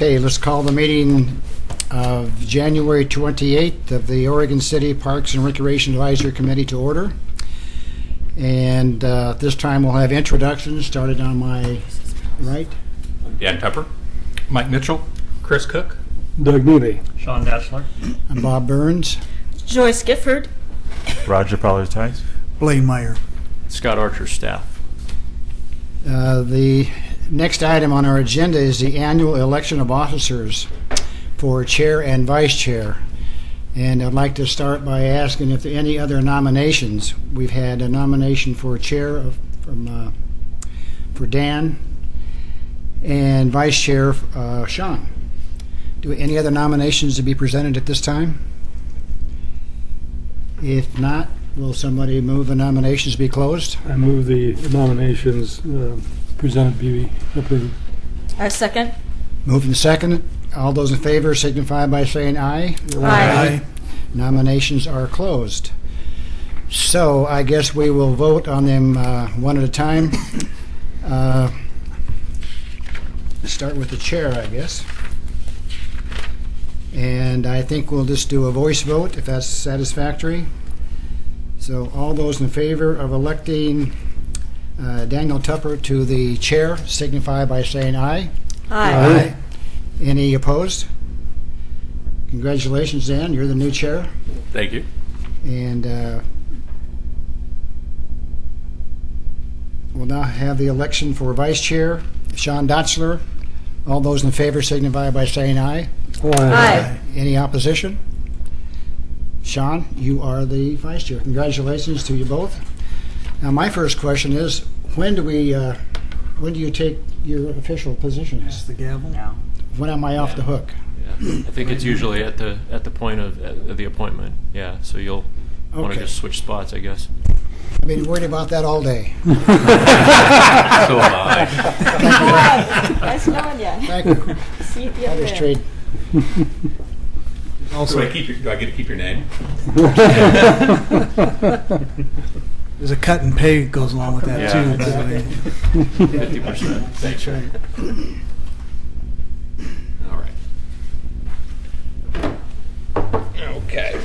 Okay, let's call the meeting of January 28th of the Oregon City Parks and Recreation Advisory Committee to order. And this time we'll have introductions started on my right. Dan Tupper, Mike Mitchell, Chris Cook, Doug Neely, Sean Datzler, I'm Bob Burns. Joyce Gifford. Roger Pollard-Tice. Blaine Meyer. Scott Archer, staff. The next item on our agenda is the annual election of officers for chair and vice chair. And I'd like to start by asking if there are any other nominations. We've had a nomination for chair for Dan and vice chair Sean. Do any other nominations to be presented at this time? If not, will somebody move the nominations be closed? I move the nominations presented be approved. I second. Moved and seconded. All those in favor signify by saying aye. Aye. Nominations are closed. So I guess we will vote on them one at a time. Start with the chair, I guess. And I think we'll just do a voice vote if that's satisfactory. So all those in favor of electing Daniel Tupper to the chair signify by saying aye. Aye. Any opposed? Congratulations, Dan. You're the new chair. thank you. And we'll now have the election for vice chair. Sean Datzler. All those in favor signify by saying aye. Aye. Any opposition? Sean, you are the vice chair. Congratulations to you both. Now, my first question is, when do you take your official positions? The gavel. Now. When am I off the hook? Yeah. I think it's usually at the point of the appointment. Yeah, so you'll want Okay. to just switch spots, I guess. I've been worried about that all day. So am I. Nice knowing you. Thank you. See you Others there. trade. Do I get to keep your name? There's a cut and pay goes along with that Yeah. too, by the way. 50%. That's right. All right. Okay.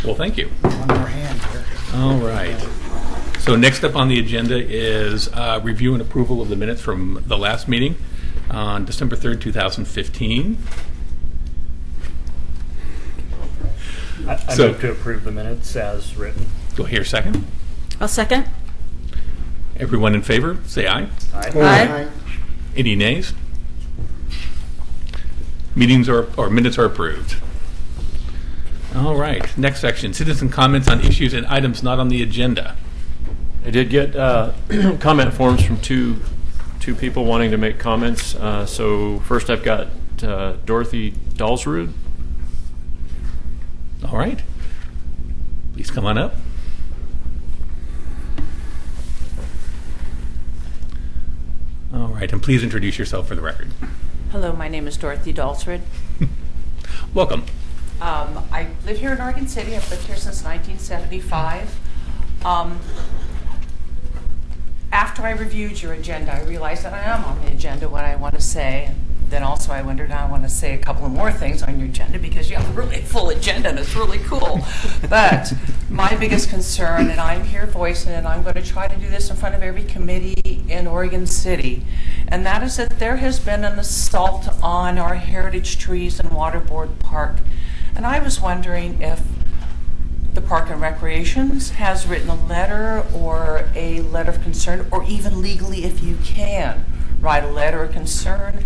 Well, thank you. One more hand here. All right. So next up on the agenda is review and approval of the minutes from the last meeting on December 3rd, 2015. I So- move to approve the minutes as written. Do I hear a second? I'll second. Everyone in favor, say aye. Aye. Any nays? Minutes are approved. All right. Next section, citizen comments on issues and items not on the agenda. I did get comment forms from two people wanting to make comments. So first I've got Dorothy Dalsrud. All right. Please come on up. All right, and please introduce yourself for the record. Hello, my name is Dorothy Dalsrud. Welcome. I live here in Oregon City. I've lived here since 1975. After I reviewed your agenda, I realized that I am on the agenda, what I want to say. Then also I wondered, I want to say a couple of more things on your agenda because you have a really full agenda and it's really cool. But my biggest concern, and I'm here voicing it, and I'm going to try to do this in front of every committee in Oregon City, and that is that there has been an assault on our heritage trees in Waterboard Park. And I was wondering if the Park and Recreations has written a letter or a letter of concern, or even legally, if you can, write a letter of concern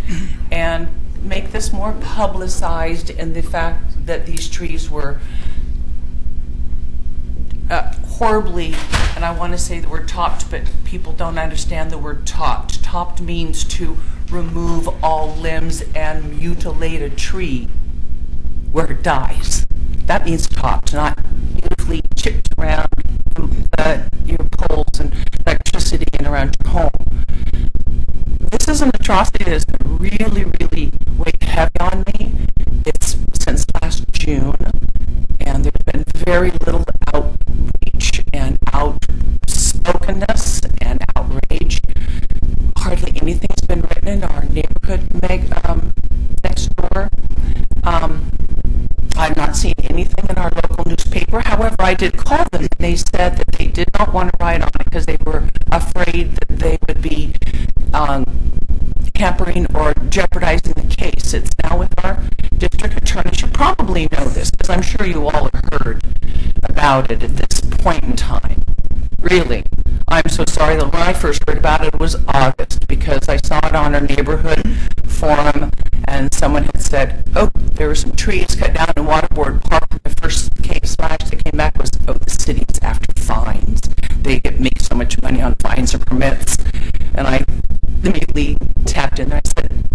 and make this more publicized in the fact that these trees were horribly, and I want to say the word topped, but people don't understand the word topped. Topped means to remove all limbs and mutilate a tree where it dies. That means topped, not beautifully chipped around your poles and electricity and around your home. This is an atrocity that has really, really weighed heavy on me. It's since last June, and there's been very little outreach and outspokenness and outrage. Hardly anything's been written in our did not want to write on it because they were afraid that they would be hampering or jeopardizing the case. It's now with our district attorney. You probably know this because I'm sure you all have heard about it at this point in time. Really. I'm so sorry that when I first heard about it was August because I saw it on our neighborhood forum and someone had said, oh, there were some trees cut down in Waterboard Park. And the first case that came back was, oh, the city's after fines. They make so much money on fines and permits. And I immediately tapped in there. I said,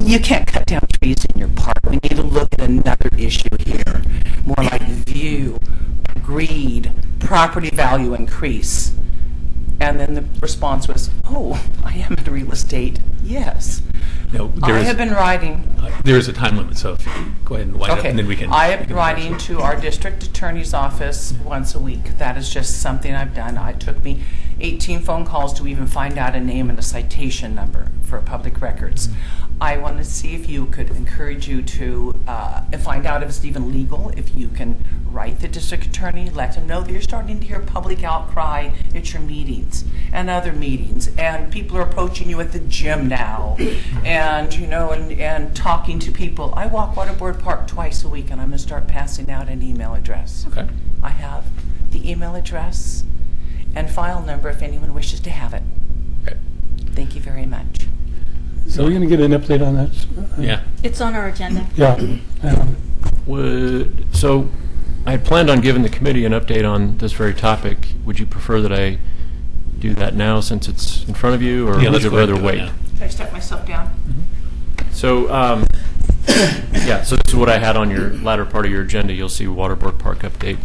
you can't cut down trees in your park. We need to look at another issue here, more like view, greed, property value increase. And then the response was, oh, I am in real estate. Yes. No, I have been writing. There is a time limit, so if you go ahead and wind up, Okay. and then we can. I have we been can writing to our district attorney's office once a week. That is just something I've done. It took me 18 phone calls to even find out a name and a citation number for public records. I want to see if you could encourage you to find out if it's even legal, if you can write the district attorney, let him know that you're starting to hear public outcry at your meetings and other meetings, and people are approaching you at the gym now, and and talking to people. I walk Waterboard Park twice a week, and I'm going to start passing out an email address. Okay. I have the email address and file number if anyone wishes to have it. Okay. Thank you very much. So we're going to get an update on that? Yeah. It's on our agenda. Yeah. So I had planned on giving the committee an update on this very topic. Would you prefer that I do that now since it's in front of you, or Yeah, would let's you go ahead rather and do it wait? now. Can I step myself down? So, yeah, so this is what I had on your latter part of your agenda. You'll see Waterboard Park update.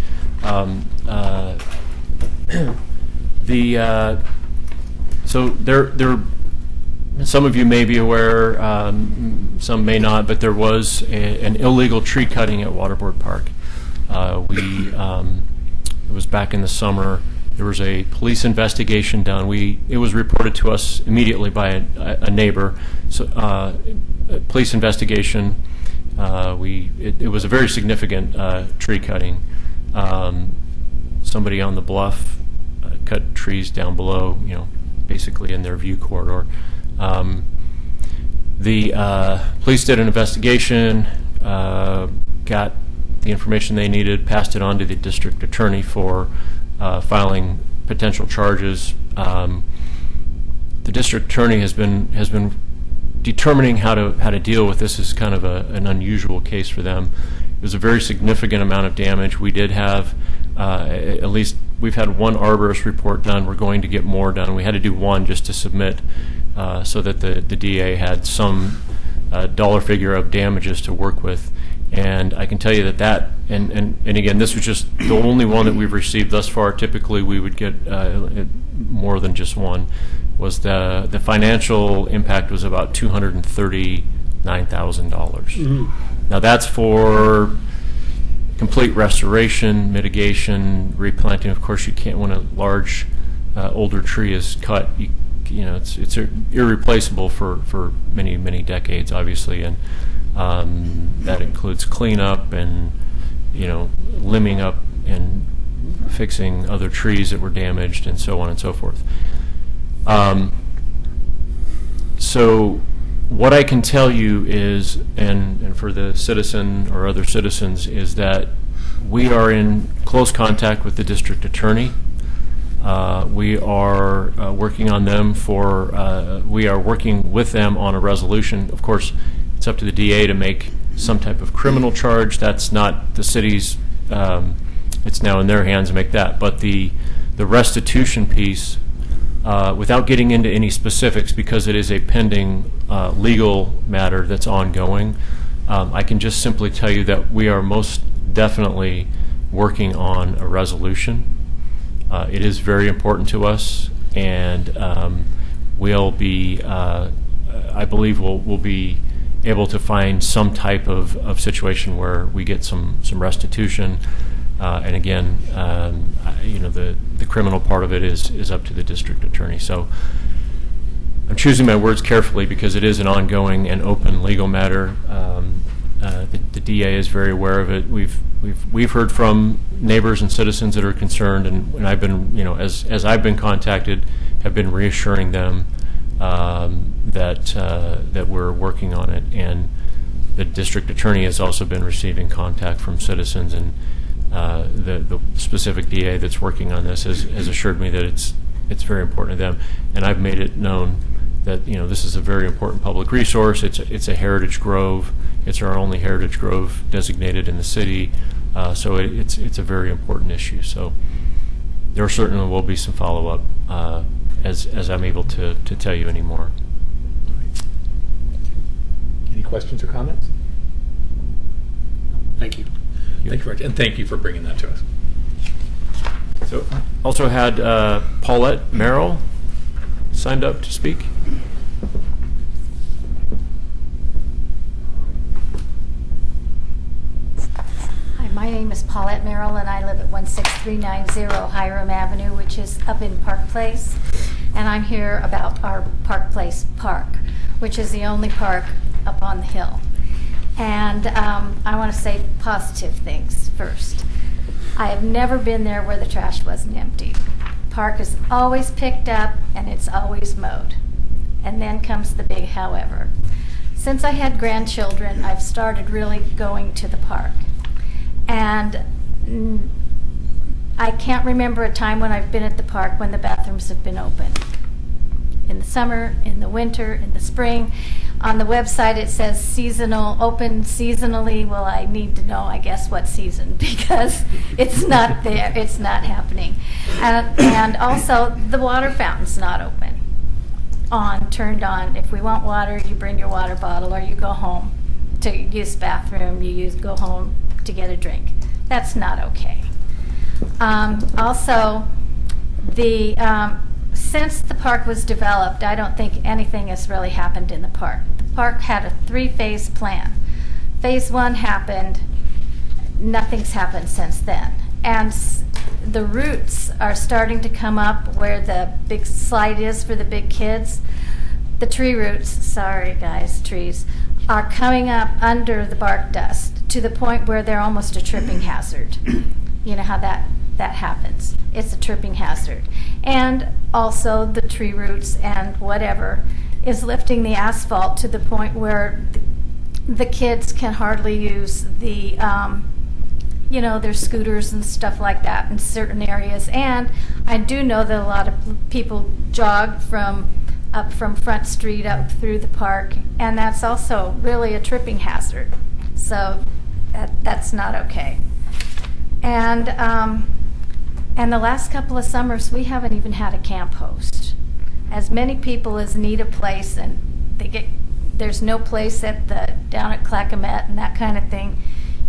So there, some of you may be aware, some may not, but there was an illegal tree cutting at Waterboard Park. It was back in the summer. There was a police investigation done. It was reported to us immediately by a neighbor. So, a police investigation. It was a very significant tree cutting. Somebody on the bluff cut trees down below, basically in their view corridor. The police did an investigation, got the information they needed, passed it on to the district attorney for filing potential charges. The district attorney has been determining how to deal with this. Is kind of an unusual case for them. It was a very significant amount of damage. We did have at least we've had one arborist report done. We're going to get more done. We had to do one just to submit so that the DA had some dollar figure of damages to work with. And I can tell you that and again, this was just the only one that we've received thus far. Typically, we would get more than just one. Was the financial impact was about $239,000. Now that's for complete restoration, mitigation, replanting. Of course, you can't, when a large older tree is cut, it's irreplaceable for many decades, obviously, and that includes cleanup and limbing up and fixing other trees that were damaged and so on and so forth. So what I can tell you is, and for the citizen or other citizens, is that we are in close contact with the district attorney. We are working on them we are working with them on a resolution. Of course, it's up to the DA to make some type of criminal charge. That's not the city's, it's now in their hands to make that. But the restitution piece, without getting into any specifics, because it is a pending legal matter that's ongoing, I can just simply tell you that we are most definitely working on a resolution. It is very important to us, and we'll be, I believe we'll be able to find some type of situation where we get some restitution. And again, the criminal part of it is up to the district attorney. So I'm choosing my words carefully because it is an ongoing and open legal matter. The DA is very aware of it. We've we've heard from neighbors and citizens that are concerned, and I've been, as I've been contacted, have been reassuring them that we're working on it, and the district attorney has also been receiving contact from citizens, and the specific DA that's working on this has assured me that it's very important to them, and I've made it known that this is a very important public resource. It's a heritage grove. It's our only heritage grove designated in the city, so it's a very important issue. So there certainly will be some follow-up as I'm able to tell you any more. Any questions or comments? Thank you. Thank you, Roger, and thank you for bringing that to us. So also had Paulette Merrill signed up to speak. Hi, my name is Paulette Merrill, and I live at 16390 Hiram Avenue, which is up in Park Place. And I'm here about our Park Place Park, which is the only park up on the hill. And I want to say positive things first. I have never been there where the trash wasn't empty. Park is always picked up and it's always mowed. And then comes the big however. Since I had grandchildren, I've started really going to the park. And I can't remember a time when I've been at the park when the bathrooms have been open. In the summer, in the winter, in the spring. On the website it says seasonal, open seasonally. Well, I need to know, I guess, what season, because it's not there, it's not happening. And also, the water fountain's not open. Turned on. If we want water, you bring your water bottle, or you go home to use the bathroom, go home to get a drink. That's not okay. Also, since the park was developed, I don't think anything has really happened in the park. The park had a 3-phase plan. Phase 1 happened, nothing's happened since then. And the roots are starting to come up where the big slide is for the big kids. The tree roots, sorry guys, trees, are coming up under the bark dust to the point where they're almost a tripping hazard. You know how that happens. It's a tripping hazard. And also the tree roots and whatever is lifting the asphalt to the point where the kids can hardly use the, their scooters and stuff like that in certain areas. And I do know that a lot of people jog up from Front Street up through the park, and that's also really a tripping hazard. So that's not okay. And the last couple of summers, we haven't even had a camp host. As many people as need a place, and there's no place down at Clackamat and that kind of thing.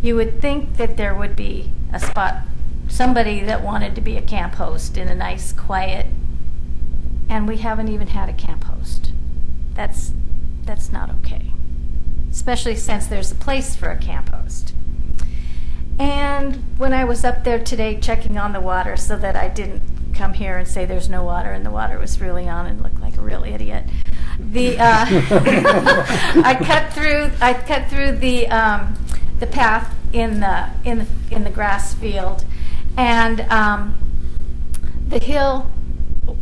You would think that there would be a spot, somebody that wanted to be a camp host in a nice, quiet, and we haven't even had a camp host. That's not okay, especially since there's a place for a camp host. And when I was up there today checking on the water so that I didn't come here and say there's no water and the water was really on and looked like a real idiot, I cut through the path in the grass field, and the hill.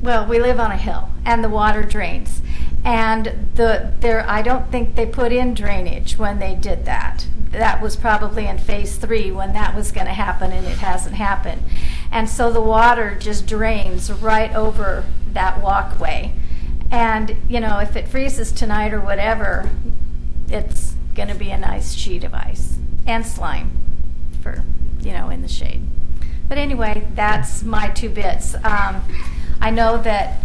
Well, we live on a hill, and the water drains, and I don't think they put in drainage when they did that. That was probably in phase 3 when that was going to happen, and it hasn't happened. And so the water just drains right over that walkway. And, if it freezes tonight or whatever, it's going to be a nice sheet of ice and slime for, in the shade. But anyway, that's my 2 bits. I know that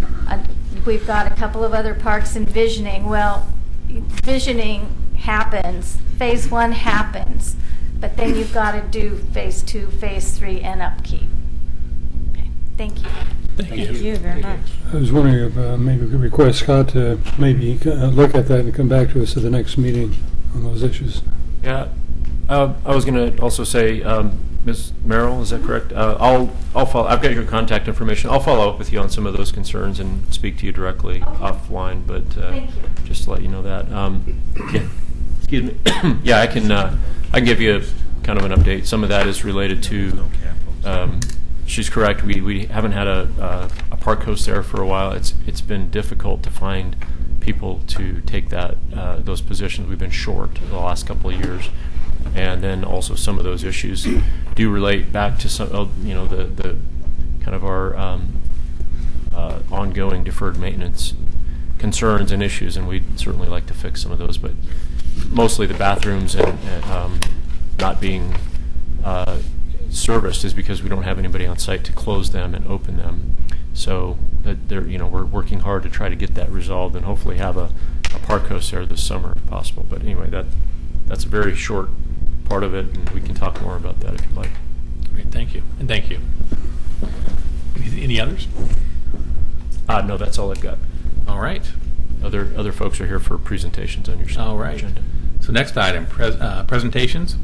we've got a couple of other parks envisioning. Well, visioning happens, phase 1 happens, but then you've got to do phase 2, phase 3, and upkeep. Okay, thank you. Thank you. Thank you very much. I was wondering if maybe we could request Scott to maybe look at that and come back to us at the next meeting on those issues. Yeah, I was going to also say, Ms. Merrill, is that correct? I'll follow. I've got your contact information. I'll follow up with you on some of those concerns and speak to you directly offline. But Thank you. just to let you know that. Yeah. Excuse me. Yeah, I can give you kind of an update. Some of that is related to, she's correct, we haven't had a park host there for a while. It's been difficult to find people to take those positions. We've been short the last couple of years. And then also some of those issues do relate back to some, the kind of our ongoing deferred maintenance concerns and issues, and we'd certainly like to fix some of those. But mostly the bathrooms and not being serviced is because we don't have anybody on site to close them and open them. So we're working hard to try to get that resolved and hopefully have a park host there this summer if possible. But anyway, that's a very short part of it, and we can talk more about that if you'd like. Great, thank you. And thank you. Any others? No, that's all I've got. All right. Other folks are here for presentations on your All right. agenda. So next item, presentations.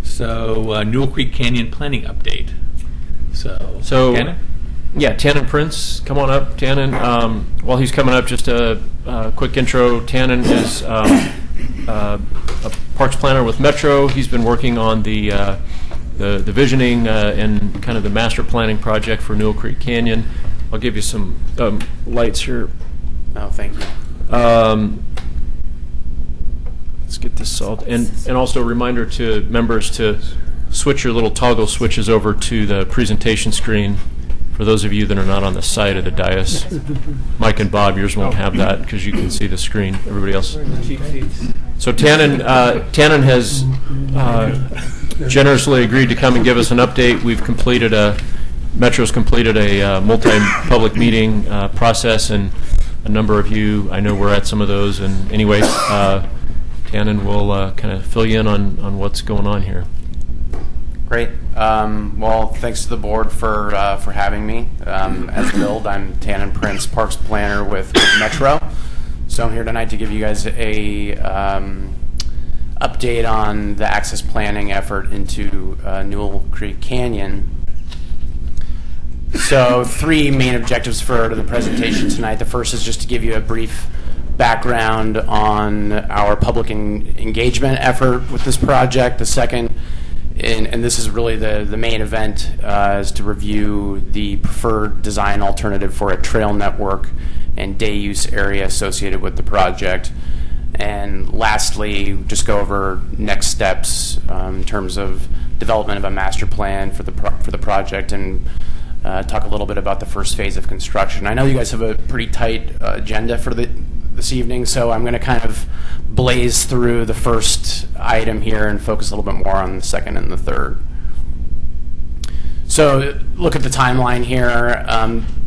So Newell Creek Canyon planning update. So Tannen? Yeah, Tannen Prince, come on up, Tannen. While he's coming up, just a quick intro. Tannen is a parks planner with Metro. He's been working on the visioning and kind of the master planning project for Newell Creek Canyon. I'll give you some lights here. Oh, thank you. Let's get this solved. And also a reminder to members to switch your little toggle switches over to the presentation screen for those of you that are not on the side of the dais. Mike and Bob, yours won't have that because you can see the screen. Everybody else. So Tannen has generously agreed to come and give us an update. Metro's completed a multi-public meeting process, and a number of you, I know, were at some of those. And anyway, Tannen will kind of fill you in on what's going on here. Great. Well, thanks to the board for having me. As billed, I'm Tannen Prince, Parks Planner with Metro. So I'm here tonight to give you guys a update on the access planning effort into Newell Creek Canyon. So 3 main objectives for the presentation tonight. The first is just to give you a brief background on our public engagement effort with this project. The second, and this is really the main event, is to review the preferred design alternative for a trail network and day use area associated with the project. And lastly, just go over next steps in terms of development of a master plan for the project, and talk a little bit about the first phase of construction. I know you guys have a pretty tight agenda for this evening, so I'm going to kind of blaze through the first item here and focus a little bit more on the second and the third. So look at the timeline here.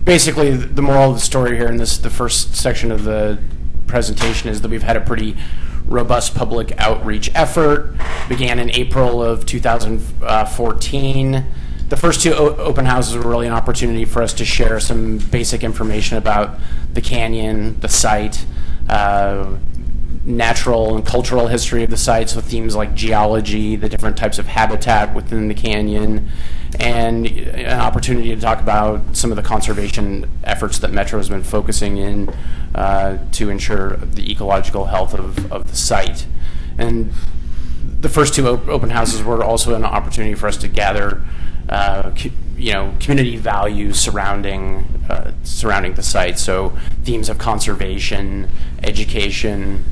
Basically, the moral of the story here in the first section of the presentation is that we've had a pretty robust public outreach effort. Began in April of 2014. The first 2 open houses were really an opportunity for us to share some basic information about the canyon, the site, natural and cultural history of the site, so themes like geology, the different types of habitat within the canyon, and an opportunity to talk about some of the conservation efforts that Metro has been focusing in to ensure the ecological health of the site. And the first 2 open houses were also an opportunity for us to gather community values surrounding the site. So themes of conservation, education,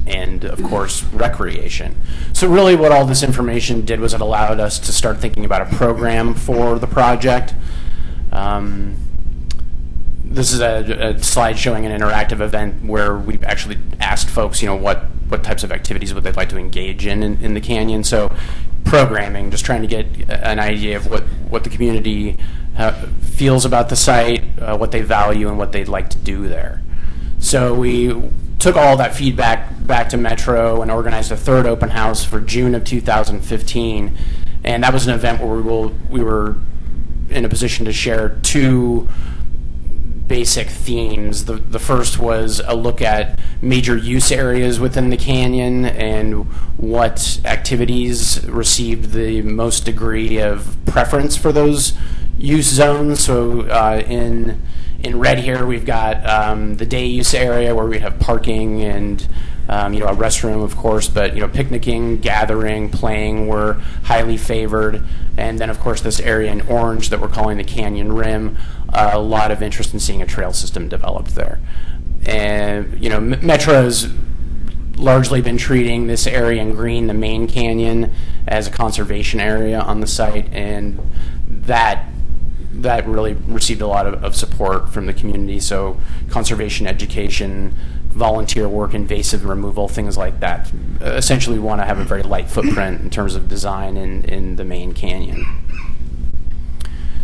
and of course recreation. So really what all this information did was it allowed us to start thinking about a program for the project. This is a slide showing an interactive event where we actually asked folks, what types of activities would they like to engage in the canyon. So programming, just trying to get an idea of what the community feels about the site, what they value, and what they'd like to do there. So we took all that feedback back to Metro and organized a 3rd open house for June of 2015. And that was an event where we were in a position to share 2 basic themes. The first was a look at major use areas within the canyon and what activities received the most degree of preference for those use zones. So in red here we've got the day use area where we have parking and A restroom, of course, but picnicking, gathering, playing were highly favored. And then, of course, this area in orange that we're calling the Canyon Rim, a lot of interest in seeing a trail system developed there. And Metro's largely been treating this area in green, the main canyon, as a conservation area on the site, and that really received a lot of support from the community. So conservation education, volunteer work, invasive removal, things like that. Essentially, we want to have a very light footprint in terms of design in the main canyon.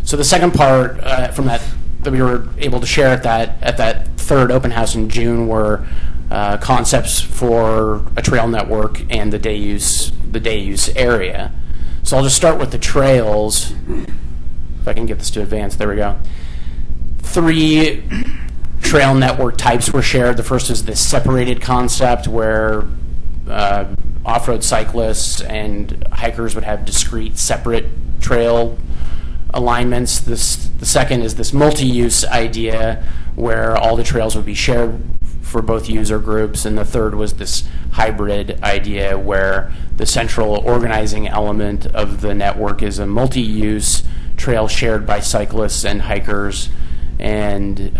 So the second part from that we were able to share at that third open house in June were concepts for a trail network and the day use area. So I'll just start with the trails. If I can get this to advance, there we go. 3 trail network types were shared. The first is this separated concept where off-road cyclists and hikers would have discrete, separate trail alignments. The second is this multi-use idea where all the trails would be shared for both user groups, and the third was this hybrid idea where the central organizing element of the network is a multi-use trail shared by cyclists and hikers, and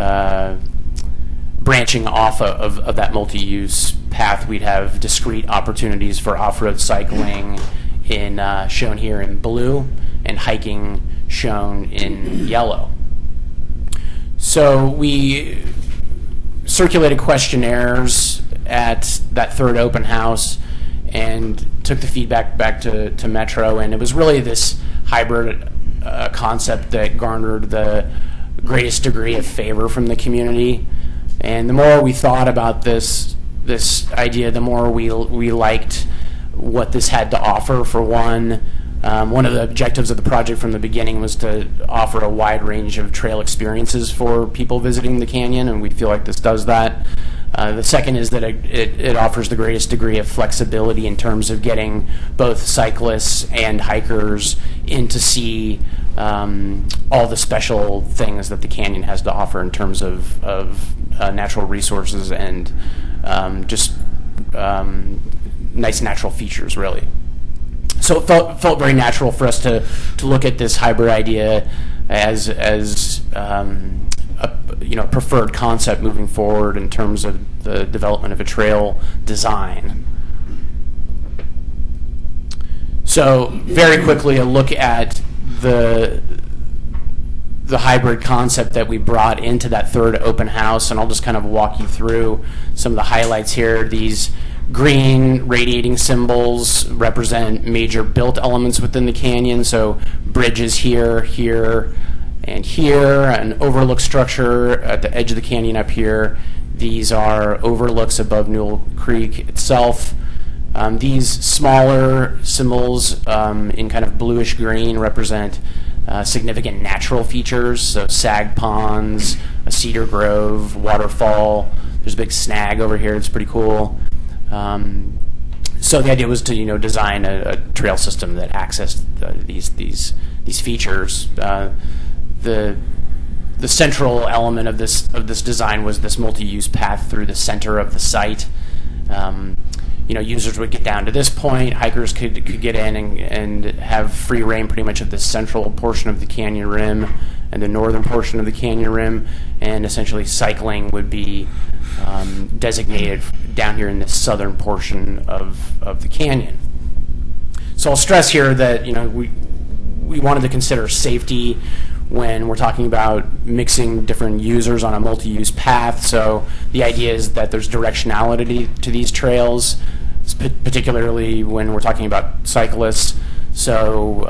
branching off of that multi-use path, we'd have discrete opportunities for off-road cycling shown here in blue, and hiking shown in yellow. So we circulated questionnaires at that third open house and took the feedback back to Metro, and it was really this hybrid concept that garnered the greatest degree of favor from the community. And the more we thought about this idea, the more we liked what this had to offer. For one of the objectives of the project from the beginning was to offer a wide range of trail experiences for people visiting the canyon, and we feel like this does that. The second is that it offers the greatest degree of flexibility in terms of getting both cyclists and hikers in to see all the special things that the canyon has to offer in terms of natural resources and nice natural features, really. So it felt very natural for us to look at this hybrid idea as a preferred concept moving forward in terms of the development of a trail design. So very quickly, a look at the hybrid concept that we brought into that third open house, and I'll just kind of walk you through some of the highlights here. These green radiating symbols represent major built elements within the canyon, so bridges here, and here, an overlook structure at the edge of the canyon up here. These are overlooks above Newell Creek itself. These smaller symbols in kind of bluish green represent significant natural features, so sag ponds, a cedar grove, waterfall. There's a big snag over here. It's pretty cool. So the idea was to design a trail system that accessed these features. The central element of this design was this multi-use path through the center of the site. Users would get down to this point, hikers could get in and have free reign pretty much of the central portion of the canyon rim and the northern portion of the canyon rim, and essentially cycling would be designated down here in this southern portion of the canyon. So I'll stress here that we wanted to consider safety when we're talking about mixing different users on a multi-use path. So the idea is that there's directionality to these trails, particularly when we're talking about cyclists. So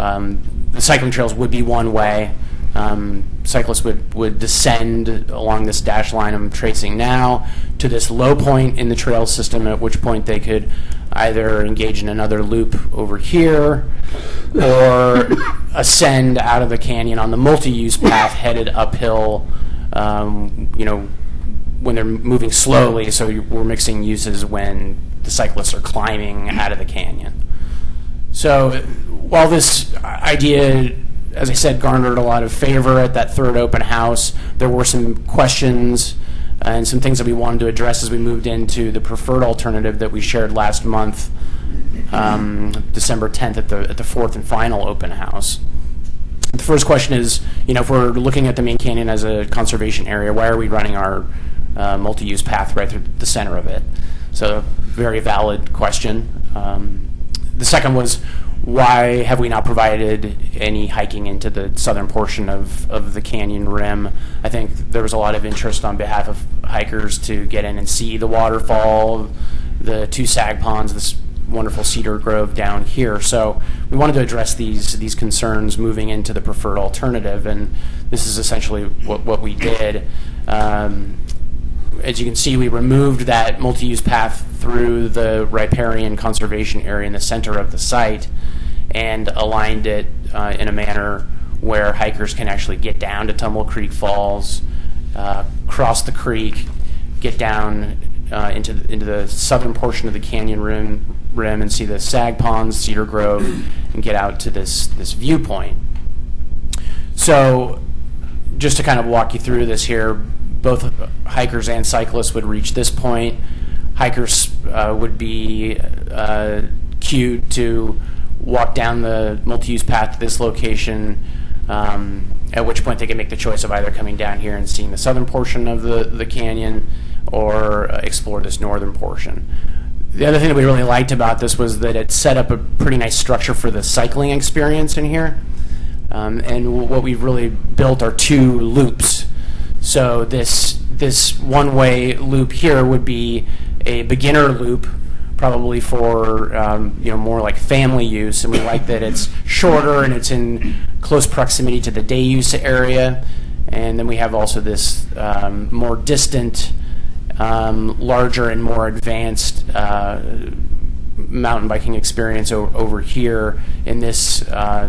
the cycling trails would be one way. Cyclists would descend along this dash line I'm tracing now to this low point in the trail system, at which point they could either engage in another loop over here or ascend out of the canyon on the multi-use path headed uphill, when they're moving slowly, so we're mixing uses when the cyclists are climbing out of the canyon. So while this idea, as I said, garnered a lot of favor at that third open house, there were some questions and some things that we wanted to address as we moved into the preferred alternative that we shared last month, December 10th at the fourth and final open house. The first question is, if we're looking at the main canyon as a conservation area, why are we running our multi-use path right through the center of it? So, very valid question. The second was, why have we not provided any hiking into the southern portion of the canyon rim? I think there was a lot of interest on behalf of hikers to get in and see the waterfall, the two sag ponds, this wonderful cedar grove down here. So we wanted to address these concerns moving into the preferred alternative, and this is essentially what we did. As you can see, we removed that multi-use path through the riparian conservation area in the center of the site and aligned it in a manner where hikers can actually get down to Tumble Creek Falls, cross the creek, get down into the southern portion of the canyon rim and see the sag ponds, cedar grove, and get out to this viewpoint. So just to kind of walk you through this here, both hikers and cyclists would reach this point. Hikers would be cued to walk down the multi-use path to this location, at which point they can make the choice of either coming down here and seeing the southern portion of the canyon or explore this northern portion. The other thing that we really liked about this was that it set up a pretty nice structure for the cycling experience in here. And what we've really built are two loops. So this one-way loop here would be a beginner loop, probably for more like family use, and we like that it's shorter and it's in close proximity to the day use area. And then we have also this more distant, larger and more advanced mountain biking experience over here in this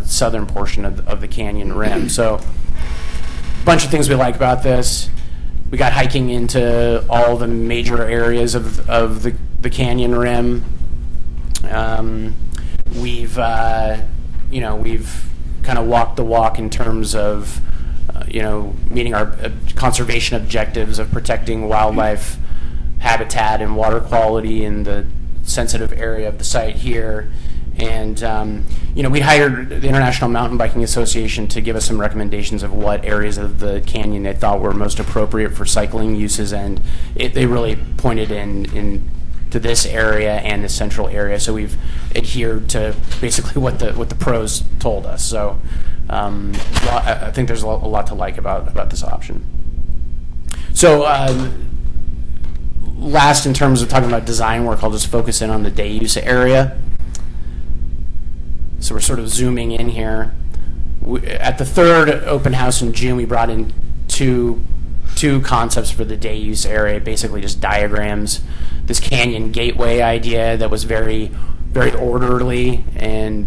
southern portion of the canyon rim. So a bunch of things we like about this. We got hiking into all the major areas of the canyon rim. We've kind of walked the walk in terms of meeting our conservation objectives of protecting wildlife habitat and water quality in the sensitive area of the site here. And we hired the International Mountain Biking Association to give us some recommendations of what areas of the canyon they thought were most appropriate for cycling uses, and they really pointed in to this area and the central area. So we've adhered to basically what the pros told us. So I think there's a lot to like about this option. So last, in terms of talking about design work, I'll just focus in on the day use area. So we're sort of zooming in here. At the third open house in June, we brought in two concepts for the day use area, basically just diagrams. This canyon gateway idea that was very, very orderly and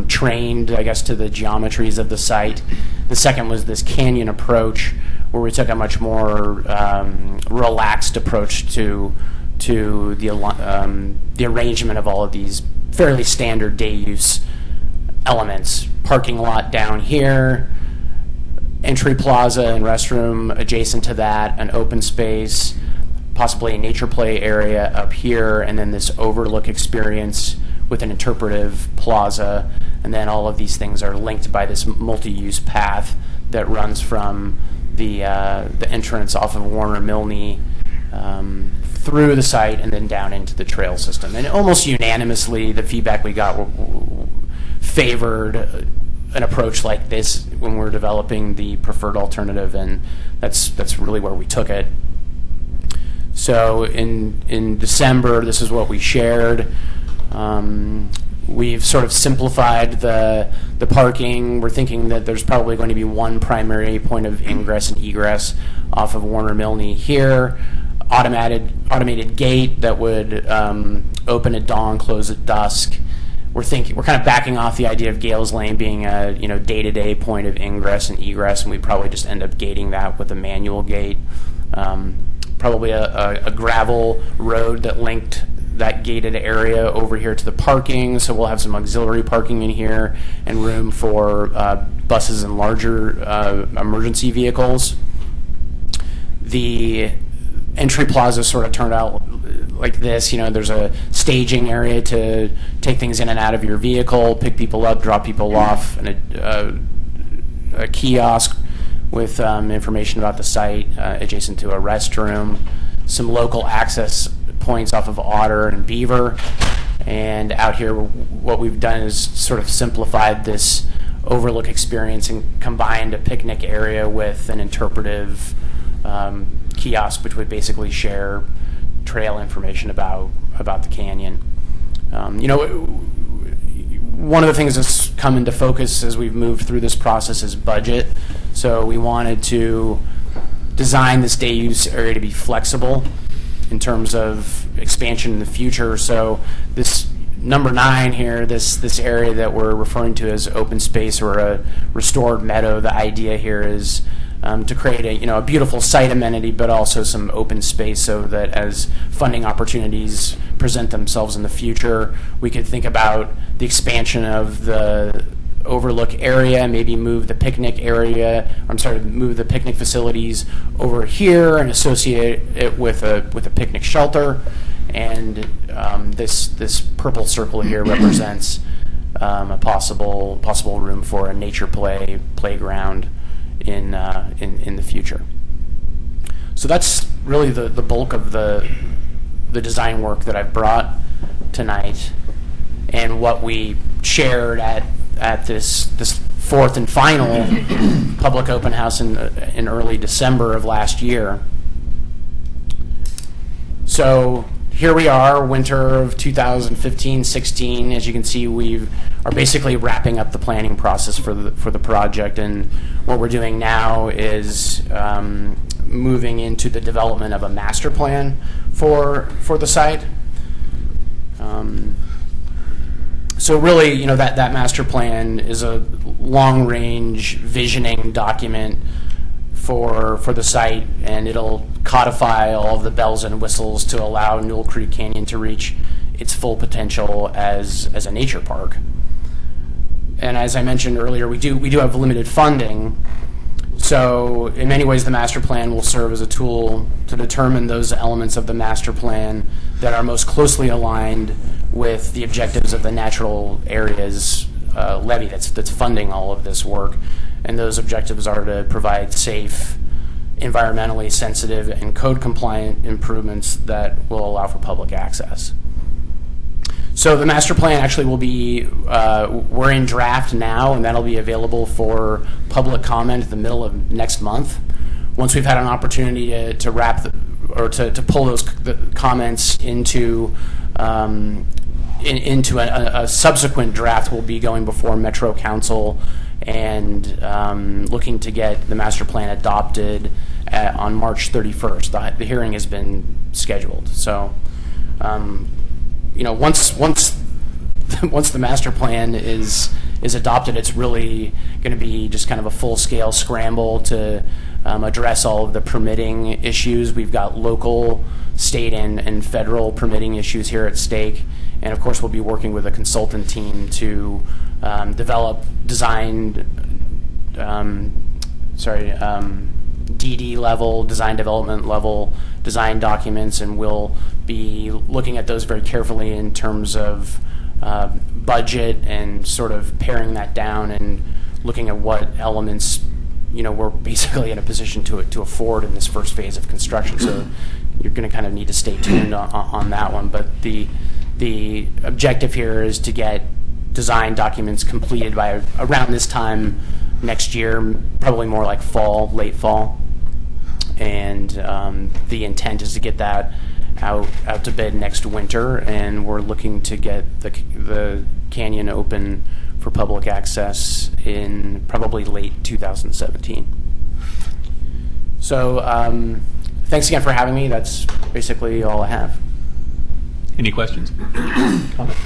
trained, I guess, to the geometries of the site. The second was this canyon approach, where we took a much more relaxed approach to the arrangement of all of these fairly standard day use elements. Parking lot down here, entry plaza and restroom adjacent to that, an open space, possibly a nature play area up here, and then this overlook experience with an interpretive plaza. And then all of these things are linked by this multi-use path that runs from the entrance off of Warner Milne through the site and then down into the trail system. And almost unanimously, the feedback we got favored an approach like this when we're developing the preferred alternative, and that's really where we took it. So in December, this is what we shared. We've sort of simplified the parking. We're thinking that there's probably going to be one primary point of ingress and egress off of Warner Milne here. Automated gate that would open at dawn, close at dusk. We're kind of backing off the idea of Gales Lane being a day-to-day point of ingress and egress, and we probably just end up gating that with a manual gate. Probably a gravel road that linked that gated area over here to the parking, so we'll have some auxiliary parking in here and room for buses and larger emergency vehicles. The entry plaza sort of turned out like this. There's a staging area to take things in and out of your vehicle, pick people up, drop people off, and a kiosk with information about the site adjacent to a restroom, some local access points off of Otter and Beaver. And out here, what we've done is sort of simplified this overlook experience and combined a picnic area with an interpretive kiosk, which would basically share trail information about the canyon. One of the things that's come into focus as we've moved through this process is budget. So we wanted to design this day use area to be flexible in terms of expansion in the future. So this number 9 here, this area that we're referring to as open space or a restored meadow, the idea here is to create a beautiful site amenity, but also some open space so that as funding opportunities present themselves in the future, we could think about the expansion of the overlook area, maybe move the picnic facilities over here and associate it with a picnic shelter. And this purple circle here represents a possible room for a nature playground in the future. So that's really the bulk of the design work that I've brought tonight, and what we shared at this fourth and final public open house in early December of last year. So here we are, winter of 2015-16. As you can see, we are basically wrapping up the planning process for the project, and what we're doing now is moving into the development of a master plan for the site. So really, that master plan is a long-range visioning document for the site, and it'll codify all of the bells and whistles to allow Newell Creek Canyon to reach its full potential as a nature park. And as I mentioned earlier, we do have limited funding, so in many ways the master plan will serve as a tool to determine those elements of the master plan that are most closely aligned with the objectives of the natural areas levy that's funding all of this work. And those objectives are to provide safe, environmentally sensitive, and code-compliant improvements that will allow for public access. So the master plan actually will be, we're in draft now, and that'll be available for public comment at the middle of next month. Once we've had an opportunity to wrap to pull those comments into a subsequent draft, we'll be going before Metro Council and looking to get the master plan adopted on March 31st. The hearing has been scheduled. So, once the master plan is adopted, it's really going to be just kind of a full-scale scramble to address all of the permitting issues. We've got local, state, and federal permitting issues here at stake. And of course, we'll be working with a consultant team to develop DD level, design development level design documents, and we'll be looking at those very carefully in terms of budget and sort of paring that down and looking at what elements we're basically in a position to afford in this first phase of construction. So you're going to kind of need to stay tuned on that one. But the objective here is to get design documents completed by around this time next year, probably more like late fall. And the intent is to get that out to bid next winter, and we're looking to get the canyon open for public access in probably late 2017. So thanks again for having me. That's basically all I have. Any questions? Comment?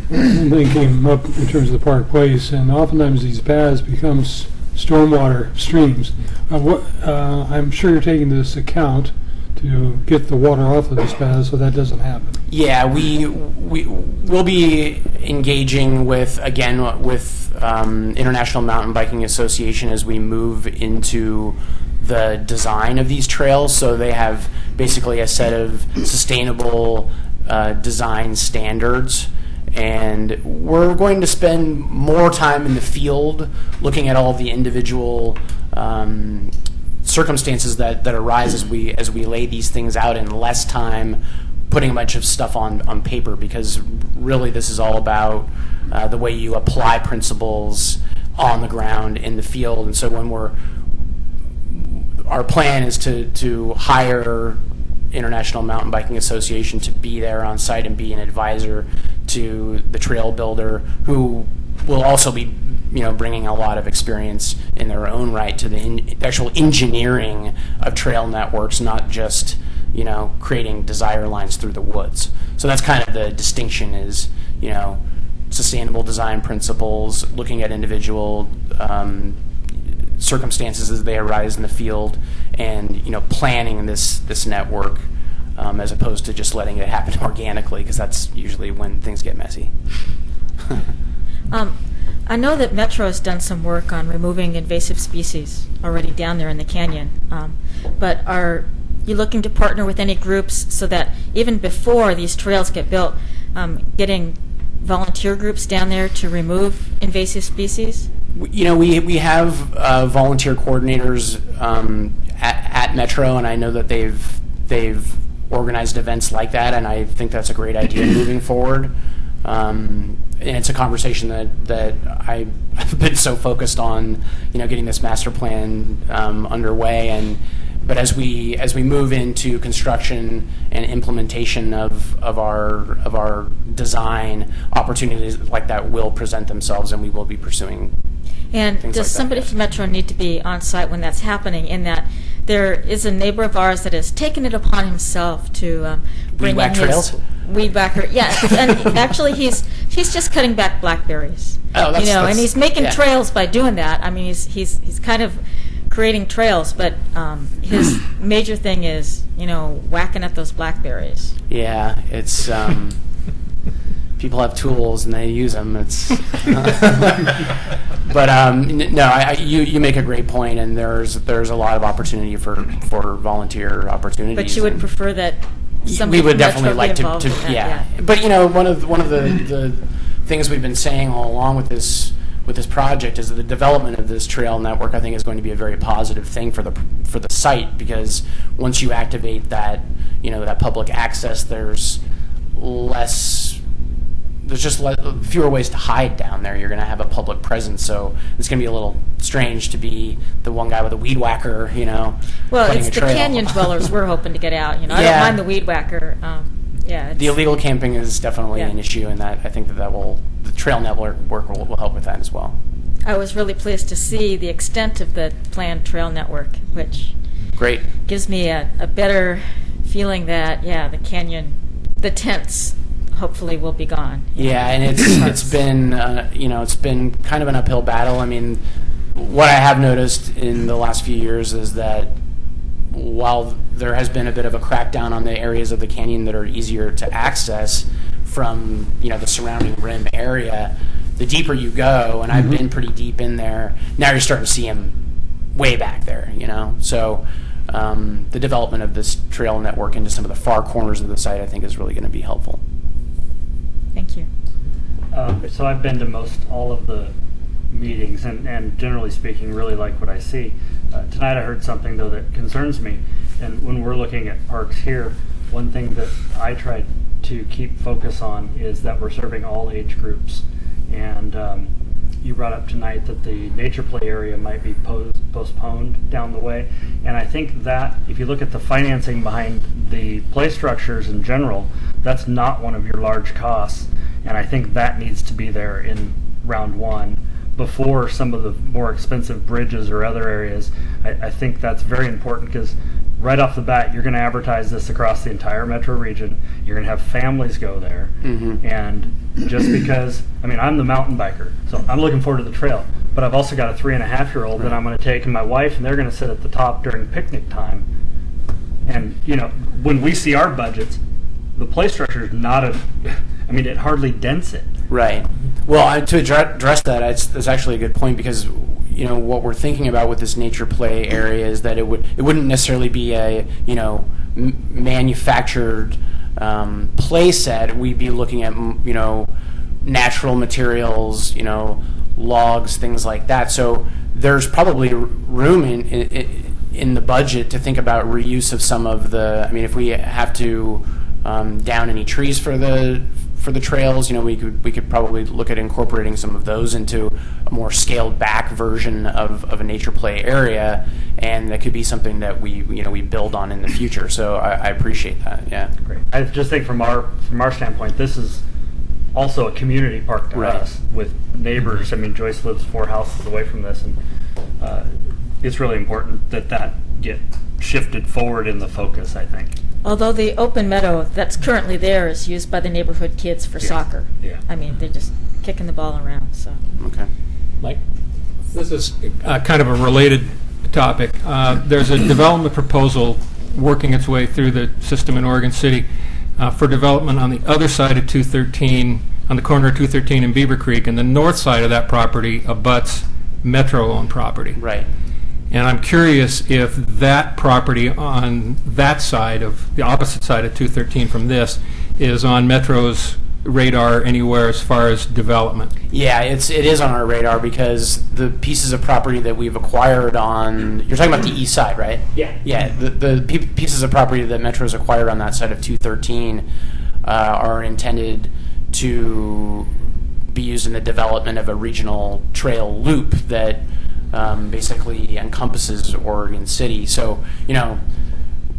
Something came up in terms of the Park Place, and oftentimes these paths become stormwater streams. I'm sure you're taking this account to get the water off of this path so that doesn't happen. Yeah, we'll be engaging with International Mountain Biking Association as we move into the design of these trails. So they have basically a set of sustainable design standards. And we're going to spend more time in the field looking at all the individual circumstances that arise as we lay these things out, and less time putting a bunch of stuff on paper, because really this is all about the way you apply principles on the ground in the field. And so our plan is to hire International Mountain Biking Association to be there on site and be an advisor to the trail builder, who will also be, bringing a lot of experience in their own right to the actual engineering of trail networks, not just, creating desire lines through the woods. So that's kind of the distinction is, sustainable design principles, looking at individual circumstances as they arise in the field, and planning this network, as opposed to just letting it happen organically, because that's usually when things get messy. I know that Metro has done some work on removing invasive species already down there in the canyon, but are you looking to partner with any groups so that even before these trails get built, getting volunteer groups down there to remove invasive species? We have volunteer coordinators at Metro, and I know that they've organized events like that, and I think that's a great idea moving forward. And it's a conversation that I've been so focused on, getting this master plan underway, but as we move into construction and implementation of our design, opportunities like that will present themselves, and we will be pursuing. And does somebody from Metro need to be on site when that's happening? In that there is a neighbor of ours that has taken it upon himself to bring in his weed whacker. Yes, and actually he's just cutting back blackberries. Oh, that's and he's making trails by doing that. I mean, he's kind of creating trails, but his major thing is whacking at those blackberries. Yeah, it's. People have tools and they use them. It's, but no, you make a great point, and there's a lot of opportunity for volunteer opportunities. But you would prefer that somebody we would definitely be like to that, yeah. But one of the things we've been saying all along with this project is that the development of this trail network, I think, is going to be a very positive thing for the site, because once you activate that that public access, there's just fewer ways to hide down there. You're going to have a public presence, so it's going to be a little strange to be the one guy with a weed whacker, Well, it's the canyon dwellers we're hoping to get out. I don't mind the weed whacker. The illegal camping is definitely an issue, and that I think that the trail network will help with that as well. I was really pleased to see the extent of the planned trail network, which great gives me a better feeling that the tents hopefully will be gone. Yeah, and it's been it's been kind of an uphill battle. I mean, what I have noticed in the last few years is that while there has been a bit of a crackdown on the areas of the canyon that are easier to access from the surrounding rim area, the deeper you go, and I've been pretty deep in there, now you're starting to see them way back there. So the development of this trail network into some of the far corners of the site, I think, is really going to be helpful. Thank you. So I've been to most all of the meetings, and generally speaking, really like what I see. Tonight I heard something, though, that concerns me. And when we're looking at parks here, one thing that I try to keep focus on is that we're serving all age groups. And you brought up tonight that the nature play area might be postponed down the way. And I think that if you look at the financing behind the play structures in general, that's not one of your large costs. And I think that needs to be there in round one before some of the more expensive bridges or other areas. I think that's very important, because right off the bat, you're going to advertise this across the entire metro region. You're going to have families go there. And just because, I'm the mountain biker, so I'm looking forward to the trail. But I've also got a 3.5-year-old that I'm going to take, and my wife, and they're going to sit at the top during picnic time. And, when we see our budgets, the play structure is not it hardly dents it. Right. Well, to address that, it's actually a good point, because what we're thinking about with this nature play area is that it wouldn't necessarily be a manufactured play set. We'd be looking at natural materials, logs, things like that. So there's probably room in the budget to think about reuse of some of the. I mean, if we have to down any trees for the trails, we could probably look at incorporating some of those into a more scaled back version of a nature play area, and that could be something that we build on in the future. So I appreciate that. Yeah. Great. I just think from our standpoint, this is also a community park to Right. us with neighbors. I mean, Joyce lives 4 houses away from this, and it's really important that get shifted forward in the focus, I think. Although the open meadow that's currently there is used by the neighborhood kids for soccer. Yeah. I mean, they're just kicking the ball around, so. Okay. Mike? This is kind of a related topic. There's a development proposal working its way through the system in Oregon City for development on the other side of 213, on the corner of 213 and Beaver Creek, and the north side of that property abuts Metro-owned property. Right. And I'm curious if that property on that side of, the opposite side of 213 from this, is on Metro's radar anywhere as far as development. Yeah, it is on our radar because the pieces of property that we've acquired on, you're talking about the east side, right? Yeah. Yeah, the pieces of property that Metro's acquired on that side of 213 are intended to be used in the development of a regional trail loop that basically encompasses Oregon City. So,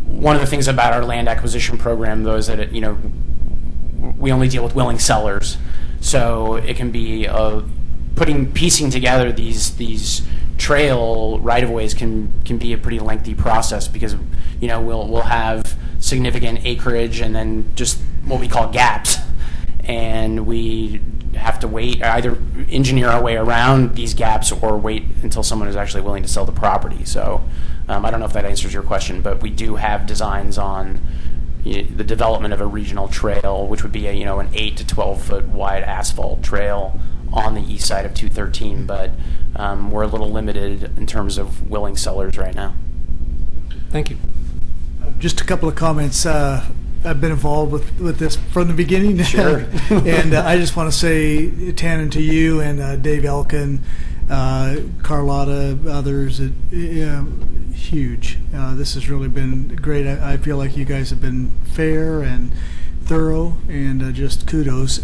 one of the things about our land acquisition program, though, is that we only deal with willing sellers. So it can be piecing together these trail right-of-ways can be a pretty lengthy process because we'll have significant acreage and then just what we call gaps, and we have to wait, either engineer our way around these gaps or wait until someone is actually willing to sell the property. So I don't know if that answers your question, but we do have designs on the development of a regional trail, which would be an 8 to 12 foot wide asphalt trail on the east side of 213. But we're a little limited in terms of willing sellers right now. Thank you. Just a couple of comments. I've been involved with this from the beginning. Sure. And I just want to say, Tannen, to you and Dave Elkin, Carlotta, others, huge. This has really been great. I feel like you guys have been fair and thorough, and just kudos.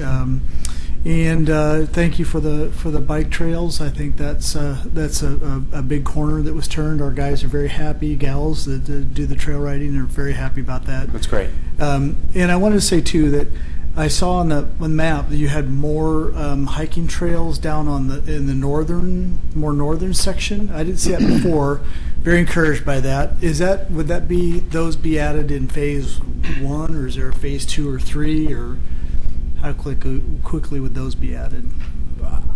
And thank you for the bike trails. I think that's a big corner that was turned. Our guys are very happy. Gals that do the trail riding are very happy about that. That's great. And I wanted to say too that I saw on the map that you had more hiking trails down in the more northern section. I didn't see that before. Very encouraged by that. Would those be added in phase 1, or is there a phase 2 or 3, or how quickly would those be added?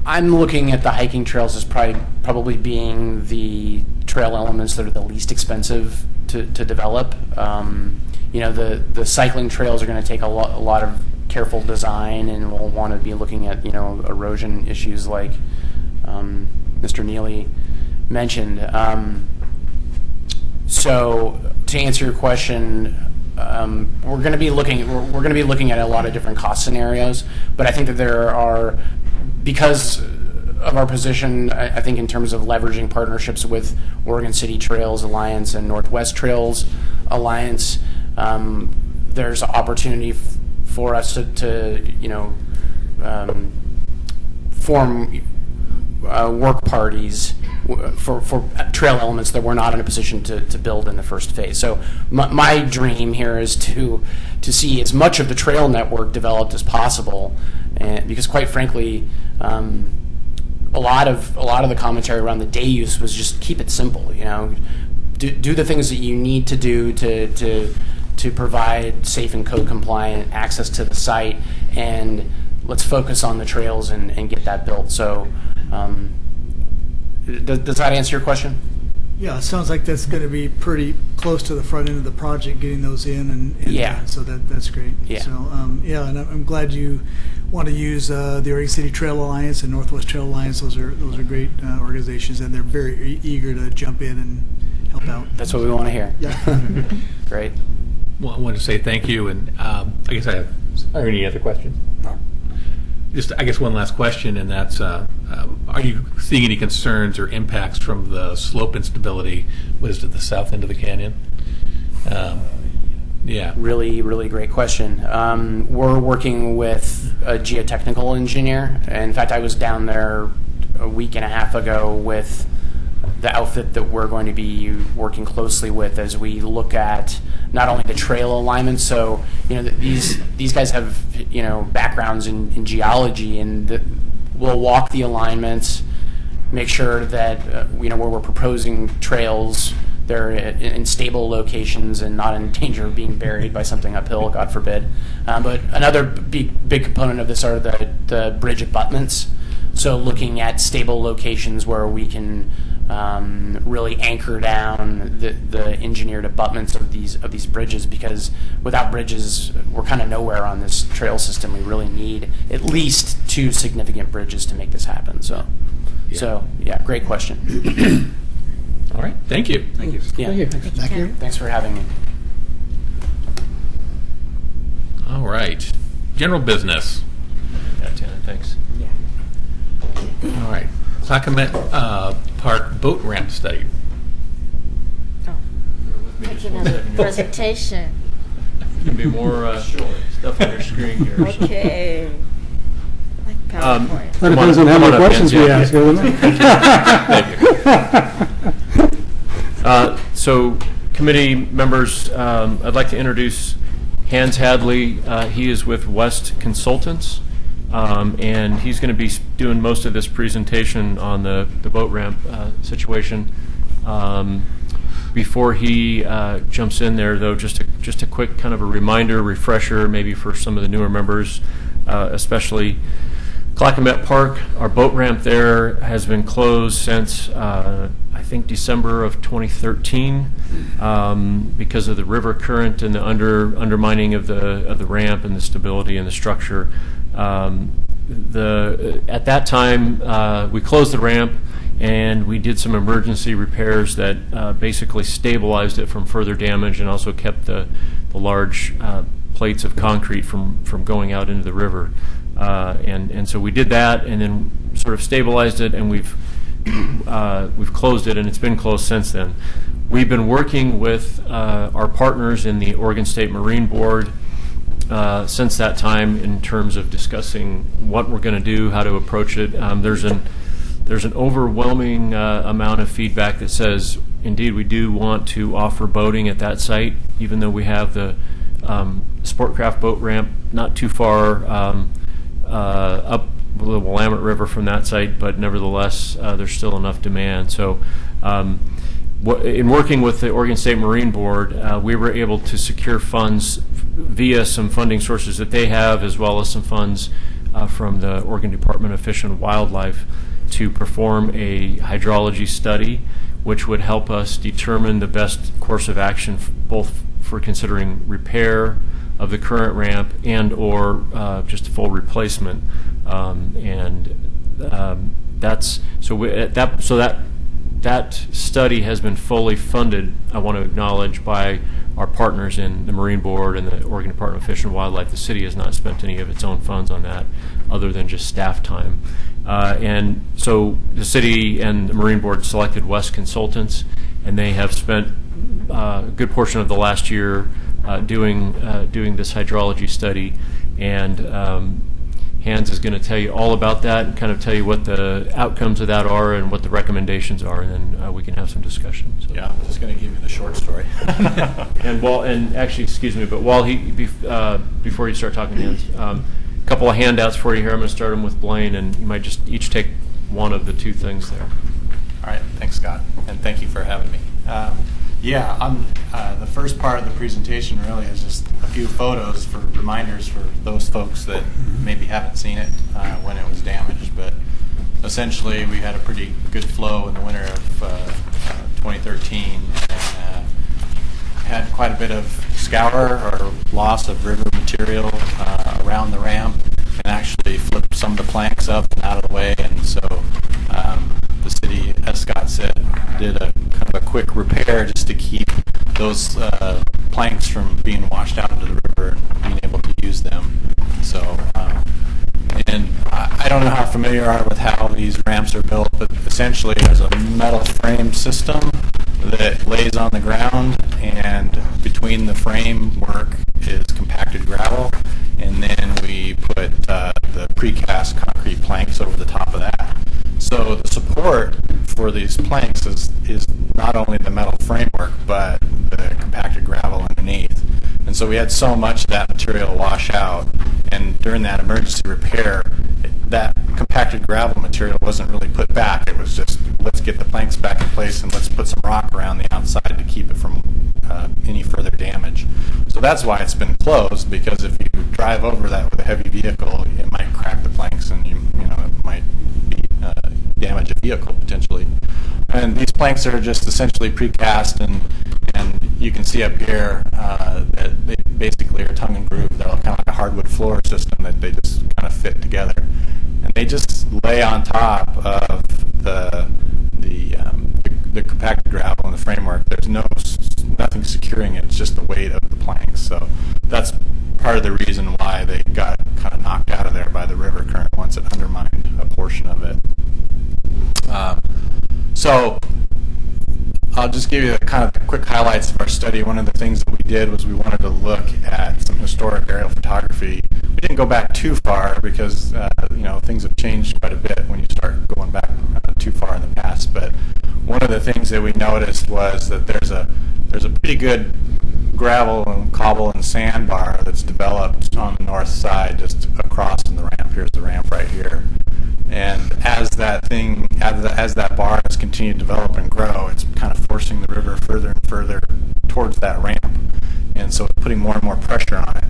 I'm looking at the hiking trails as probably being the trail elements that are the least expensive to develop. The cycling trails are going to take a lot of careful design, and we'll want to be looking at erosion issues like Mr. Neely mentioned. So to answer your question, we're going to be looking at a lot of different cost scenarios, but I think that there are, because of our position, I think in terms of leveraging partnerships with Oregon City Trails Alliance and Northwest Trails Alliance, there's opportunity for us to form work parties for trail elements that we're not in a position to build in the first phase. So my dream here is to see as much of the trail network developed as possible, and because quite frankly, a lot of the commentary around the day use was just keep it simple. Do the things that you need to do to provide safe and code compliant access to the site, and let's focus on the trails and get that built. So. Does that answer your question? Yeah, it sounds like that's going to be pretty close to the front end of the project, getting those in, and yeah. So that's great. Yeah. So and I'm glad you want to use the Oregon City Trail Alliance and Northwest Trail Alliance. Those are great organizations, and they're very eager to jump in and help out. That's what we want to hear. Yeah. Great. Well, I wanted to say thank you, and I guess are there any other questions? No. Just, I guess, one last question, and that's, are you seeing any concerns or impacts from the slope instability? What is it, the south end of the canyon? Yeah. Really, really great question. We're working with a geotechnical engineer. In fact, I was down there a week and a half ago with the outfit that we're going to be working closely with as we look at not only the trail alignment. So, these guys have, backgrounds in geology, and we'll walk the alignments, make sure that, where we're proposing trails, they're in stable locations and not in danger of being buried by something uphill, God forbid. But another big component of this are the bridge abutments. So looking at stable locations where we can really anchor down the engineered abutments of these bridges, because without bridges, we're kind of nowhere on this trail system. We really need at least 2 significant bridges to make this happen. So, great question. All right. Thank you. Thank you. Yeah. Thank you. Thanks for having me. All right. General business. Yeah, Tana, thanks. All right. Clackamas Park boat ramp study. Taking a presentation. There'll be more stuff on your screen here. Okay. Like PowerPoint. That depends on how many questions we ask, doesn't it? So, committee members, I'd like to introduce Hans Hadley. He is with West Consultants, and he's going to be doing most of this presentation on the boat ramp situation. Before he jumps in there, though, just a quick kind of a reminder, refresher, maybe for some of the newer members, especially Clackamas Park. Our boat ramp there has been closed since I think December of 2013 because of the river current and the undermining of the ramp and the stability and the structure. At that time, we closed the ramp and we did some emergency repairs that basically stabilized it from further damage and also kept the large plates of concrete from going out into the river. And so we did that and then sort of stabilized it, and we've closed it, and it's been closed since then. We've been working with our partners in the Oregon State Marine Board since that time in terms of discussing what we're going to do, how to approach it. There's an overwhelming amount of feedback that says, indeed, we do want to offer boating at that site, even though we have the Sportcraft boat ramp not too far up the Willamette River from that site, but nevertheless, there's still enough demand. So in working with the Oregon State Marine Board, we were able to secure funds via some funding sources that they have, as well as some funds from the Oregon Department of Fish and Wildlife, to perform a hydrology study, which would help us determine the best course of action, both for considering repair of the current ramp and or just a full replacement. That's that study has been fully funded, I want to acknowledge, by our partners in the Marine Board and the Oregon Department of Fish and Wildlife. The city has not spent any of its own funds on that other than just staff time. And so the city and the Marine Board selected West Consultants, and they have spent a good portion of the last year doing this hydrology study. And Hans is going to tell you all about that and kind of tell you what the outcomes of that are and what the recommendations are, and then we can have some discussion. So. Yeah, I'm just going to give you the short story. And actually, excuse me, but before you start talking, Hans, a couple of handouts for you here. I'm going to start them with Blaine, and you might just each take one of the two things there. All right, thanks, Scott, and thank you for having me. The first part of the presentation really is just a few photos for reminders for those folks that maybe haven't seen it when it was damaged. But essentially, we had a pretty good flow in the winter of 2013, and had quite a bit of scour or loss of river material around the ramp, and actually actually flipped some of the planks up and out of the way, and so the city, as Scott said, did a kind of a quick repair just to keep those planks from being washed out into the river and being able to use them. So, and I don't know how familiar you are with how these ramps are built, but essentially there's a metal frame system that lays on the ground, and between the framework is compacted gravel, and then we put the precast concrete planks over the top of that. So the support for these planks is not only the metal framework, but the compacted gravel underneath. And so we had so much of that material wash out, and during that emergency repair, that compacted gravel material wasn't really put back. It was just, let's get the planks back in place and let's put some rock around the outside to keep it from any further damage. So that's why it's been closed, because if you drive over that with a heavy vehicle, it might crack the planks and it might be damage a vehicle potentially. And these planks are just essentially precast, and you can see up here that they basically are tongue and groove. They're kind of like a hardwood floor system that they just kind of fit together, and they just lay on top of the compacted gravel and the framework. There's nothing securing it. It's just the weight of the planks. So that's part of the reason why they got kind of knocked out of there by the river current once it undermined a portion of it. So I'll just give you kind of the quick highlights of our study. One of the things that we did was we wanted to look at some historic aerial photography. We didn't go back too far because things have changed quite a bit when you start going back too far in the past. But one of the things that we noticed was that there's a pretty good gravel and cobble and sand bar that's developed on the north side, just across from the ramp. Here's the ramp right here. And as that bar has continued to develop and grow, it's kind of forcing the river further and further towards that ramp. And so it's putting more and more pressure on it.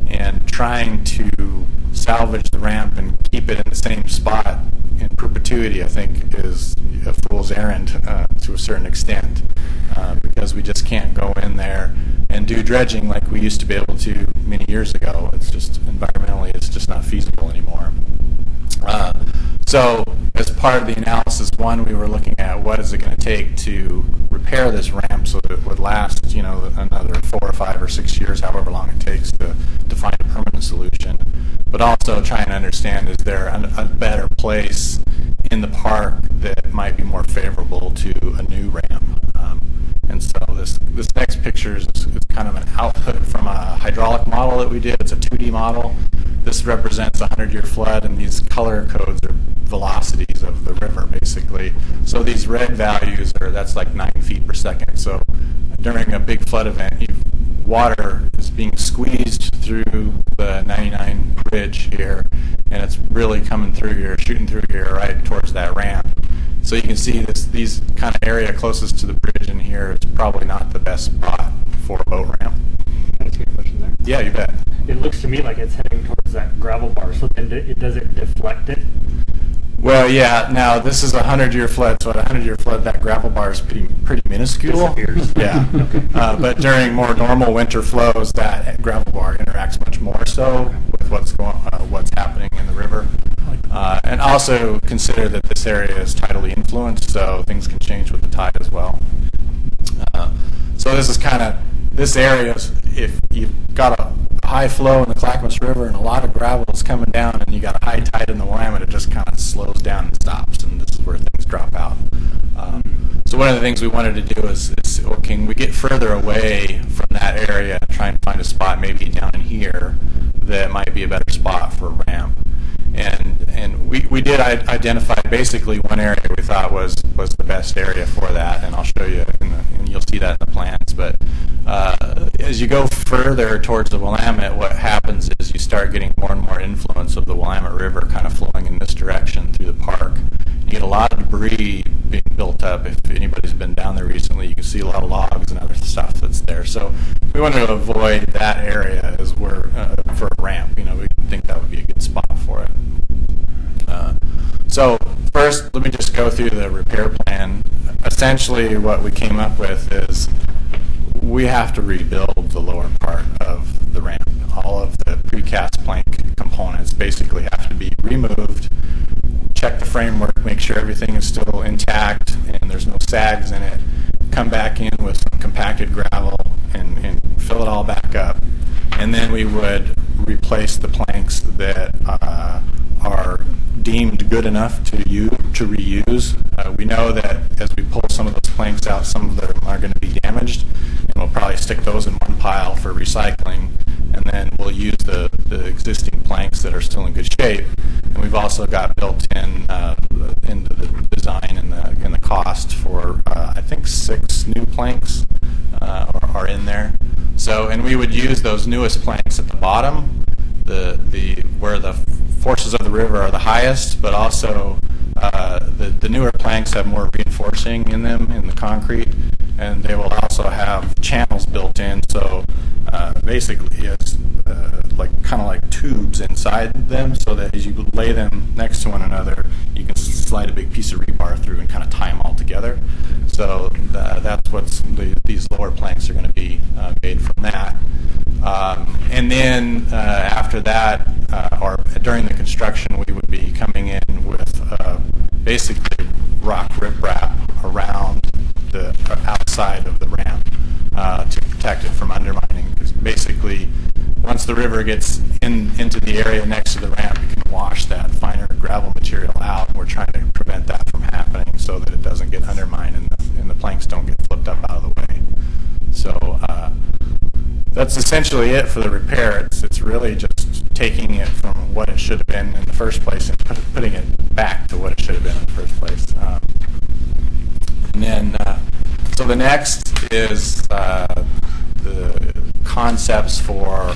And trying to salvage the ramp and keep it in the same spot in perpetuity, I think, is a fool's errand to a certain extent, because we just can't go in there and do dredging like we used to be able to many years ago. It's just, environmentally, it's just not feasible anymore. So as part of the analysis, one, we were looking at what is it going to take to repair this ramp so that it would last, another 4 or 5 or 6 years, however long it takes to find a permanent solution. But also trying to understand, is there a better place in the park that might be more favorable to a new ramp? And so this next picture is kind of an output from a hydraulic model that we did. It's a 2D model. This represents a 100-year flood, and these color codes are velocities of the river, basically. So these red values that's like 9 feet per second. So during a big flood event, water is being squeezed through the 99 bridge here, and it's really coming through here, shooting through here right towards that ramp. So you can see these kind of area closest to the bridge in here is probably not the best spot for a boat ramp. Can I ask you a question there? Yeah, you bet. It looks to me like it's heading towards that gravel bar, so then does it deflect it? Well, yeah. Now this is a 100-year flood, so at a 100-year flood, that gravel bar is pretty minuscule. Disappears. Yeah. Okay. But during more normal winter flows, that gravel bar interacts much more so with what's happening in the river. And also consider that this area is tidally influenced, so things can change with the tide as well. So this is this area, if you've got a high flow in the Clackamas River and a lot of gravel is coming down and you got a high tide in the Willamette, it just kind of slows down and stops, and this is where things drop out. So one of the things we wanted to do is can we get further away from that area and try and find a spot maybe down in here that might be a better spot for a ramp. And we did identify basically one area we thought was the best area for that, and I'll show you, and you'll see that in the plans. But as you go further towards the Willamette, what happens is you start getting more and more influence of the Willamette River kind of flowing in this direction through the park. You get a lot of debris being built up. If anybody's been down there recently, you can see a lot of logs and other stuff that's there. So we wanted to avoid that area as for a ramp. We think that would be a good spot for it. So first, let me just go through the repair plan. Essentially, what we came up with is we have to rebuild the lower part of the ramp. All of the precast plank components basically have to back in with some compacted gravel and fill it all back up. And then we would replace the planks that are deemed good enough to reuse. We know that as we pull some of those planks out, some of them are going to be damaged, and we'll probably stick those in one pile for recycling, and then we'll use the existing planks that are still in good shape. And we've also got built in into the design and the cost for I think 6 new planks are in there. So, and we would use those newest planks at the bottom, where the forces of the river are the highest, but also the newer planks have more reinforcing in them in the concrete, and they will also have channels built in. So basically, it's kind of like tubes inside them, so that as you lay them next to one another, you can slide a big piece of rebar through and kind of tie them all together. So that's what these lower planks are going to be made from that. And then after that, or during the construction, we would be coming in with basically rock riprap around the outside of the ramp to protect it from undermining. Because basically, once the river gets into the area next to the ramp, it can wash that finer gravel material out. And we're trying to prevent that from happening so that it doesn't get undermined and the planks don't get flipped up out of the way. So that's essentially it for the repair. It's really just taking it from what it should have been in the first place and putting it back to what it should have been in the first place. And then, so the next is the concepts for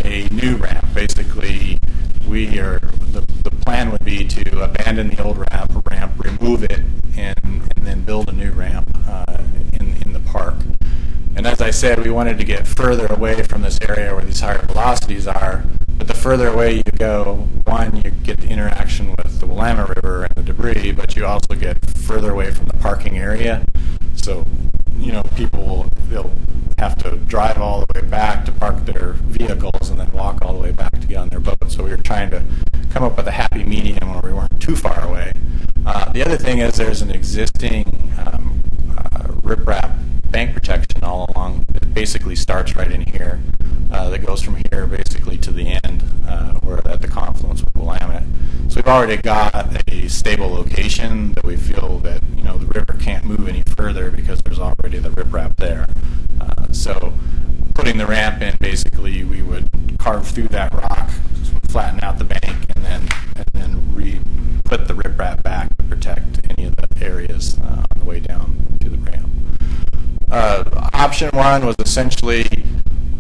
a new ramp. Basically, the plan would be to abandon the old ramp, remove it, and then build a new ramp in the park. And as I said, we wanted to get further away from this area where these higher velocities are. But the further away you go, one, you get the interaction with the Willamette River and the debris, but you also get further away from the parking area. So, people they'll have to drive all the way back to park their vehicles and then walk all the way back to get on their boat. So we were trying to come up with a happy medium where we weren't too far away. The other thing is there's an existing riprap bank protection all along. It basically starts right in here. That goes from here basically to the end, where at the confluence with Willamette. So we've already got a stable location that we feel that the river can't move any further because there's already the riprap there. So putting the ramp in, basically we would carve through that rock, flatten out the bank, and then put the riprap back to protect any of the areas on the way down to the ramp. Option 1 was essentially,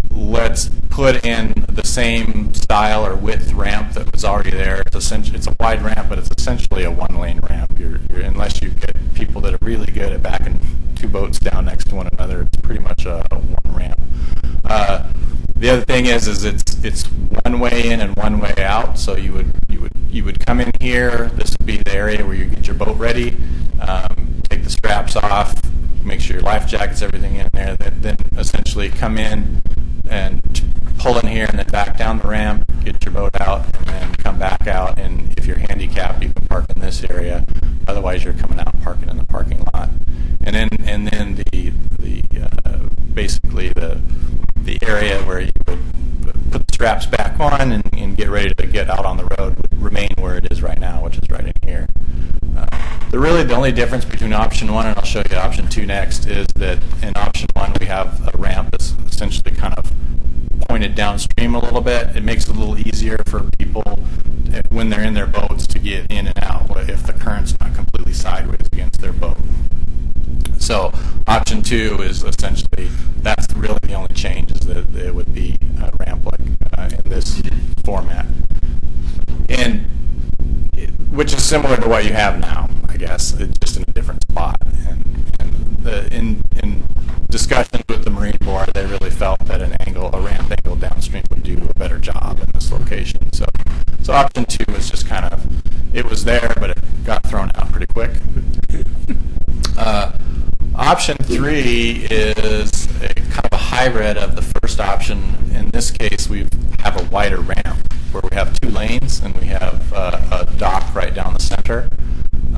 let's put in the same style or width ramp that was already there. It's a wide ramp, but it's essentially a one-lane ramp. Unless you get people that are really good at backing 2 boats down next to one another, it's pretty much a one ramp. The other thing is it's one way in and one way out. So you would come in here. This would be the area where you get your boat ready. Take the straps off. Make sure your life jackets, everything in there. Then essentially come in and pull in here and then back down the ramp, get your boat out, and then come back out. And if you're handicapped, you can park in this area. Otherwise, you're coming out and parking in the parking lot. And then basically the area where you would put the straps back on and get ready to get out on the road would remain where it is right now, which is right in here. The only difference between option 1 and I'll show you option 2 next is that in option 1 we have a ramp that's essentially kind of pointed downstream a little bit. It makes it a little easier for people when they're in their boats to get in and out if the current's not completely sideways against their boat. So option 2 is essentially, that's really the only change, is that it would be a ramp like in this format. And which is similar to what you have now, I guess. It's just in a different spot. And in discussions with the Marine Board, they really felt that a ramp angle downstream would do a better job in this location. So option 2 was just kind of, it was there, but it got thrown out pretty quick. Option 3 is a kind of a hybrid of the first option. In this case, we have a wider ramp where we have 2 lanes and we have a dock right down the center.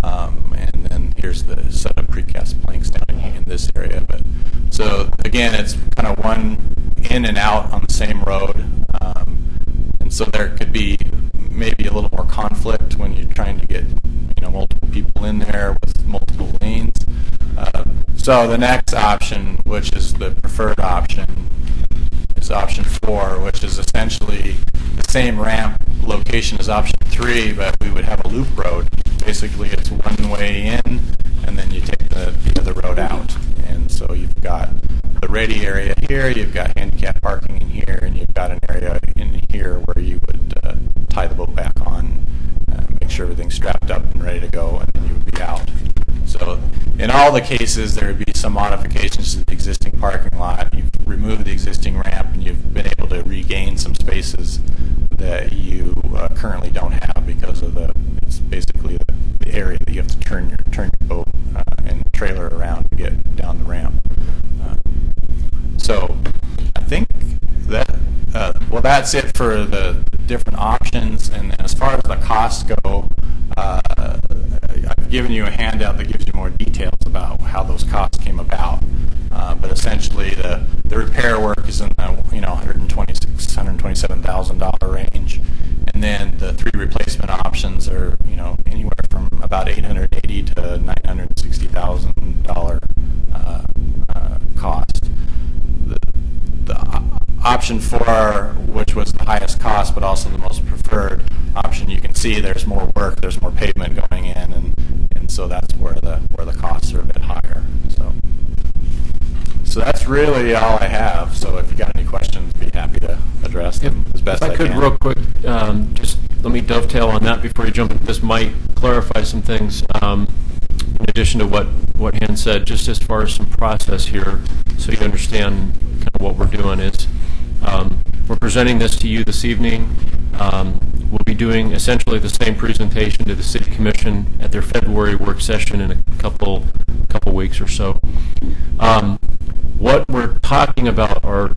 And then here's the set of precast planks down in this area. But one in and out on the same road. And so there could be maybe a little more conflict when you're trying to get multiple people in there with multiple lanes. So the next option, which is the preferred option, is option 4, which is essentially the same ramp location as option 3, but we would have a loop road. Basically, it's one way in, and then you take the other road out. And so you've got the ready area here, you've got handicap parking in here, and you've got an area in here where you would tie the boat back on, make sure everything's strapped up and ready to go, and then you would be out. So in all the cases, there would be some modifications to the existing parking lot. You've removed the existing ramp, and you've been able to regain some spaces that you currently don't have because of it's basically the area that you have to turn your boat and trailer around to get down the ramp. So I think that that's it for the different options. And then as far as the costs go, I've given you a handout that gives you more details about how those costs came about. But essentially, the repair work is in the $127,000 range, and then the 3 replacement options are anywhere from about $880,000 to $960,000 cost. The option 4, which was the highest cost but also the most preferred option, you can see there's more work, there's more pavement going in, and so that's where the costs are a bit higher. So that's really all I have. So if you got any questions, be happy to address them as best I can. If I could, real quick, just let me dovetail on that before you jump in. This might clarify some things. In addition to what Han said, just as far as some process here, so you understand kind of what we're doing is, we're presenting this to you this evening. We'll be doing essentially the same presentation to the City Commission at their February work session in a couple weeks or so. What we're talking about are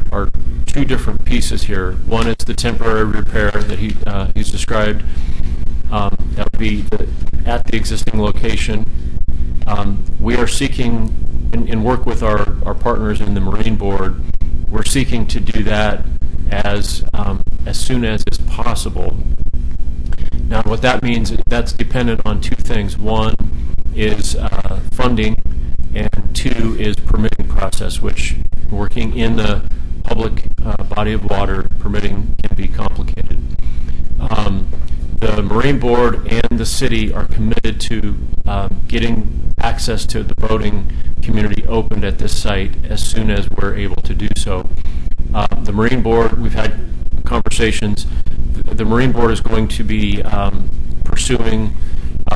2 different pieces here. One is the temporary repair that he's described. That would be at the existing location. We are seeking, in work with our partners in the Marine Board, we're seeking to do that as soon as is possible. Now, what that means, that's dependent on 2 things. One is funding, and 2 is permitting process, which, working in the public body of water, permitting can be complicated. The Marine Board and the city are committed to getting access to the boating community opened at this site as soon as we're able to do so. The Marine Board, we've had conversations. The Marine Board is going to be pursuing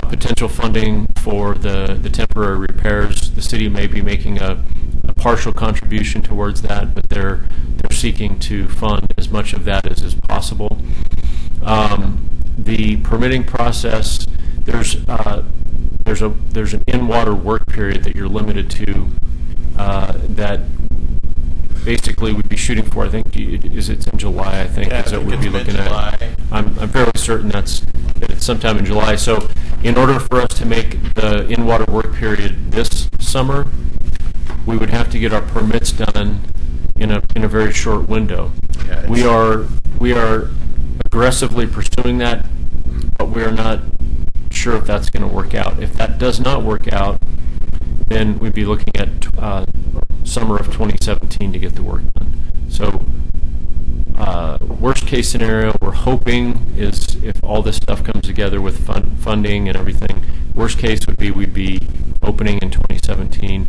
potential funding for the temporary repairs. The city may be making a partial contribution towards that, but they're seeking to fund as much of that as is possible. The permitting process, there's an in-water work period that you're limited to that basically we'd be shooting for. I think it's in July. I think is what we'd be looking at. I'm fairly certain that it's sometime in July. So in order for us to make the in-water work period this summer, we would have to get our permits done in a very short window. Yeah, we are aggressively pursuing that, but we are not sure if that's going to work out. If that does not work out, then we'd be looking at summer of 2017 to get the work done. So worst case scenario, we're hoping is if all this stuff comes together with funding and everything, worst case would be we'd be opening in 2017.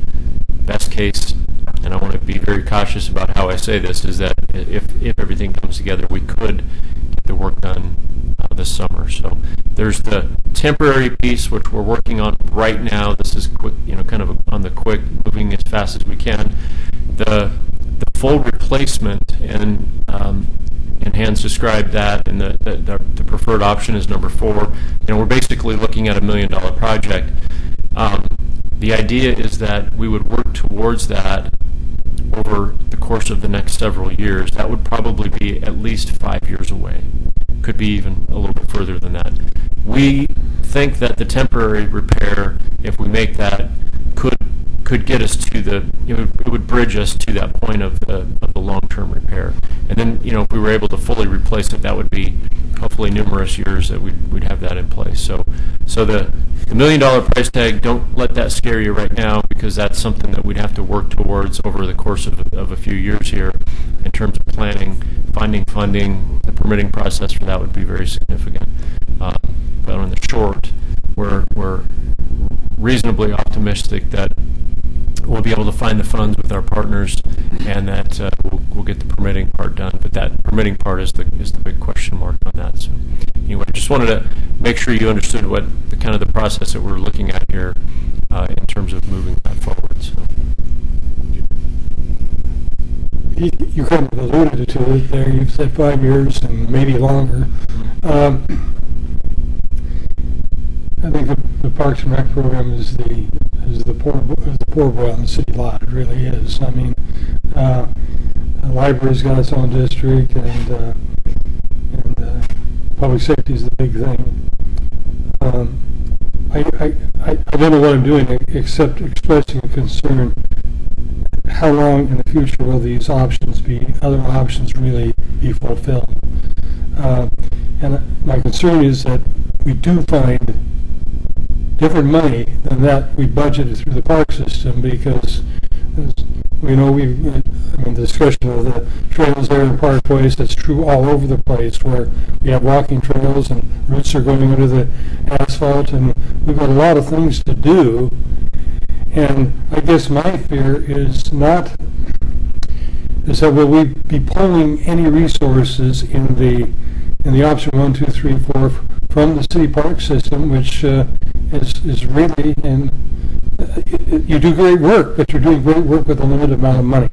Best case, and I want to be very cautious about how I say this, is that if everything comes together, we could get the work done this summer. So there's the temporary piece, which we're working on right now. This is quick, kind of on the quick, moving as fast as we can. The full replacement, and Hans described that, and the preferred option is number 4. We're basically looking at $1 million project. The idea is that we would work towards that over the course of the next several years. That would probably be at least 5 years away. Could be even a little bit further than that. We think that the temporary repair, if we make that, could could get us to it would bridge us to that point of the long-term repair. And then, if we were able to fully replace it, that would be hopefully numerous years that we'd have that in place. So the $1 million price tag, don't let that scare you right now, because that's something that we'd have to work towards over the course of a few years here in terms of planning, finding funding. The permitting process for that would be very significant. But on the short, we're reasonably optimistic that we'll be able to find the funds with our partners, and that we'll get the permitting part done. But that permitting part is the big question mark on that. So anyway, just wanted to make sure you understood what the kind of the process that we're looking at here in terms of moving that forward. So. You kind of alluded to it there. You've said 5 years and maybe longer. I think the Parks and Rec program is the poor boy on the city lot. It really is. I mean, the library's got its own district, and public safety is the big thing. I don't know what I'm doing except expressing a concern. How long in the future will these other options really be fulfilled? And my concern is that we do find different money than that we budgeted through the park system, because we know the discussion of the trails there in Park Place, that's true all over the place, where we have walking trails and roots are going under the asphalt, and we've got a lot of things to do. And I guess my fear is that will we be pulling any resources in the option 1, 2, 3, 4 from the city park system, which is really, and you do great work, but you're doing great work with a limited amount of money,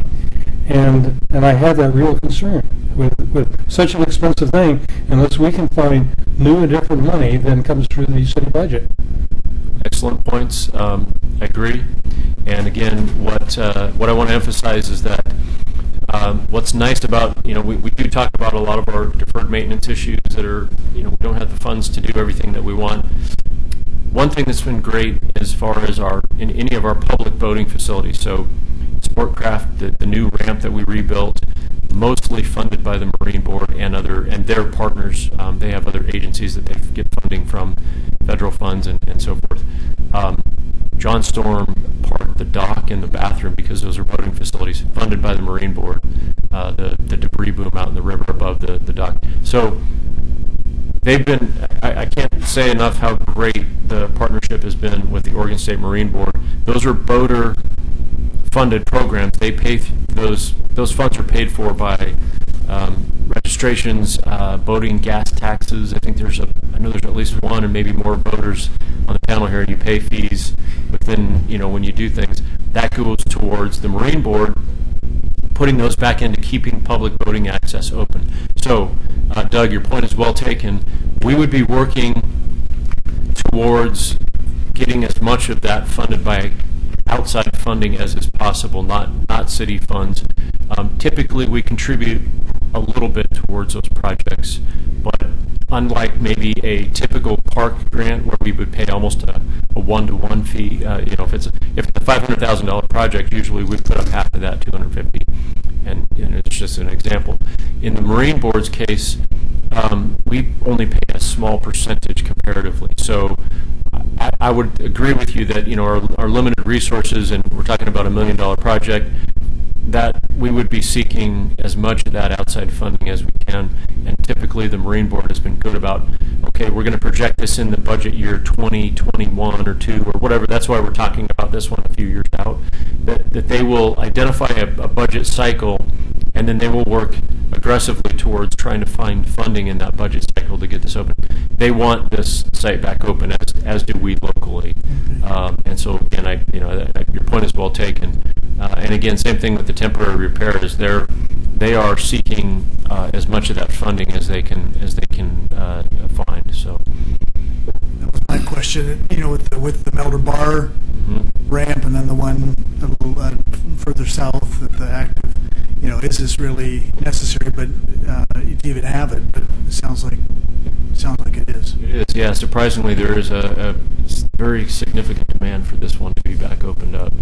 and I have that real concern with such an expensive thing. Unless we can find new and different money than comes through the city budget. Excellent points. I agree. And again, what I want to emphasize is that what's nice about, we do talk about a lot of our deferred maintenance issues that are, we don't have the funds to do everything that we want. One thing that's been great as far as in any of our public boating facilities, so Sportcraft, the new ramp that we rebuilt, mostly funded by the Marine Board and their partners. They have other agencies that they get funding from, federal funds and so forth. John Storm Park, the dock and the bathroom, because those are boating facilities funded by the Marine Board. The debris boom out in the river above the dock. So they've been, I can't say enough how great the partnership has been with the Oregon State Marine Board. Those are boater funded programs. They pay those funds are paid for by registrations, boating gas taxes. I know there's at least one and maybe more boaters on the panel here, and you pay fees within, when you do things. That goes towards the Marine Board, putting those back into keeping public boating access open. So, Doug, your point is well taken. We would be working towards getting as much of that funded by outside funding as is possible, not city funds. Typically, we contribute a little bit towards those projects, but unlike maybe a typical park grant where we would pay almost a 1-to-1 fee, if it's a $500,000 project, usually we put up half of that, $250,000, and it's just an example. In the Marine Board's case, we only pay a small percentage comparatively. So I would agree with you that our limited resources, and we're talking about $1 million project, that we would be seeking as much of that outside funding as we can. And typically the Marine Board has been good about, okay, we're going to project this in the budget year 2021 or 2 or whatever. That's why we're talking about this one a few years out, that they will identify a budget cycle, and then they will work aggressively towards trying to find funding in that budget cycle to get this open. They want this site back open, as do we locally. And so again, your point is well taken. And again, same thing with the temporary repairs. They are seeking as much of that funding as they can find. So that was my question. With the Melder Bar ramp, and then the one a little further south, the active. Is this really necessary? But you even have it. But it sounds like it is. It is, yeah. Surprisingly, there is a very significant demand for this one to be back opened up.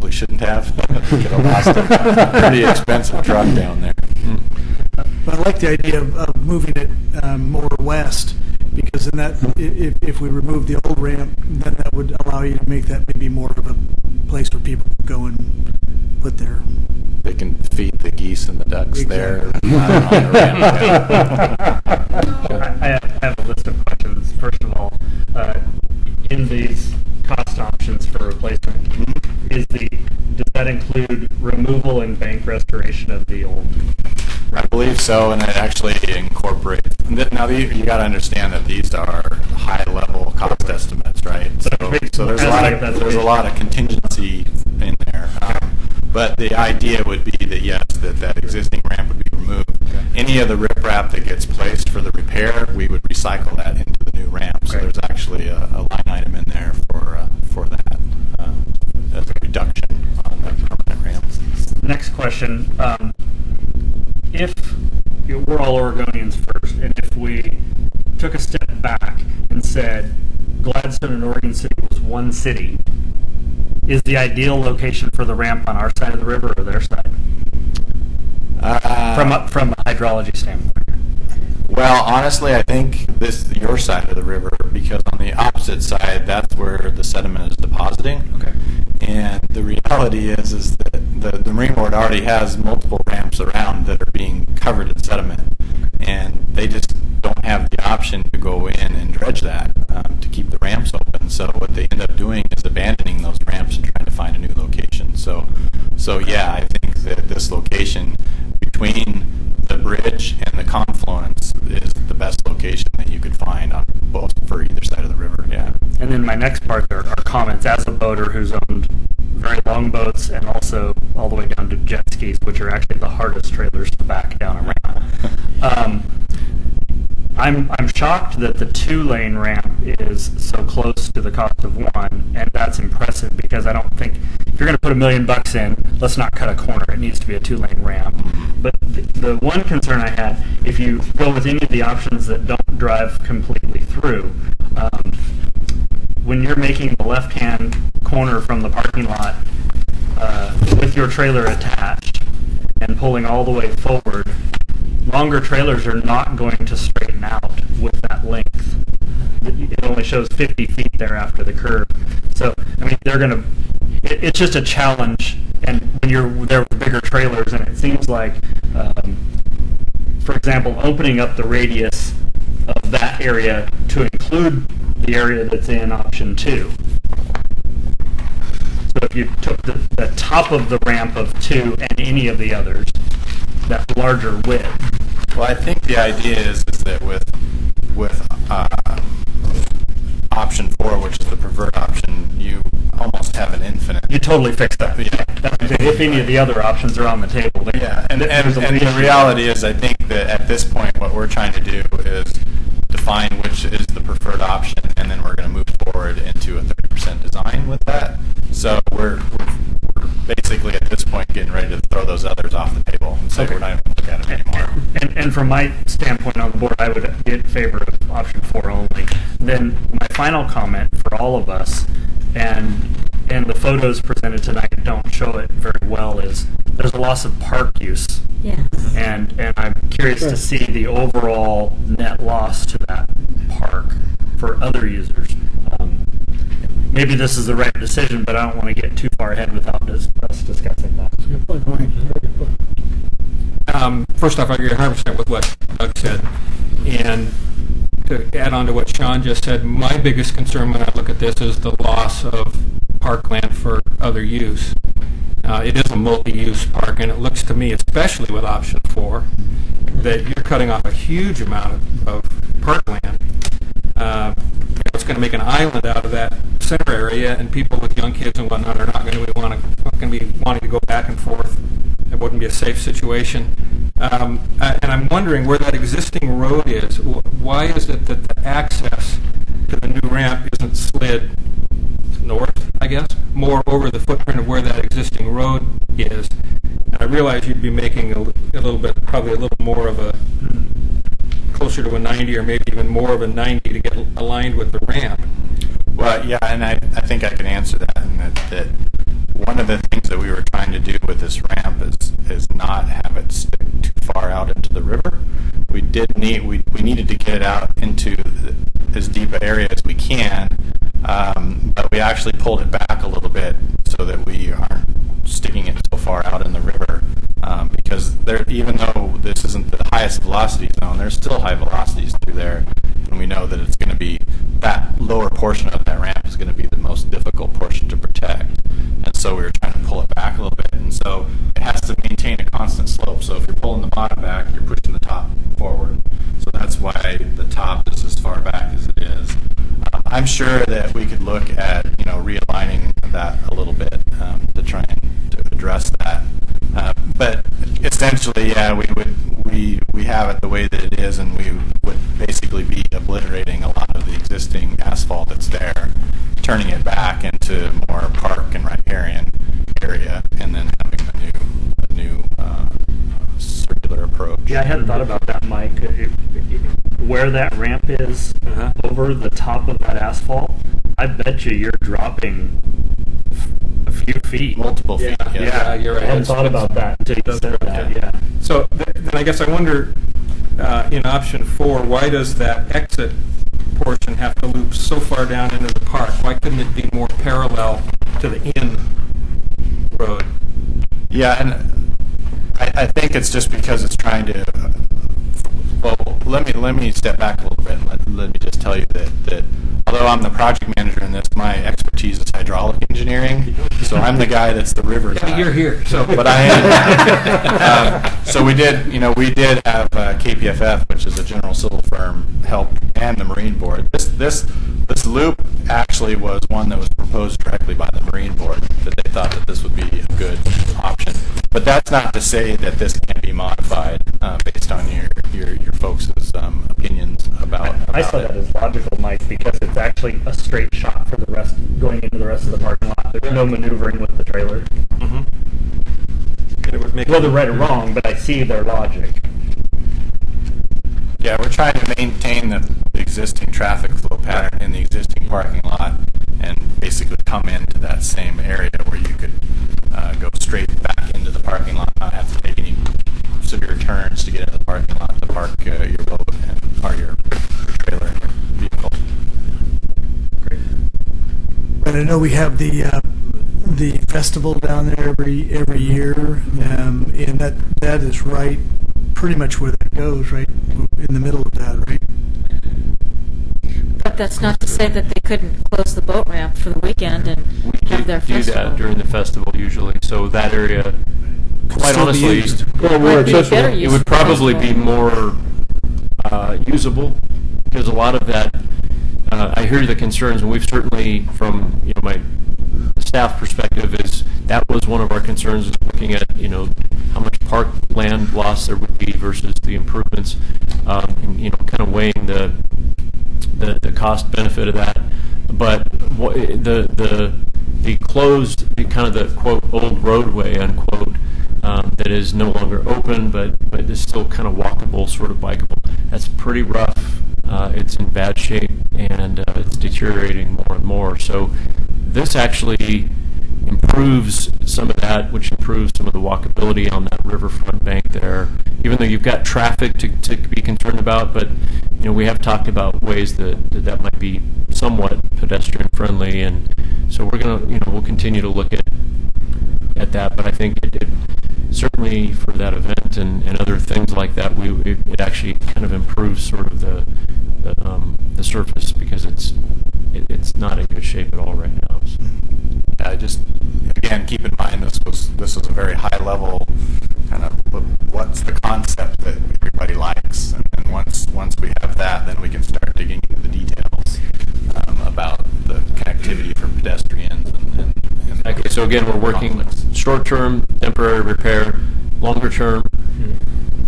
probably shouldn't have. Could have lost a pretty expensive truck down there. But I like the idea of moving it more west, because then that, if we remove the old ramp, then that would allow you to make that maybe more of a place where people go and put their. They can feed the geese and the ducks there. Exactly. Not on the ramp. I have a list of questions. First of all, in these cost options for replacement, does that include removal and bank restoration of the old? I believe so, and it actually incorporates. Now, you got to understand that these are high-level cost estimates, right? So there's a lot of contingency in there. But the idea would be that yes, that existing ramp would be removed. Any of the riprap that gets placed for the repair, we would recycle that into the new ramp. So there's actually a line item in there for that as a reduction on the permanent ramps. Next question. If we're all Oregonians first, and if we took a step back and said Gladstone and Oregon City was one city, is the ideal location for the ramp on our side of the river or their side? From a hydrology standpoint. Well, honestly, I think your side of the river, because on the opposite side, that's where the sediment is depositing. Okay. And the reality is that the Marine Board already has multiple ramps around that are being covered in sediment, and they just don't have the option to go in and dredge that to keep the ramps open. So what they end up doing is abandoning those ramps and trying to find a new location. So yeah, I think that this location between the bridge and the confluence is the best location that you could find on both for either side of the river. Yeah. And then my next part are comments as a boater who's owned very long boats and also all the way down to jet skis, which are actually the hardest trailers to back down a ramp. I'm shocked that the 2-lane ramp is so close to the cost of one, and that's impressive because I don't think if you're going to put $1 million in, let's not cut a corner. It needs to be a 2-lane ramp. But the one concern I had, if you go with any of the options that don't drive completely through, when you're making the left-hand corner from the parking lot with your trailer attached and pulling all the way forward, longer trailers are not going to straighten out with that length. It only shows 50 feet there after the curve. So, I mean, it's just a challenge. And when you're there with bigger trailers, and it seems like, for example, opening up the radius of that area to include the area that's in option 2. So if you took the top of the ramp of 2 and any of the others, that larger width. Well, I think the idea is that with option 4, which is the preferred option, you almost have an infinite. You totally fix that. Yeah. If any of the other options are on the table. Yeah, and the reality is, I think that at this point, what we're trying to do is define which is the preferred option, and then we're going to move forward into a 30% design with that. So we're basically at this point getting ready to throw those others off the table and say we're not going to look at them anymore. And from my standpoint on the board, I would be in favor of option 4 only. Then my final comment for all of us, and the photos presented tonight don't show it very well, is there's a loss of park use. Yeah. And I'm curious to see the overall net loss to that park for other users. Maybe this is the right decision, but I don't want to get too far ahead without us discussing that. First off, I agree 100% with what Doug said. And to add on to what Sean just said, my biggest concern when I look at this is the loss of parkland for other use. It is a multi-use park, and it looks to me, especially with option 4, that you're cutting off a huge amount of parkland. It's going to make an island out of that center area, and people with young kids and whatnot are not going to be wanting to go back and forth. It wouldn't be a safe situation. And I'm wondering where that existing road is. Why is it that the access to the new ramp isn't slid north, I guess, more over the footprint of where that existing road is? And I realize you'd be making probably a little more of a, closer to a 90 or maybe even more of a 90 to get aligned with the ramp. Well, yeah, and I think I can answer that. And that one of the things we needed to get it out into as deep an area as we can, but we actually pulled it back a little bit so that we aren't sticking it so far out in the river. Because even though this isn't the highest velocity zone, there's still high velocities through there, and we know that it's going to be that lower portion of that ramp is going to be the most difficult portion to protect. And so we were trying to pull it back a little bit, and so it has to maintain a constant slope. So if you're pulling the bottom back, you're pushing the top forward. So that's why the top is as far back as it is. I'm sure that we could look at realigning that a little bit to try and to address that. But essentially, yeah, we have it the way that it is, and we would basically be obliterating a lot of the existing asphalt that's there, turning it back into more park and riparian area, and then having a new circular approach. Yeah, I hadn't thought about that, Mike. Where that ramp is over the top of that asphalt, I bet you're dropping a few feet. Multiple feet. Yeah, you're right. I hadn't thought about that until you said that. Yeah. So then I guess I wonder, in option 4, why does that exit portion have to loop so far down into the park? Why couldn't it be more parallel to the in road? Yeah, and I think it's just because it's trying to. Well, let me step back a little bit and let me just tell you that although I'm the project manager in this, my expertise is hydraulic engineering. So I'm the guy that's the river guy. You're here, so. But I am. So we did have KPFF, which is a general civil firm, help, and the Marine Board. This loop actually was one that was proposed directly by the Marine Board, that they thought that this would be a good option. But that's not to say that this can't be modified based on your folks' opinions about I saw it. that as logical, Mike, because it's actually a straight shot for the rest, going into the rest of the parking lot. There's no maneuvering with the trailer. It would make Whether right or wrong, but I see their logic. Yeah, we're trying to maintain the existing traffic flow pattern in the existing parking lot and basically come into that same area where you could go straight back into the parking lot, not have to take any severe turns to get into the parking lot to park your boat or your trailer and your vehicle. Great. But I know we have the festival down there every year, and that is right, pretty much where that goes, right in the middle of that, right? But that's not to say that they couldn't close the boat ramp for the weekend and have their do festival. that during the festival usually. So that area, quite still be honestly, used. Well, more Might be accessible. better it use would for probably be festival. more usable, because a lot of that, I hear the concerns, and we've certainly, from my staff perspective, is that was one of our concerns, is looking at how much park land loss there would be versus the improvements, and kind of weighing the cost benefit of that. But the closed, kind of the quote old roadway unquote, that is no longer open, but is still kind of walkable, sort of bikeable. That's pretty rough. It's in bad shape, and it's deteriorating more and more. So this actually improves some of that, which improves some of the walkability on that riverfront bank there. Even though you've got traffic to be concerned about, but we have talked about ways that might be somewhat pedestrian friendly, and so we'll continue to look at that. But I think it certainly for that event and other things like that, it actually kind of improves sort of the surface, because it's not in good shape at all right now. So. Yeah, just again, keep in mind this was a very high level kind of what's the concept that everybody likes, and once we have that, then we can start digging into the details about the connectivity for pedestrians and Okay, so again, we're working conflicts. short-term, temporary repair, longer-term,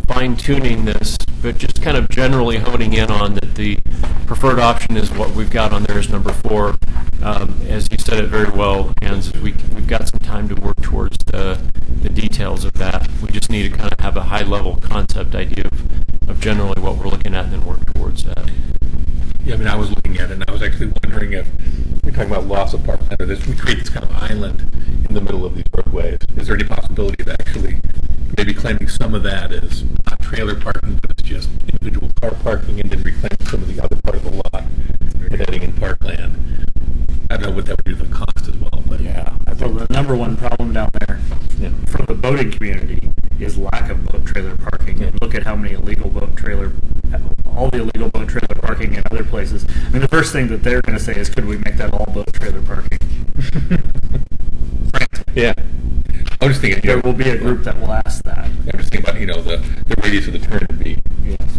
fine-tuning this, but just kind of generally honing in on that the preferred option is what we've got on there is number 4. As you said it very well, Hans, we've got some time to work towards the details of that. We just need to kind of have a high-level concept idea of generally what we're looking at and then work towards that. Yeah, I mean, I was looking at it, and I was actually wondering if we're talking about loss of park land, or we create this kind of island in the middle of these roadways. Is there any possibility of actually maybe claiming some of that as not trailer parking, but it's just individual car parking and then reclaim some of the other part of the lot for heading in parkland. I don't know what that would do to the cost as well, but Yeah. Well, the number one problem down there yeah. for the boating community is lack of boat trailer parking. And look at how many illegal boat trailer, all the illegal boat trailer parking in other places. I mean, the first thing that they're going to say is, could we make that all boat trailer parking? Frankly, Yeah. I was just thinking, there will be a group that will ask that. I'm just thinking about, the radius of the turn would be,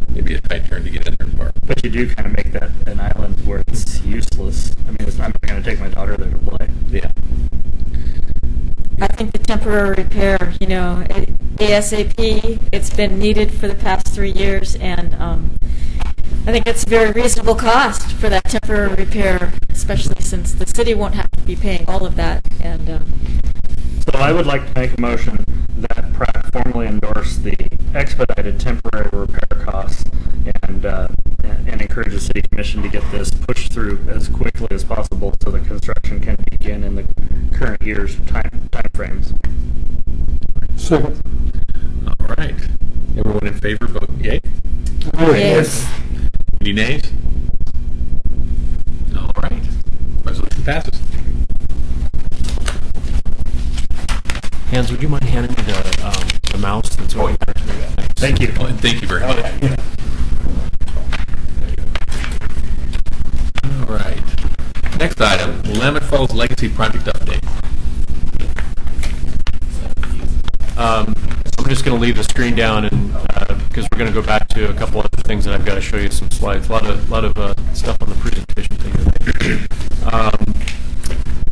maybe a tight turn to get in there and park. But you do kind of make that an island where it's useless. I mean, I'm not going to take my daughter there to play. Yeah. I think the temporary repair, ASAP, it's been needed for the past 3 years, and I think it's a very reasonable cost for that temporary repair, especially since the city won't have to be paying all of that. And So I would like to make a motion that Pratt formally endorse the expedited temporary repair costs and encourage the city commission to get this pushed through as quickly as possible so the construction can begin in the current year's time frames. Second. All right. Everyone in favor, vote yay. yes. Any nays? All right. Resolution passes. Hans, would you mind handing me the mouse that's over there? Thank you. Oh, and thank you very much. All right. Next item, Willamette Falls Legacy Project update. I'm just going to leave the screen down and because we're going to go back to a couple other things that I've got to show you some slides. A lot of stuff on the presentation thing today.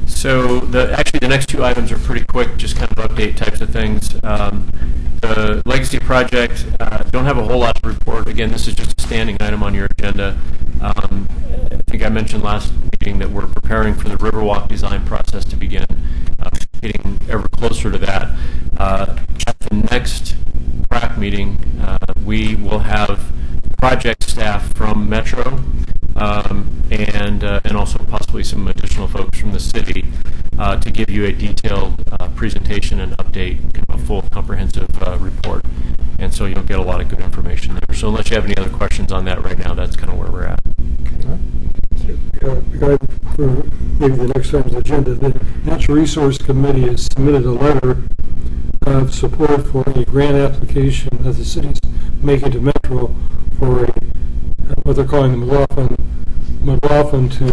So actually the next two items are pretty quick, just kind of update types of things. The Legacy Project, don't have a whole lot to report. Again, this is just a standing item on your agenda. I think I mentioned last meeting that we're preparing for the Riverwalk design process to begin, getting ever closer to that. At the next PRAC meeting, we will have project staff from Metro and also possibly some additional folks from the city to give you a detailed presentation and update, kind of a full comprehensive report. And so you'll get a lot of good information there. So unless you have any other questions on that right now, that's kind of where we're at. For maybe the next item's agenda, the Natural Resource Committee has submitted a letter of support for a grant application that the city's making to Metro for what they're calling the McLaughlin to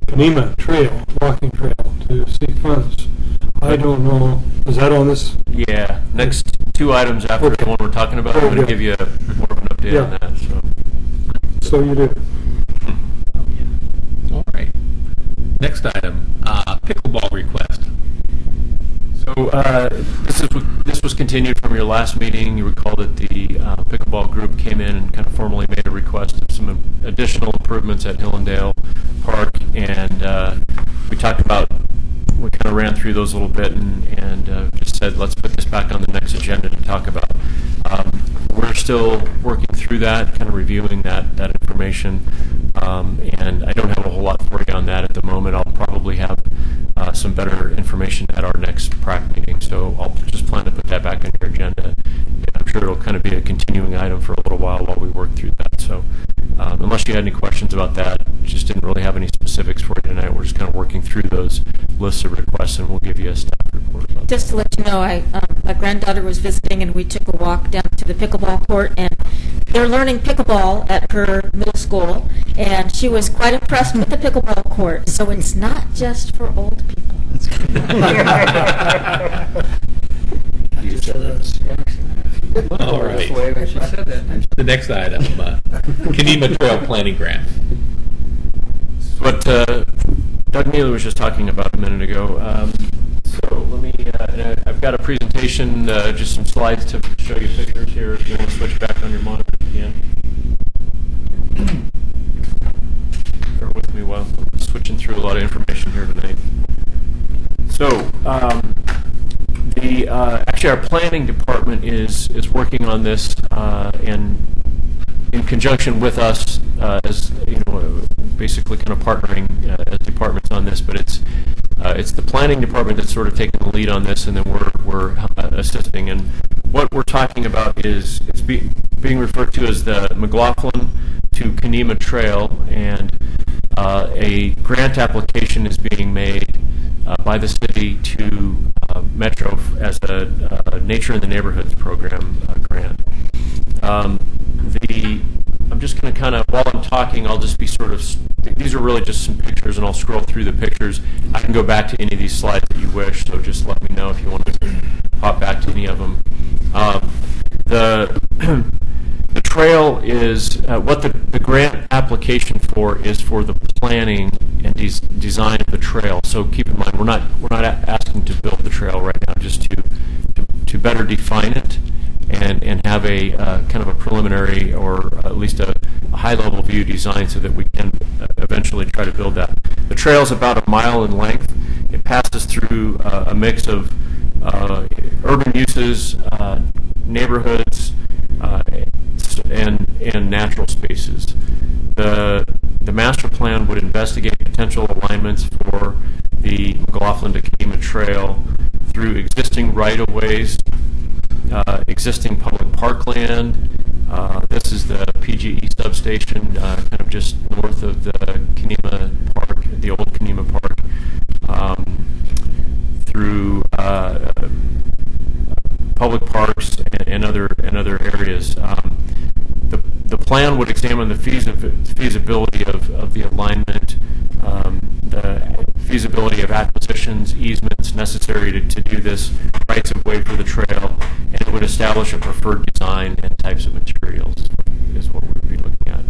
Panema Trail, walking trail, to seek funds. I don't know, is that on this? Yeah, next two items after the one we're talking about, I'm going to give you more of an update on that. So you do. All right. Next item, pickleball request. So this was continued from your last meeting. You recall that the pickleball group came in and kind of formally made a request of some additional improvements at Hillendale Park, and we talked about, we kind of ran through those a little bit and just said, let's put this back on the next agenda to talk about. We're still working through that, kind of reviewing that information, and I don't have a whole lot for you on that at the moment. I'll probably have some better information at our next PRAC meeting, so I'll just plan to put that back on your agenda. And I'm sure it'll kind of be a continuing item for a little while we work through that. So unless you had any questions about that, just didn't really have any specifics for you tonight. We're just kind of working through those lists of requests, and we'll give you a staff report about that. Just to let you know, my granddaughter was visiting, and we took a walk down to the pickleball court, and they're learning pickleball at her middle school, and she was quite impressed with the pickleball court. So it's not just for old people. All right. The next item, Panema Trail Planning Grant. What Doug Neely was just talking about a minute ago. So let me, I've got a presentation, just some slides to show you pictures here if you want to switch back on your monitor again. Bear with me while I'm switching through a lot of information here tonight. So, actually our planning department is working on this and in conjunction with us as basically kind of partnering as departments on this, but it's the planning department that's sort of taking the lead on this, and then we're assisting. And what we're talking about is it's being referred to as the McLaughlin to Kenema Trail, and a grant application is being made by the city to Metro as a Nature in the Neighborhoods program grant. I'm just going to kind of, while I'm talking, I'll just be sort of, these are really just some pictures, and I'll scroll through the pictures. I can go back to any of these slides that you wish, so just let me know if you want to pop back to any of them. The trail is, what the grant application for is for the planning and design of the trail. So keep in mind, we're not asking to build the trail right now, just to better define it and have a kind of a preliminary, or at least a high-level view design, so that we can eventually try to build that. The trail is about 1 mile in length. It passes through a mix of urban uses, neighborhoods, and natural spaces. The master plan would investigate potential alignments for the McLaughlin to Kenema Trail through existing right-of-ways, existing public parkland. This is the PGE substation, kind of just north of the Kenema Park, the old Kenema Park, through public parks and other areas. The plan would examine the feasibility of the alignment, the feasibility of acquisitions, easements necessary to do this, rights of way for the trail, and it would establish a preferred design and types of materials is what we would be looking at.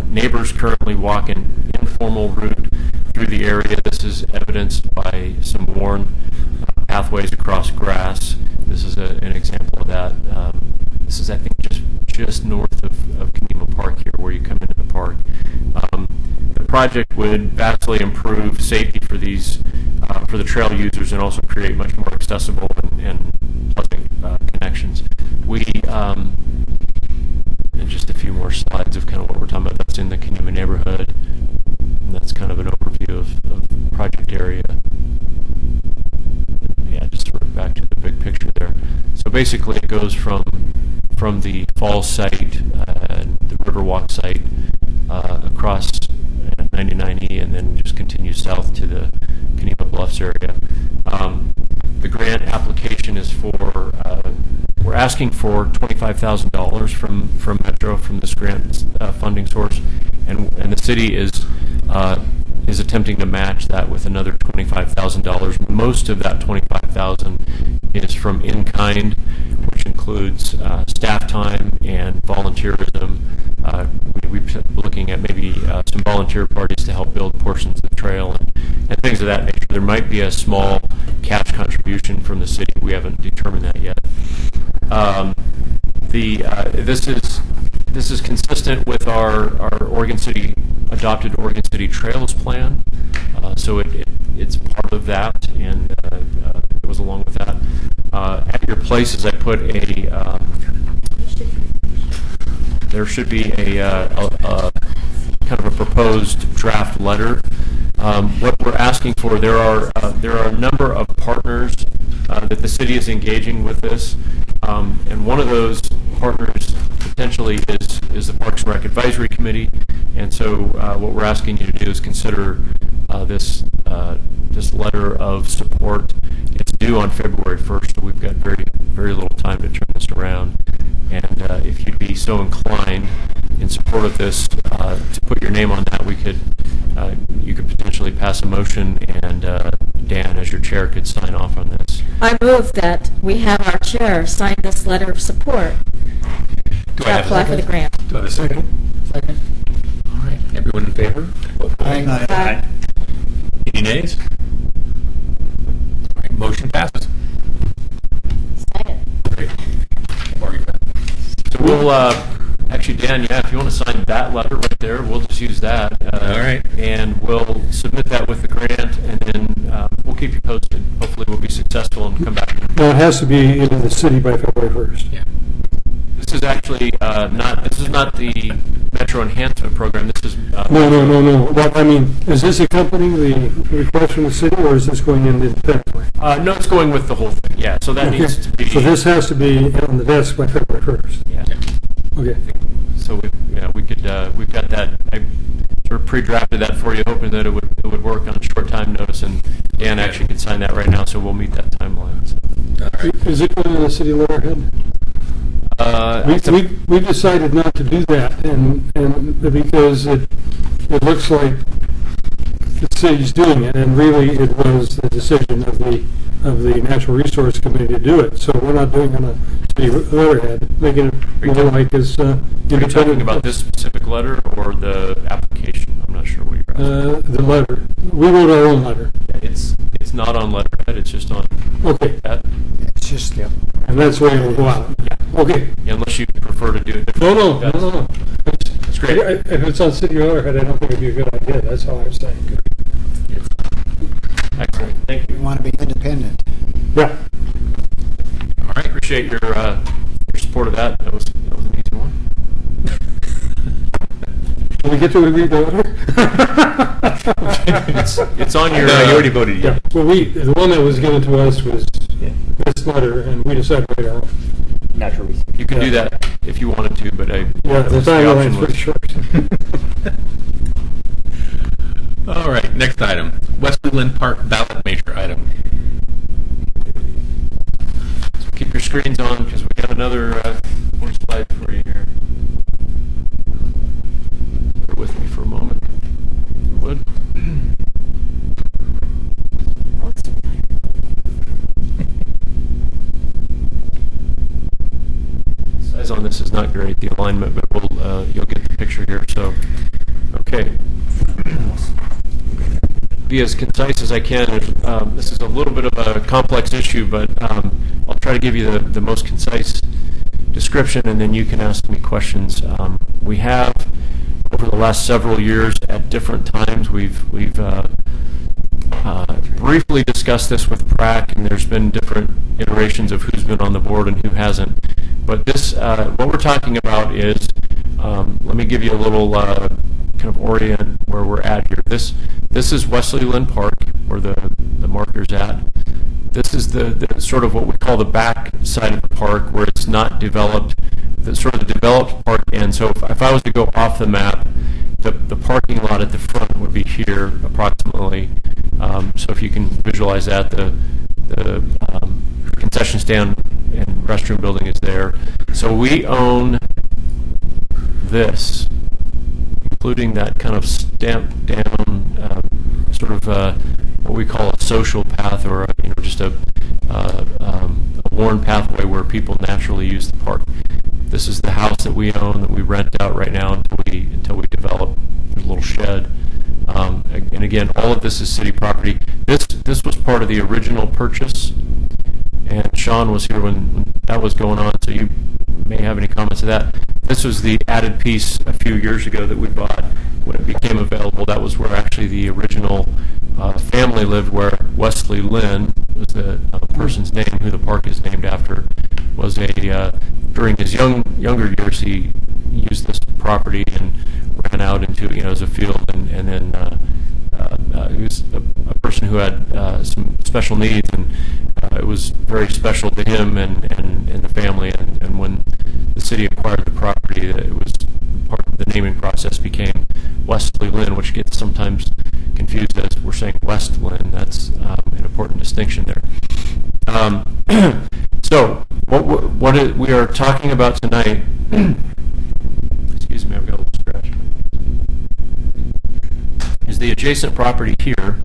Neighbors currently walk an informal route through the area. This is evidenced by some worn pathways across grass. This is an example of that. This is, I think, just north of Kenema Park here, where you come into the park. The project would vastly improve safety for these for the trail users, and also create much more accessible and pleasant connections. And just a few more slides of kind of what we're talking about. That's in the Kenema neighborhood, and that's kind of an overview of project area. Yeah, just sort of back to the big picture there. So basically, it goes from the Falls site, the Riverwalk site, across 99E, and then just continues south to the Kenema Bluffs area. The grant application is for, we're asking for $25,000 from Metro, from this grant funding source, and the city is attempting to match that with another $25,000. Most of that $25,000 is from in-kind, which includes staff time and volunteerism. We're looking at maybe some volunteer parties to help build portions of the trail and things of that nature. There might be a small cash contribution from the city. We haven't determined that yet. This is consistent with our Oregon City adopted Oregon City Trails plan, so it's part of that, and it goes along with that. At your places, I put there should be a kind of a proposed draft letter. What we're asking for, there are a number of partners that the city is engaging with this, and one of those partners potentially is the Parks and Rec Advisory Committee, and so what we're asking you to do is consider this letter of support. It's due on February 1st, so we've got very little time to turn this around. And if you'd be so inclined in support of this, to put your name on that, you could potentially pass a motion, and Dan, as your chair, could sign off on this. I move that we have our chair sign this letter of support to apply for the grant. Do I have a second? Second. All right. Everyone in favor? Aye. Aye. Any nays? All right. Motion passes. Second. Great. So we'll actually, Dan, if you want to sign that letter right there, we'll just use that. All right. And we'll submit that with the grant, and then we'll keep you posted. Hopefully, we'll be successful and come back. Now, it has to be into the city by February 1st. Yeah. is actually this is not the Metro Enhancement Program. This is No. What I mean, is this accompanying the request from the city, or is this going in independently? no, it's going with the whole thing. Yeah, so that needs to be. So this has to be on the desk by February 1st. Yeah. Okay. So we've got that. I sort of pre-drafted that for you, hoping that it would work on a short time notice, and Dan actually could sign that right now, so we'll meet that timeline. So. Is it going on the city letterhead? We decided not to do that, and because it looks like the city's doing it, and really it was the decision of the Natural Resource Committee to do it. So we're not doing it on a city letterhead, making it more like as Are you independent. talking about this specific letter or the application? I'm not sure what you're asking. The letter. We wrote our own letter. Yeah, it's not on letterhead. It's just on Okay, that. It's just, and that's the way it'll go out. Yeah. Okay. Unless you prefer to do it. No. That's great. If it's on city letterhead, I don't think it'd be a good idea. That's all I'm saying. Excellent. Thank we you. want to be independent. Yeah. All right. Appreciate your support of that. That was an easy one. Can we get to read the letter? It's on your. No, you already voted Yeah. yes. Well, the one that was given to us was this letter, and we decided to write our own. Natural resource. You can do that if you wanted to, but Yeah, that the was the timeline's option pretty short. All right, next item. Wesley Lynn Park ballot measure item. So keep your screens on because we have another more slide for you here. Bear with me for a moment. If you would. Size on this is not great, the alignment, but you'll get the picture here. So, okay. Be as concise as I can. This is a little bit of a complex issue, but I'll try to give you the most concise description, and then you can ask me questions. We have, over the last several years, at different times, we've briefly discussed this with PRAC, and there's been different iterations of who's been on the board and who hasn't. But this, what we're talking about is, let me give you a little kind of orient where we're at here. This is Wesley Lynn Park, where the marker's at. This is the sort of what we call the back side of the park, where it's not developed. The sort of the developed part ends. So if I was to go off the map, the parking lot at the front would be here approximately. So if you can visualize that, the concession stand and restroom building is there. So we own this, including that kind of stamped down sort of what we call a social path, or just a worn pathway where people naturally use the park. This is the house that we own, that we rent out right now until we develop. There's a little shed. And again, all of this is city property. This was part of the original purchase, and Sean was here when that was going on, so you may have any comments to that. This was the added piece a few years ago that we bought when it became available. That was where actually the original family lived, where Wesley Lynn was the person's name, who the park is named after. Was during his younger years, he used this property and ran out into as a field, and then he was a person who had some special needs, and it was very special to him and the family. And when the city acquired the property, it was part of the naming process became Wesley Lynn, which gets sometimes confused as we're saying West Lynn. That's an important distinction there. So what we are talking about tonight, excuse me, I've got a little scratch, is the adjacent property here,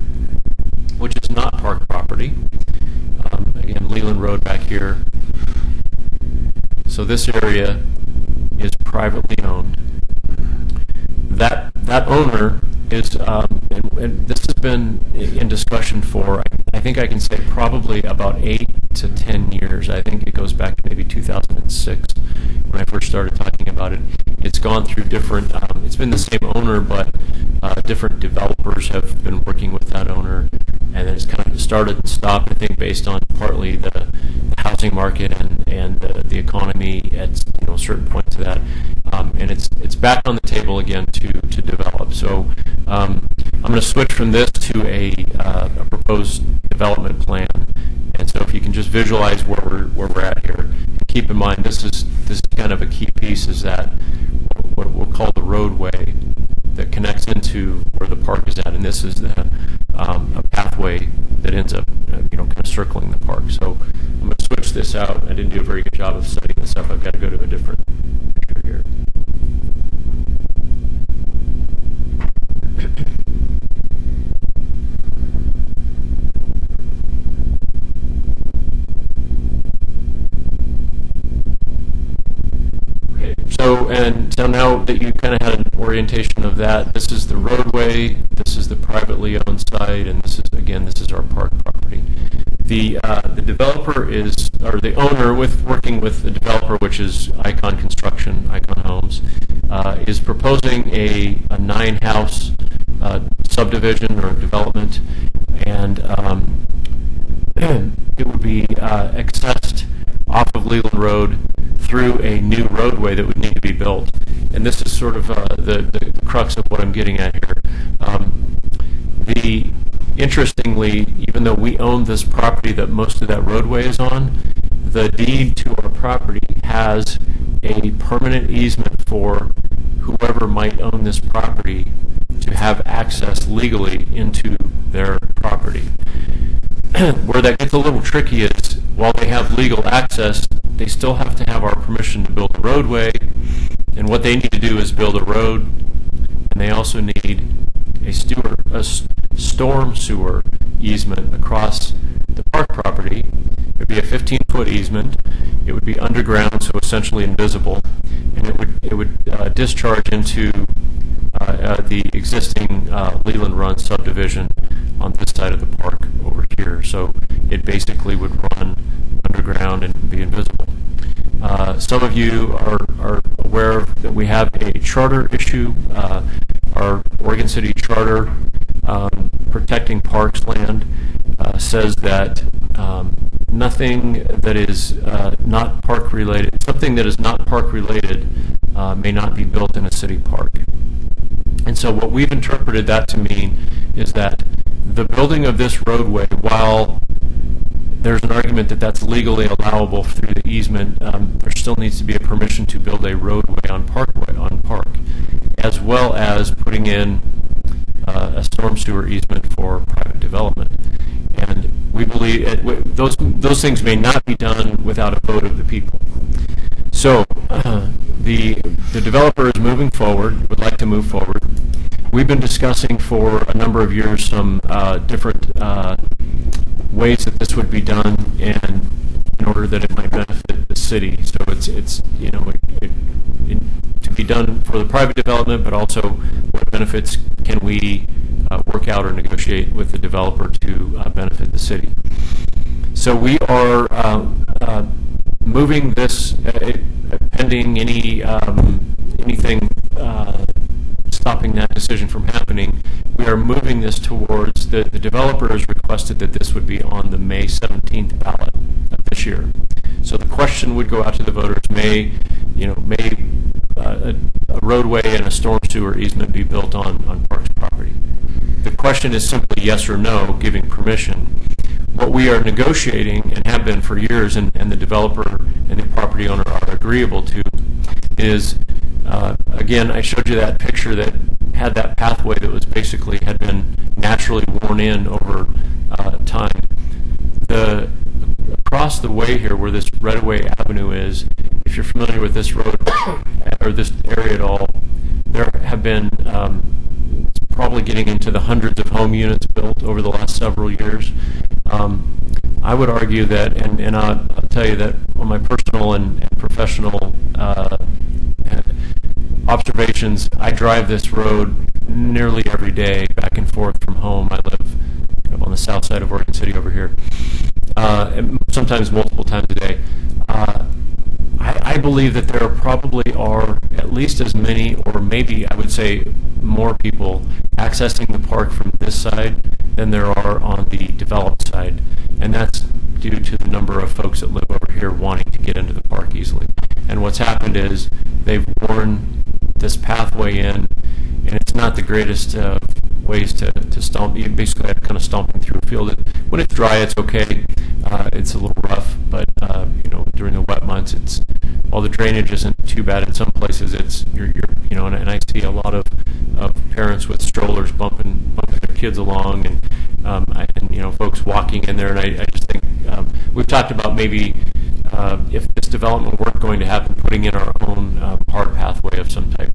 which is not park property. Again, Leland Road back here. So this area is privately owned. That owner is, and this has been in discussion for, I think I can say probably about 8 to 10 years. I think it goes back to maybe 2006 when I first started talking about it. It's gone through different, it's been the same owner, but different developers have been working with that owner, and then it's kind of started and stopped, I think, based on partly the housing market and the economy at certain points of that. And it's back on the table again to develop. So I'm going to switch from this to a proposed development plan. And so if you can just visualize where we're at here, keep in mind this is kind of a key piece, is that what we'll call the roadway that connects into where the park is at, and this is a pathway that ends up kind of circling the park. So I'm going to switch this out. I didn't do a very good job of setting this up. I've got to go to a different picture here. So now that you kind of had an orientation of that, this is the roadway, this is the privately owned site, and this is our park property. The developer or the owner, working with the developer, which is Icon Construction, Icon Homes, is proposing a 9-house subdivision or development, and it would be accessed off of Leland Road through a new roadway that would need to be built. And this is sort of the crux of what I'm getting at here. Interestingly, even though we own this property that most of that roadway is on, the deed to our property has a permanent easement for whoever might own this property to have access legally into their property. Where that gets a little tricky is, while they have legal access, they still have to have our permission to build a roadway, and what they need to do is build a road, and they also need a storm sewer easement across the park property. It would be a 15-foot easement. It would be underground, so essentially invisible, and it would discharge into the existing Leland Run subdivision on this side of the park over here. So it basically would run underground and be invisible. Some of you are aware that we have a charter issue. Our Oregon City Charter protecting parks land says that nothing that is not park related, something that is not park related, may not be built in a city park. And so what we've interpreted that to mean is that the building of this roadway, while there's an argument that that's legally allowable through the easement, there still needs to be a permission to build a roadway on park, as well as putting in a storm sewer easement for private development. And we believe those things may not be done without a vote of the people. So the developer is moving forward, would like to move forward. We've been discussing for a number of years some different ways that this would be done, and in order that it might benefit the city. So it's to be done for the private development, but also what benefits can we work out or negotiate with the developer to benefit the city. So we are moving this pending anything stopping that decision from happening. We are moving this towards the developer has requested that this would be on the May 17th ballot of this year. So the question would go out to the voters: may a roadway and a storm sewer easement be built on Parks property? The question is simply yes or no, giving permission. What we are negotiating, and have been for years, and the developer and the property owner are agreeable to, is again, I showed you that picture that had that pathway that was basically had been naturally worn in over time. Across the way here, where this Redaway Avenue is, if you're familiar with this road or this area at all, there have been probably getting into the hundreds of home units built over the last several years. I would argue that, and I'll tell you that on my personal and professional observations, I drive this road nearly every day back and forth from home. I live on the south side of Oregon City over here, and sometimes multiple times a day. I believe that there probably are at least as many, or maybe I would say more people accessing the park from this side than there are on the developed side. And that's due to the number of folks that live over here wanting to get into the park easily. And what's happened is they've worn this pathway in, and it's not the greatest ways to stomp. You basically have kind of stomping through a field. When it's dry, it's okay. It's a little rough, but during the wet months, while the drainage isn't too bad in some places, and I see a lot of parents with strollers bumping their kids along, and folks walking in there, and I just think we've talked about maybe if this development weren't going to happen, putting in our own hard pathway of some type.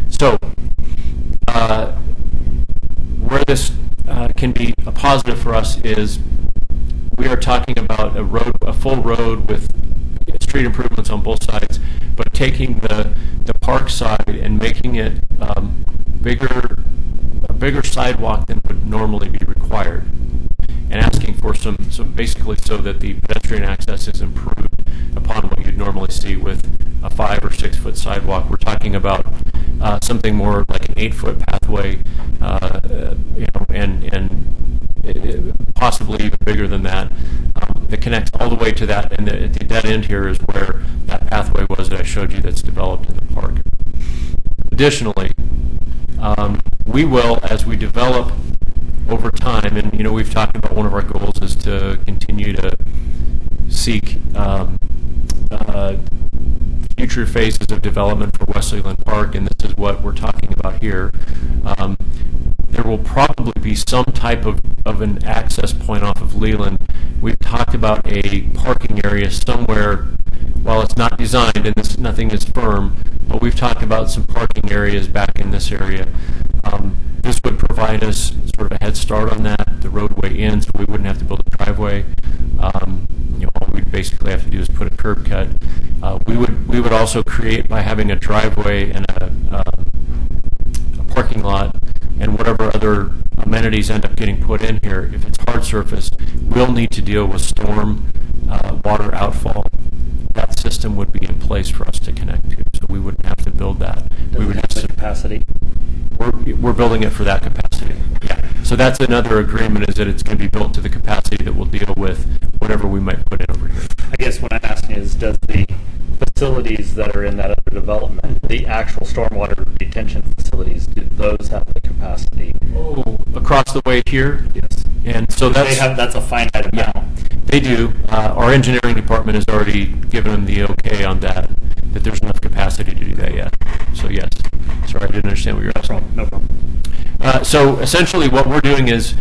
So where this can be a positive for us is we are talking about a full road with street improvements on both sides, but taking the park side and making it a bigger sidewalk than would normally be required, and asking for some basically so that the pedestrian access is improved upon what you'd normally see with a 5 or 6 foot sidewalk. We're talking about something more like an 8-foot pathway, and possibly even bigger than that, that connects all the way to that. And at the dead end here is where that pathway was that I showed you that's developed in the park. Additionally, we will, as we develop over time, and we've talked about one of our goals is to continue to seek future phases of development for West Leland Park, and this is what we're talking about here. There will probably be some type of an access point off of Leland. We've talked about a parking area somewhere, while it's not designed and nothing is firm, but we've talked about some parking areas back in this area. This would provide us sort of a head start on that, the roadway in, so we wouldn't have to build a driveway. All we'd basically have to do is put a curb cut. We would also create, by having a driveway and a parking lot and whatever other amenities end up getting put in here, if it's hard surface, we'll need to deal with storm water outfall. That system would be in place for us to connect to, so we wouldn't have to build that. We would have capacity. We're building it for that capacity. Yeah. So that's another agreement, is that it's going to be built to the capacity that will deal with whatever we might put in over here. I guess what I'm asking is, does the facilities that are in that other development, the actual stormwater detention facilities, do those have the capacity? Oh, across the way here? Yes. And so that's a finite amount. Yeah, they do. Our engineering department has already given them the okay on that there's enough capacity to do that yet. So yes. Sorry, I didn't understand what you're asking. No problem. So essentially what we're doing is,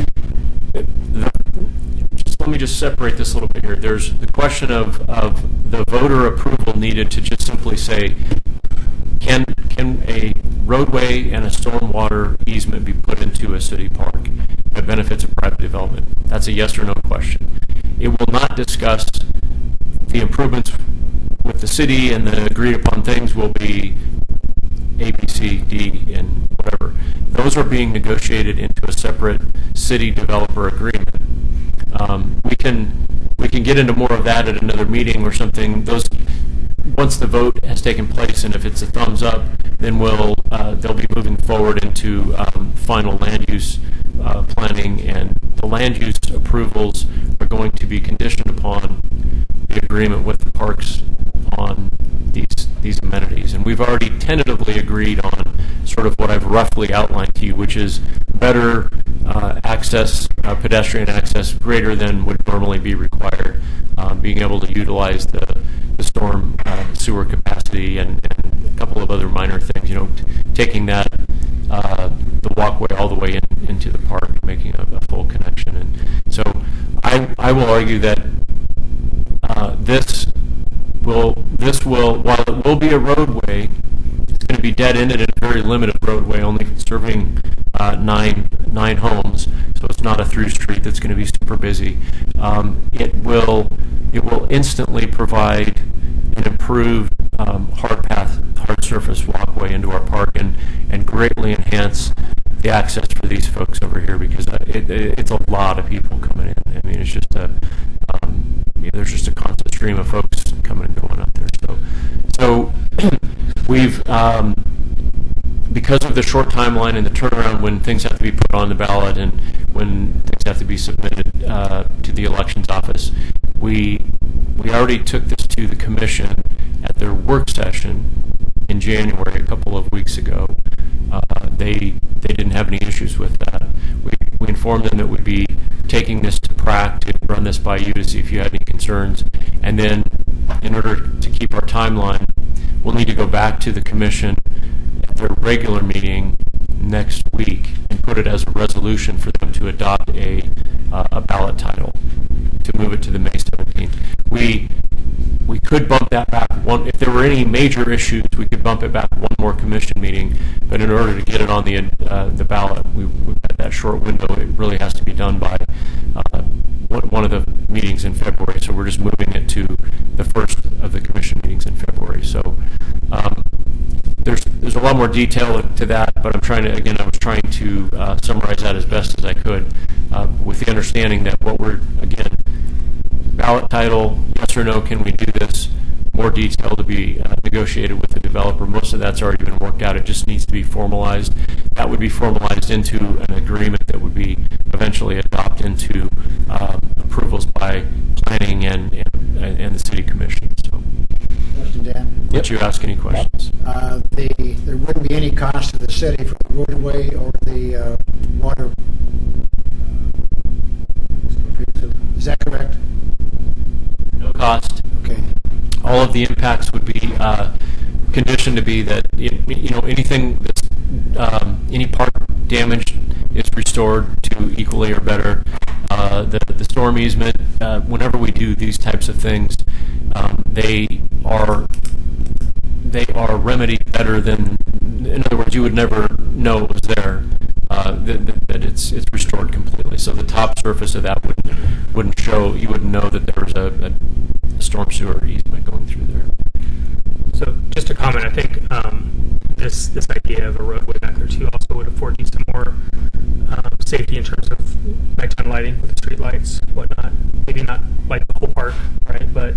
let me just separate this a little bit here. There's the question of the voter approval needed to just simply say, can a roadway and a stormwater easement be put into a city park that benefits a private development? That's a yes or no question. It will not discuss the improvements with the city, and the agreed upon things will be A, B, C, D, and whatever. Those are being negotiated into a separate city developer agreement. We can get into more of that at another meeting or something. Once the vote has taken place, and if it's a thumbs up, then they'll be moving forward into final land use planning, and the land use approvals are going to be conditioned upon the agreement with the parks on these amenities. And we've already tentatively agreed on sort of what I've roughly outlined to you, which is better access, pedestrian access, greater than would normally be required, being able to utilize the storm sewer capacity, and a couple of other minor things, taking that the walkway all the way into the park, making a full connection. And so I will argue that this will, while it will be a roadway, it's going to be dead-ended and a very limited roadway, only serving nine homes. So it's not a through street that's going to be super busy. It will instantly provide an improved hard surface walkway into our park, and greatly enhance the access for these folks over here, because it's a lot of people coming in. I mean, it's just there's just a constant stream of folks coming and going out there. So we've because of the short timeline and the turnaround when things have to be put on the ballot and when things have to be submitted to the elections office, we already took this to the commission at their work session in January, a couple of weeks ago. They didn't have any issues with that. We informed them that we'd be taking this to PRAC to run this by you to see if you had any concerns, and then in order to keep our timeline, we'll need to go back to the commission at their regular meeting next week and put it as a resolution for them to adopt a ballot title to move it to the May 17th. We could bump that back one, if there were any major issues, we could bump it back one more commission meeting, but in order to get it on the ballot, we've got that short window. It really has to be done by one of the meetings in February, so we're just moving it to the first of the commission meetings in February. So there's a lot more detail to that, but I was trying to summarize that as best as I could, with the understanding that ballot title, yes or no, can we do this? More detail to be negotiated with the developer. Most of that's already been worked out. It just needs to be formalized. That would be formalized into an agreement that would be eventually adopted into approvals by planning and the city commission. So, Question, Dan? let you ask any questions. There wouldn't be any cost to the city for the roadway or the water. Is that correct? No cost. Okay. All of the impacts would be conditioned to be that anything that's any part damaged is restored to equally or better. The storm easement, whenever we do these types of things, they are remedied better than. In other words, you would never know it was there. That it's restored completely. So the top surface of that wouldn't show. You wouldn't know that there was a storm sewer easement going through there. So just to comment, I think this idea of a roadway back there too also would afford you some more safety in terms of nighttime lighting with the street lights, whatnot. Maybe not like the whole park, right? But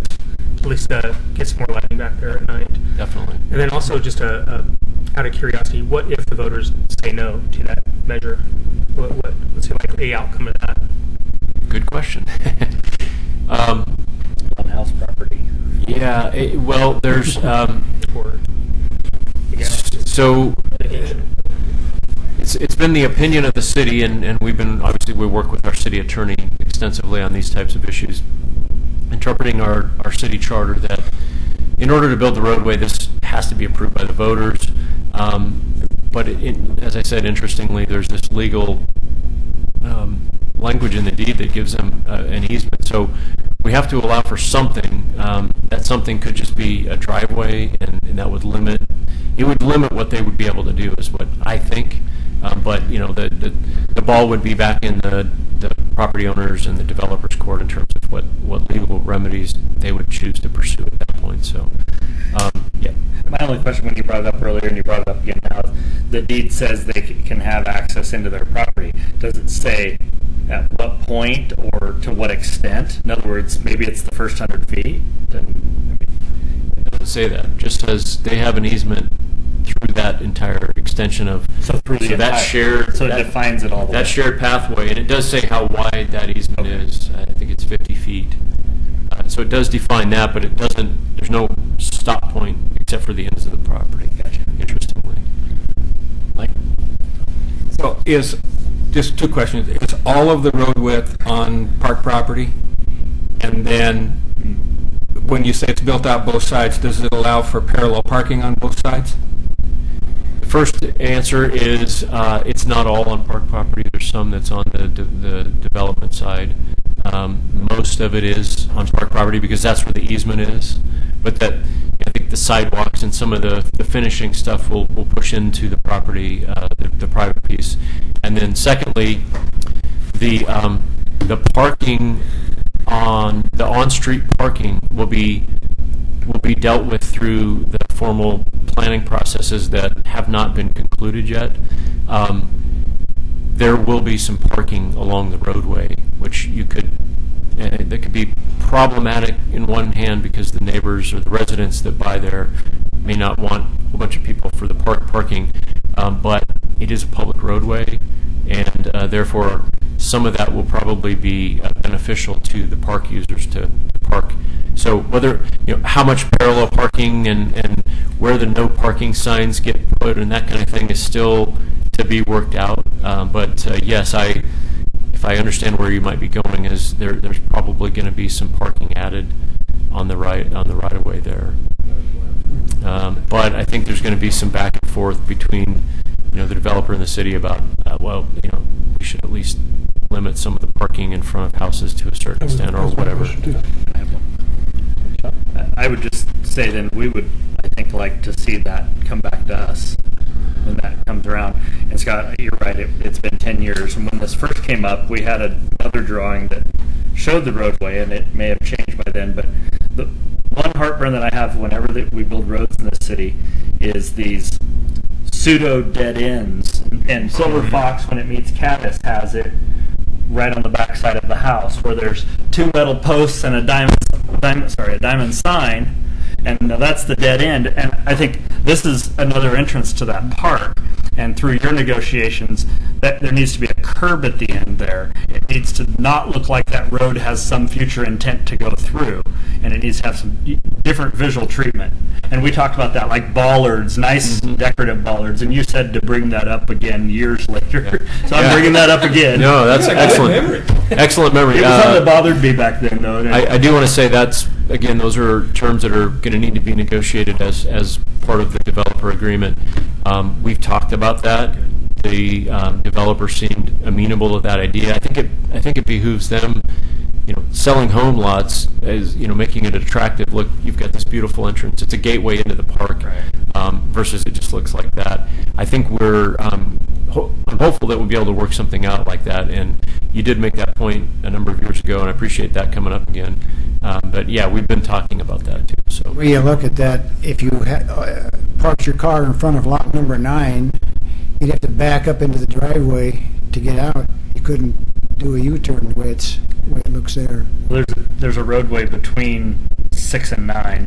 at least get some more lighting back there at night. Definitely. And then also just out of curiosity, what if the voters say no to that measure? What's the likely outcome of that? Good question. On house property. Yeah. There's. Or, So it's been the opinion of the city, and we work with our city attorney extensively on these types of issues, interpreting our city charter that in order to build the roadway, this has to be approved by the voters. But as I said, interestingly, there's this legal language in the deed that gives them an easement. So we have to allow for something. That something could just be a driveway, and that would limit. It would limit what they would be able to do, is what I think. But the ball would be back in the property owners and the developers' court in terms of what legal remedies they would choose to pursue at that point. So, yeah. My only question when you brought it up earlier and you brought it up again now is the deed says they can have access into their property. Does it say at what point or to what extent? In other words, maybe it's the first 100 feet. It doesn't say that. It just says they have an easement through that entire extension of that shared. So it defines it all. That shared pathway, and it does say how wide that easement is. I think it's 50 feet. So it does define that, but it doesn't. There's no stop point except for the ends of the property. Gotcha. Interestingly. Mike? So just two questions. Is all of the road width on park property? And then when you say it's built out both sides, does it allow for parallel parking on both sides? The first answer is it's not all on park property. There's some that's on the development side. Most of it is on park property because that's where the easement is. But I think the sidewalks and some of the finishing stuff will push into the property, the private piece. And then secondly, the parking on the on-street parking will be dealt with through the formal planning processes that have not been concluded yet. There will be some parking along the roadway, which that could be problematic in one hand because the neighbors or the residents that buy there may not want a bunch of people for the parking. but it is a public roadway, and therefore some of that will probably be beneficial to the park users to park. So whether, how much parallel parking and where the no parking signs get put and that kind of thing is still to be worked out. But yes, if I understand where you might be going, is there's probably going to be some parking added on the right of way there. But I think there's going to be some back and forth between the developer and the city about we should at least limit some of the parking in front of houses to a certain extent or whatever. I would just say then we would, I think, like to see that come back to us when that comes around. And Scott, you're right, it's been 10 years. And when this first came up, we had another drawing that showed the roadway, and it may have changed by then. But the one heartburn that I have whenever we build roads in this city is these pseudo dead ends. And Silver Fox, when it meets Caddis, has it right on the back side of the house, where there's two metal posts and a diamond sign, and that's the dead end. And I think this is another entrance to that park. And through your negotiations, that there needs to be a curb at the end there. It needs to not look like that road has some future intent to go through, and it needs to have some different visual treatment. And we talked about that, like bollards, nice decorative bollards, and you said to bring that up again years later. So I'm bringing that up again. No, that's excellent. Excellent memory. It was something that bothered me back then, though. I do want to say those are terms that are going to need to be negotiated as part of the developer agreement. We've talked about that. The developer seemed amenable to that idea. I think it behooves them, selling home lots as making it attractive. Look, you've got this beautiful entrance. It's a gateway into the park, versus it just looks like that. I think I'm hopeful that we'll be able to work something out like that. And you did make that point a number of years ago, and I appreciate that coming up again. But yeah, we've been talking about that too. So Well, you look at that, if you parked your car in front of lot number 9, you'd have to back up into the driveway to get out. You couldn't do a U-turn the way it looks there. There's a roadway between 6 and 9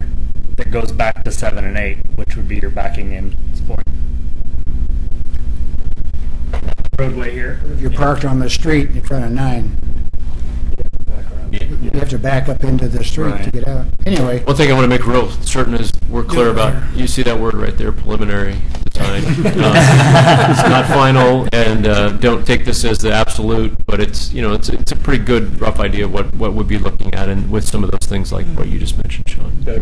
that goes back to 7 and 8, which would be your backing in point. Roadway here. If you're parked on the street in front of 9, you have to back up into the street to get out. Anyway. One thing I want to make real certain is we're clear about, you see that word right there, preliminary design. It's not final, and don't take this as the absolute, but it's a pretty good rough idea of what we'd be looking at, and with some of those things like what you just mentioned, Sean. I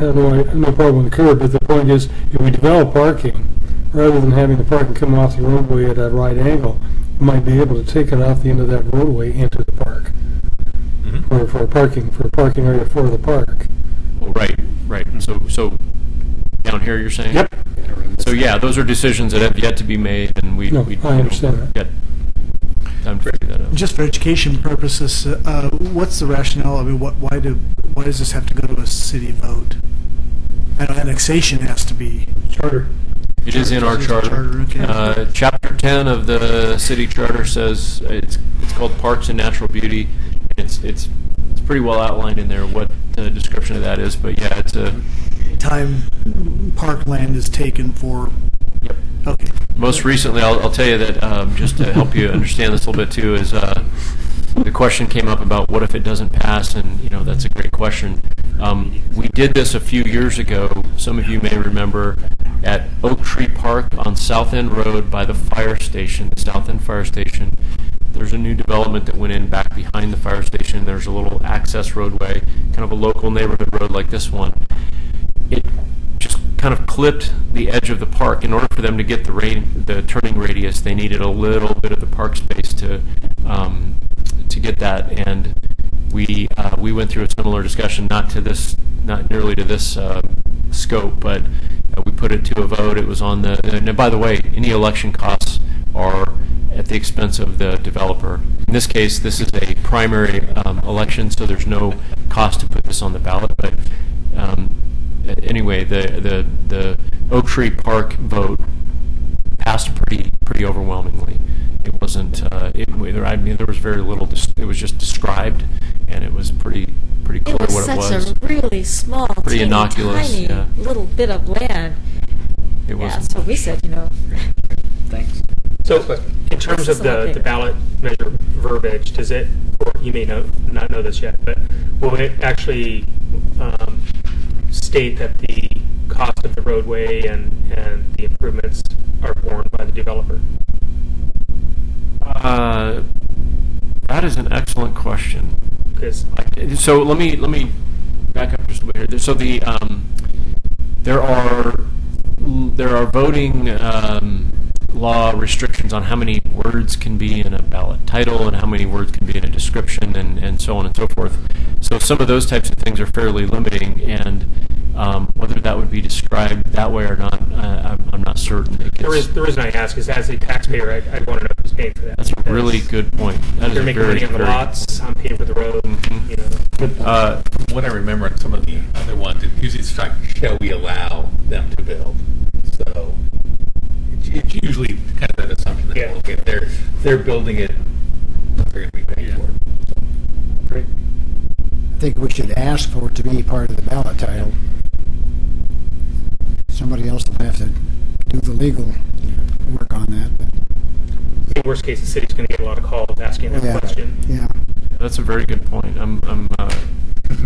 have no problem with the curb, but the point is, if we develop parking, rather than having the parking come off the roadway at a right angle, you might be able to take it off the end of that roadway into the park. For a parking area for the park. Well, right. So down here, you're saying? Yep. So yeah, those are decisions that have yet to be made, and we I understand that. Got time to figure that out. Just for education purposes, what's the rationale? I mean, why does this have to go to a city vote? I know annexation has to be charter. It is in our charter. Okay. Chapter 10 of the city charter says it's called Parks and Natural Beauty. It's pretty well outlined in there what the description of that is, but yeah, it's a time parkland is taken for. Yep. Okay. Most recently, I'll tell you that just to help you understand this a little bit too is the question came up about what if it doesn't pass, and that's a great question. We did this a few years ago. Some of you may remember at Oak Tree Park on South End Road by the fire station, the South End Fire Station. There's a new development that went in back behind the fire station. There's a little access roadway, kind of a local neighborhood road like this one. It just kind of clipped the edge of the park. In order for them to get the turning radius, they needed a little bit of the park space to get that. And we went through a similar discussion, not nearly to this scope, but we put it to a vote. It was on the. And by the way, any election costs are at the expense of the developer. In this case, this is a primary election, so there's no cost to put this on the ballot. But anyway, the Oak Tree Park vote passed pretty overwhelmingly. It wasn't. There was very little. It was just described, and it was pretty clear what it was. It was such a really small, pretty innocuous, tiny little bit of land. It was. So we said, So, in terms of the ballot measure verbiage, does it, or you may not know this yet, but will it actually state that the cost of the roadway and the improvements are borne by the developer? That is an excellent question. Because So let me back up just a bit here. So there are voting law restrictions on how many words can be in a ballot title and how many words can be in a description and so on and so forth. So some of those types of things are fairly limiting, and whether that would be described that way or not, I'm not certain. the reason I ask is, as a taxpayer, I'd want to know who's paying for that. That's a really good point. That is They're making money on the lots. I'm paying for the road. You know. From what I remember on some of the other ones, it usually it's like, shall we allow them to build? So it's usually kind of that assumption that well, okay, if they're building it, they're going to be paying for it. So, great. I think we should ask for it to be part of the ballot title. Somebody else will have to do the legal work on that. But In worst case, the city's going to get a lot of calls asking that question. Yeah. That's a very good point.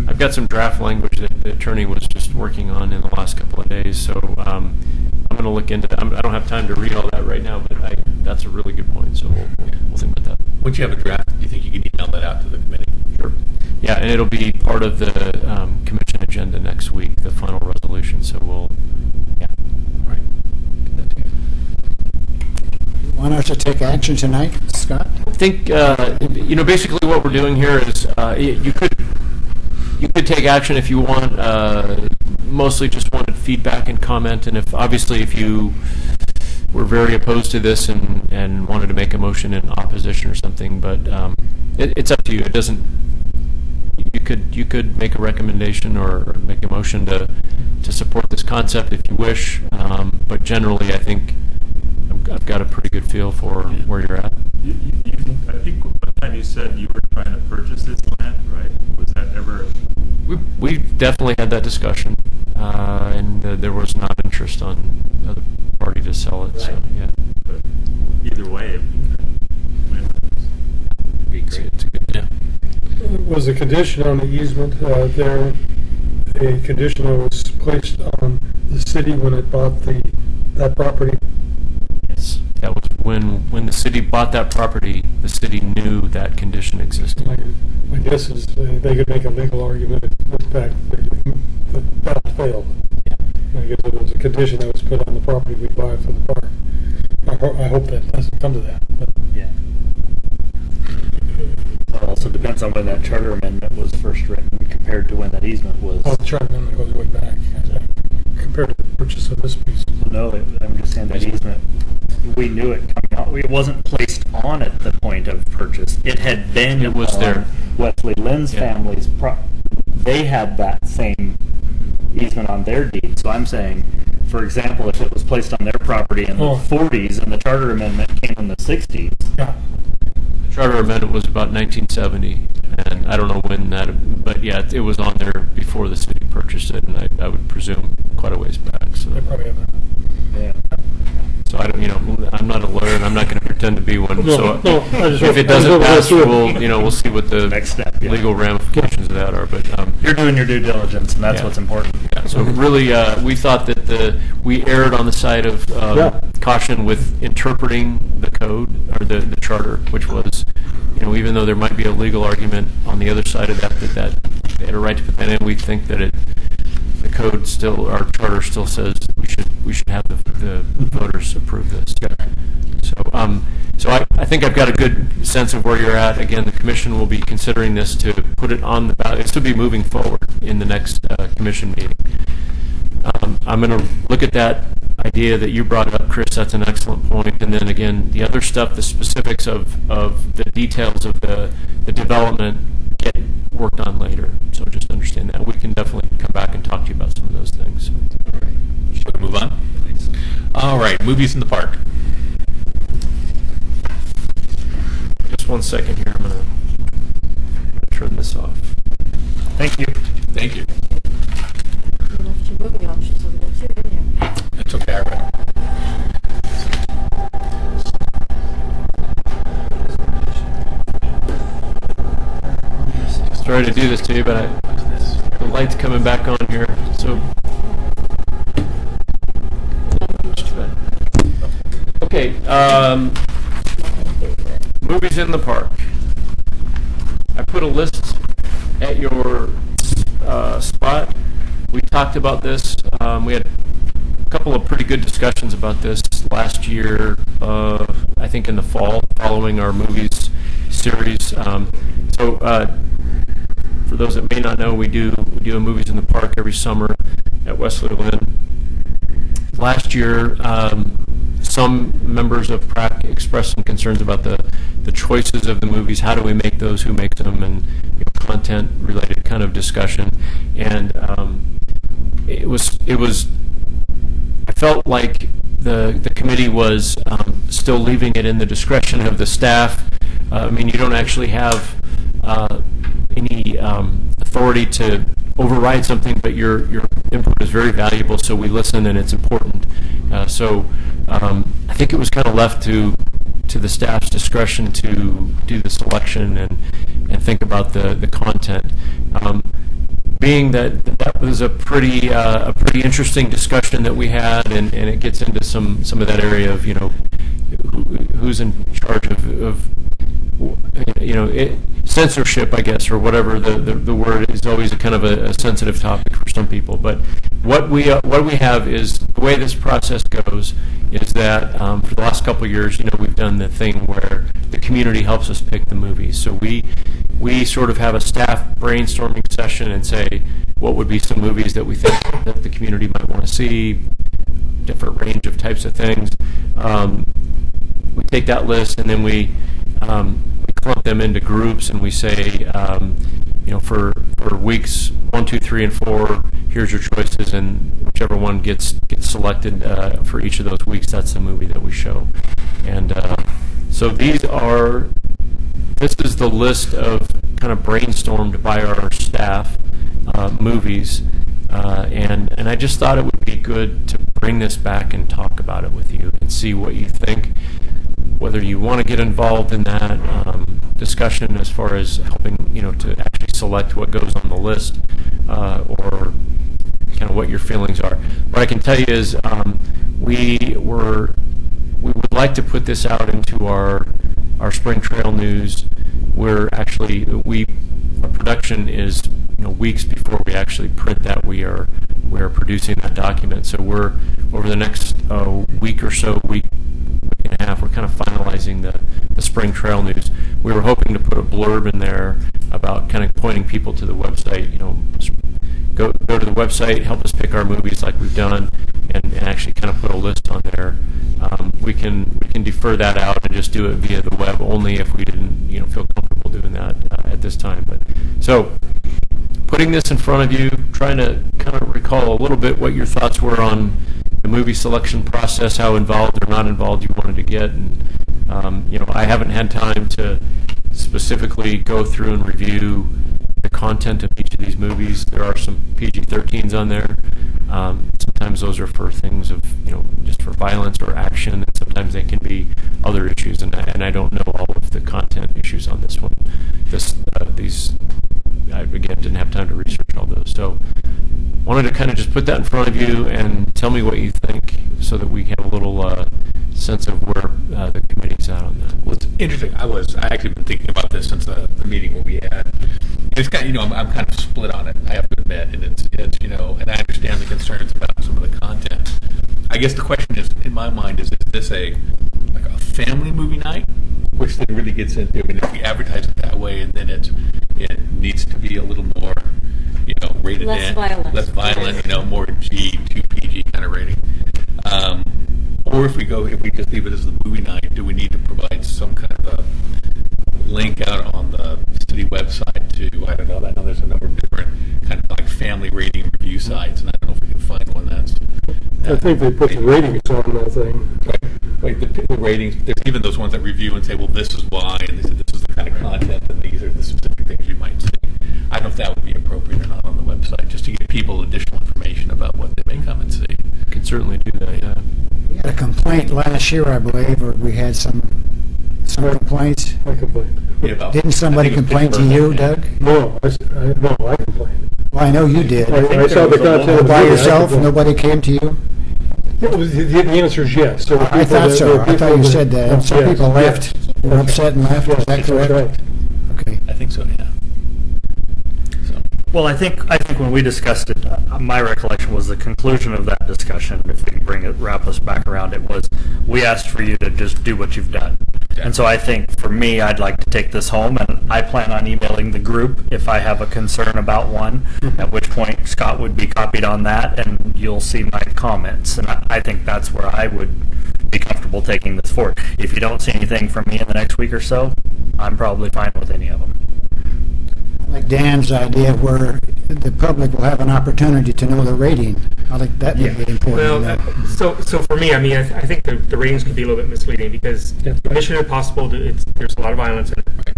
I've got some draft language that the attorney was just working on in the last couple of days, so I'm going to look into that. I don't have time to read all that right now, but that's a really good point, so we'll think about that. Once you have a draft, do you think you can email that out to the committee? Sure. Yeah, and it'll be part of the commission agenda next week, the final resolution, so we'll, yeah. All right. Get that together. Want us to take action tonight, Scott? I think, basically what we're doing here is you could take action if you want. Mostly just wanted feedback and comment, and if you were very opposed to this and wanted to make a motion in opposition or something, but it's up to you. It doesn't. You could make a recommendation or make a motion to support this concept if you wish, but generally I think I've got a pretty good feel for where you're at. I think one time you said you were trying to purchase this land, right? Was that ever? We definitely had that discussion, and there was not interest on the other party to sell it. Right. So yeah. But either way, it's a good. Yeah. Was a condition on the easement there a condition that was placed on the city when it bought that property? Yes, that was when the city bought that property. The city knew that condition existed. My guess is they could make a legal argument if, in fact, that failed. Yeah. I guess it was a condition that was put on the property we buy for the park. I hope that doesn't come to that. But. Yeah. It also depends on when that charter amendment was first written compared to when that easement was. Oh, the charter amendment goes way back compared to the purchase of this piece. No, I'm just saying that easement, we knew it coming out. It wasn't placed on at the point of purchase. It had been. It was there. Wesley Lynn's family's. They had that same easement on their deed. So I'm saying, for example, if it was placed on their property in the 40s and the charter amendment came in the 60s. Yeah. The charter amendment was about 1970, and I don't know when that, but yeah, it was on there before the city purchased it, and I would presume quite a ways back. So they probably have that. Yeah. So I don't, I'm not a lawyer, and I'm not going to pretend to be one. No, if it doesn't pass, we'll see what the next step, legal ramifications of that are. But you're doing your due diligence, and that's what's important. Yeah. So really, we thought that we erred on the side of caution with interpreting the code or the charter, which was, even though there might be a legal argument on the other side of that they had a right to put that in, we think that the code still, our charter still says we should have the voters approve this. So I think I've got a good sense of where you're at. Again, the commission will be considering this to put it on the ballot. It's to be moving forward in the next commission meeting. I'm going to look at that idea that you brought up, Chris. That's an excellent point. And then again, the other stuff, the specifics of the details of the development get worked on later. So just understand that. We can definitely come back and talk to you about some of those things. All right. Shall we move on? Thanks. All right. Movies in the park. Just 1 second here. I'm going to turn this off. Thank you. Thank you. You left your movie options over there too, didn't you? That's okay. I read. Sorry to do this to you, but the light's coming back on here, so. Okay, movies in the park. I put a list at your spot. We talked about this. We had a couple of pretty good discussions about this last year, I think in the fall, following our movies series. For those that may not know, we do a Movies in the Park every summer at Wesley Lynn. Last year, some members of PRAC expressed some concerns about the choices of the movies. How do we make those? Who makes them? And content-related kind of discussion. And it was. I felt like the committee was still leaving it in the discretion of the staff. I mean, you don't actually have any authority to override something, but your input is very valuable, so we listen, and it's important. I think it was kind of left to the staff's discretion to do the selection and think about the content. Being that was a pretty interesting discussion that we had, and it gets into some of that area of who's in charge of censorship, I guess, or whatever the word is. Always a kind of a sensitive topic for some people. But what we have is the way this process goes is that for the last couple of years, we've done the thing where the community helps us pick the movies. So we sort of have a staff brainstorming session and say what would be some movies that we think that the community might want to see, different range of types of things. We take that list and then we clump them into groups, and we say, for weeks 1, 2, 3, and 4, here's your choices, and whichever one gets selected for each of those weeks, that's the movie that we show. And so this is the list of kind of brainstormed by our staff movies, and I just thought it would be good to bring this back and talk about it with you and see what you think, whether you want to get involved in that discussion as far as helping, to actually select what goes on the list, or kind of what your feelings are. What I can tell you is we would like to put this out into our Spring Trail News. We're actually our production is weeks before we actually print that. We are producing that document. So we're over the next week or so, week and a half, we're kind of finalizing the Spring Trail News. We were hoping to put a blurb in there about kind of pointing people to the website. Go to the website, help us pick our movies like we've done, and actually kind of put a list on there. We can defer that out and just do it via the web only if we didn't feel comfortable doing that at this time. But so putting this in front of you, trying to kind of recall a little bit what your thoughts were on the movie selection process, how involved or not involved you wanted to get, and I haven't had time to specifically go through and review the content of each of these movies. There are some PG-13s on there. Sometimes those are for things of just for violence or action, and sometimes they can be other issues. And I don't know all of the content issues on this one. I again didn't have time to research all those. So wanted to kind of just put that in front of you and tell me what you think, so that we have a little sense of where the committee's at on that. Well, it's interesting. I actually been thinking about this since the meeting where we had. It's kind of, I'm kind of split on it, I have to admit, and it's and I understand the concerns about some of the content. I guess the question is, in my mind, is this a family movie night, which then really gets into, I mean, if we advertise it that way, and then it needs to be a little more, rated less in, violent. less violent, more G2 PG kind of rating. Or if we just leave it as the movie night, do we need to provide some kind of a link out on the city website to, I don't know, I know there's a number of different kind of like family rating review sites, and I don't know if we can find one that's... I think they put the ratings on that thing. Right, the ratings, there's even those ones that review and say, well, this is why, and they said this is the kind of content, and these are the specific things you might see. I don't know if that would be appropriate or not on the website, just to give people additional information about what they may come and see. You can certainly do that, yeah. We had a complaint last year, I believe, or we had some complaints. I complained. about. Didn't somebody I think it was complain to Pittsburgh. you, Doug? No, I complained. Well, I know you did. I saw the content. of the By movie, I yourself? complained. Nobody came to you? The answer is yes. There were I people thought that- so. there were I thought people you that- said that. And some yes, people yes. left, were upset and left. Is that That's correct? right. Okay. I think so, yeah. So, Well, I think when we discussed it, my recollection was the conclusion of that discussion, if we can wrap us back around it, was we asked for you to just do what you've done. And so I think for me, I'd like to take this home, and I plan on emailing the group if I have a concern about one, at which point Scott would be copied on that, and you'll see my comments. And I think that's where I would be comfortable taking this forward. If you don't see anything from me in the next week or so, I'm probably fine with any of them. Like Dan's idea where the public will have an opportunity to know the rating. I think that would be important. Well, to know. so for me, I mean, I think the ratings could be a little bit misleading because Mission Impossible, there's a lot of violence in it.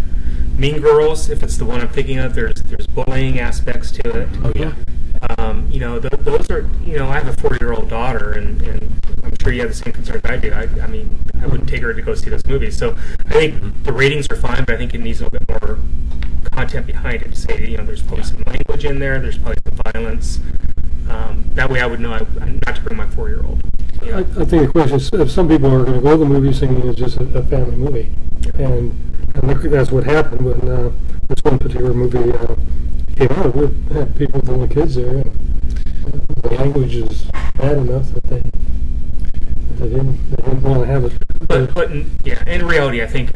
Mean Girls, if it's the one I'm thinking of, there's bullying aspects to it. oh, yeah. You know, those are, you know, I have a 4-year-old daughter, and I'm sure you have the same concerns I do. I mean, I wouldn't take her to go see those movies. So I think the ratings are fine, but I think it needs a little bit more content behind it to say, you know, there's probably some language in there, there's probably some violence. That way I would know not to bring my 4-year-old. You know? I think the question is, if some people are going to go to the movies thinking it's just a family movie, and that's what happened when this one particular movie came out. We had people with little kids there, and the language is bad enough that they didn't want to have it. But in reality, I think,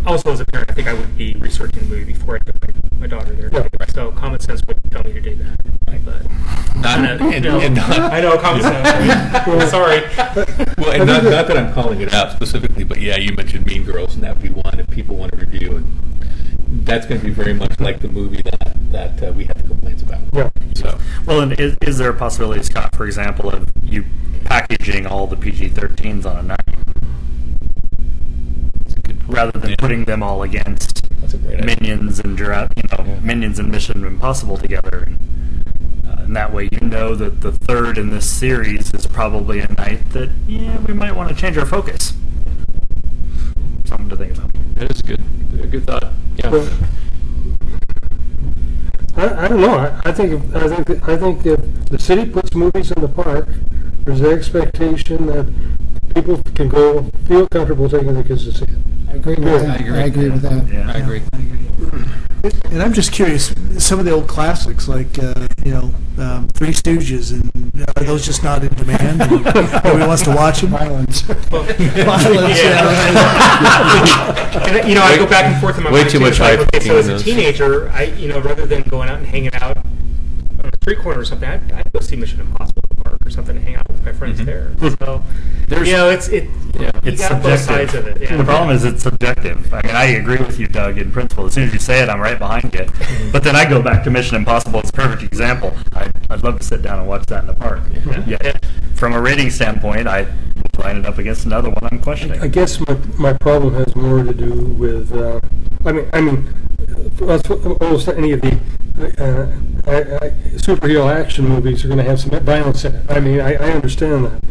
also as a parent, I think I would be researching the movie before I took my daughter there. Yeah. So common sense would tell me to do that. But I know common sense. Sorry. Well, and not that I'm calling it out specifically, but yeah, you mentioned Mean Girls, and that would be one if people want to review, and that's going to be very much like the movie that we had the complaints about. Yeah. So, Well, and is there a possibility, Scott, for example, of you packaging all the PG-13s on a night? Rather than putting them all against That's a great idea. Minions and Minions and Mission Impossible together, and that way you know that the third in this series is probably a night that we might want to change our focus. Something to think about. That is a good thought. Yeah. Well, I don't know. I think if the city puts movies in the park, there's the expectation that people can go feel comfortable taking their kids to see it. I agree with that. I agree with that. Yeah. I agree. And I'm just curious, some of the old classics like Three Stooges, and are those just not in demand? Nobody wants to watch them. Violence. Violence, And you know, I go back and forth in my Way mind too too. much It's like, hype okay, so in as a those. teenager, rather than going out and hanging out on a street corner or something, I'd go see Mission Impossible in the park or something to hang out with my friends there. So, you know, you It's got both sides of it. Yeah. The problem is it's subjective. I mean, I agree with you, Doug, in principle. As soon as you say it, I'm right behind you. But then I go back to Mission Impossible as a perfect example. I'd love to sit down and watch that in the park. Yeah. From a rating standpoint, I would line it up against another one I'm questioning. I guess my problem has more to do with, almost any of the superhero action movies are going to have some violence in it. I mean, I understand that.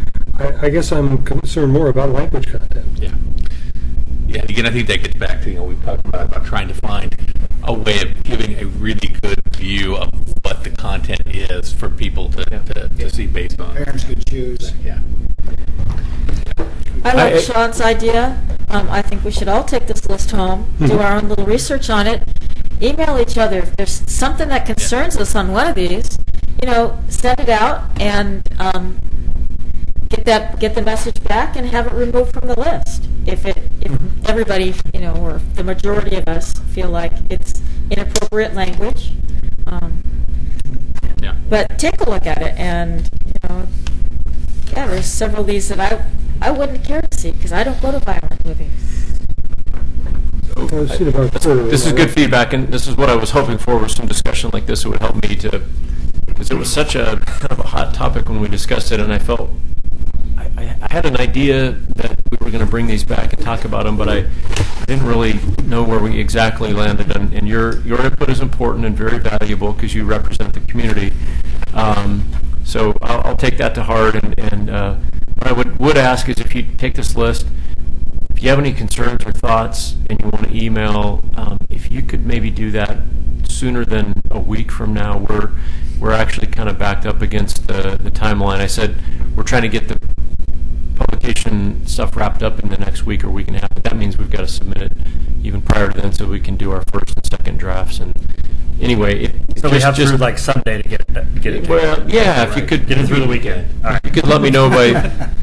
I guess I'm concerned more about language content. Yeah. Yeah, again, I think that gets back to, we've talked about trying to find a way of giving a really good view of what the content is for people to see based on. Parents could choose. Yeah. I like Sean's idea. I think we should all take this list home, do our own little research on it, email each other. If there's something that concerns us on one of these, send it out and get the message back and have it removed from the list. If everybody, or if the majority of us feel like it's inappropriate language, but take a look at it and there's several of these that I wouldn't care to see because I don't go to violent movies. I've seen about a quarter of This is them. good feedback, and this is what I was hoping for, was some discussion like this. It would help me because it was such a kind of a hot topic when we discussed it, and I felt I had an idea that we were going to bring these back and talk about them, but I didn't really know where we exactly landed. And your input is important and very valuable because you represent the community. So I'll take that to heart. And what I would ask is if you take this list, if you have any concerns or thoughts and you want to email, if you could maybe do that sooner than a week from now. We're actually kind of backed up against the timeline. I said we're trying to get the publication stuff wrapped up in the next week or week and a half, but that means we've got to submit it even prior to then so we can do our first and second drafts. And anyway, So we have through like Sunday to get it. Well, yeah, if you could get it through the weekend. All right. You could let me know by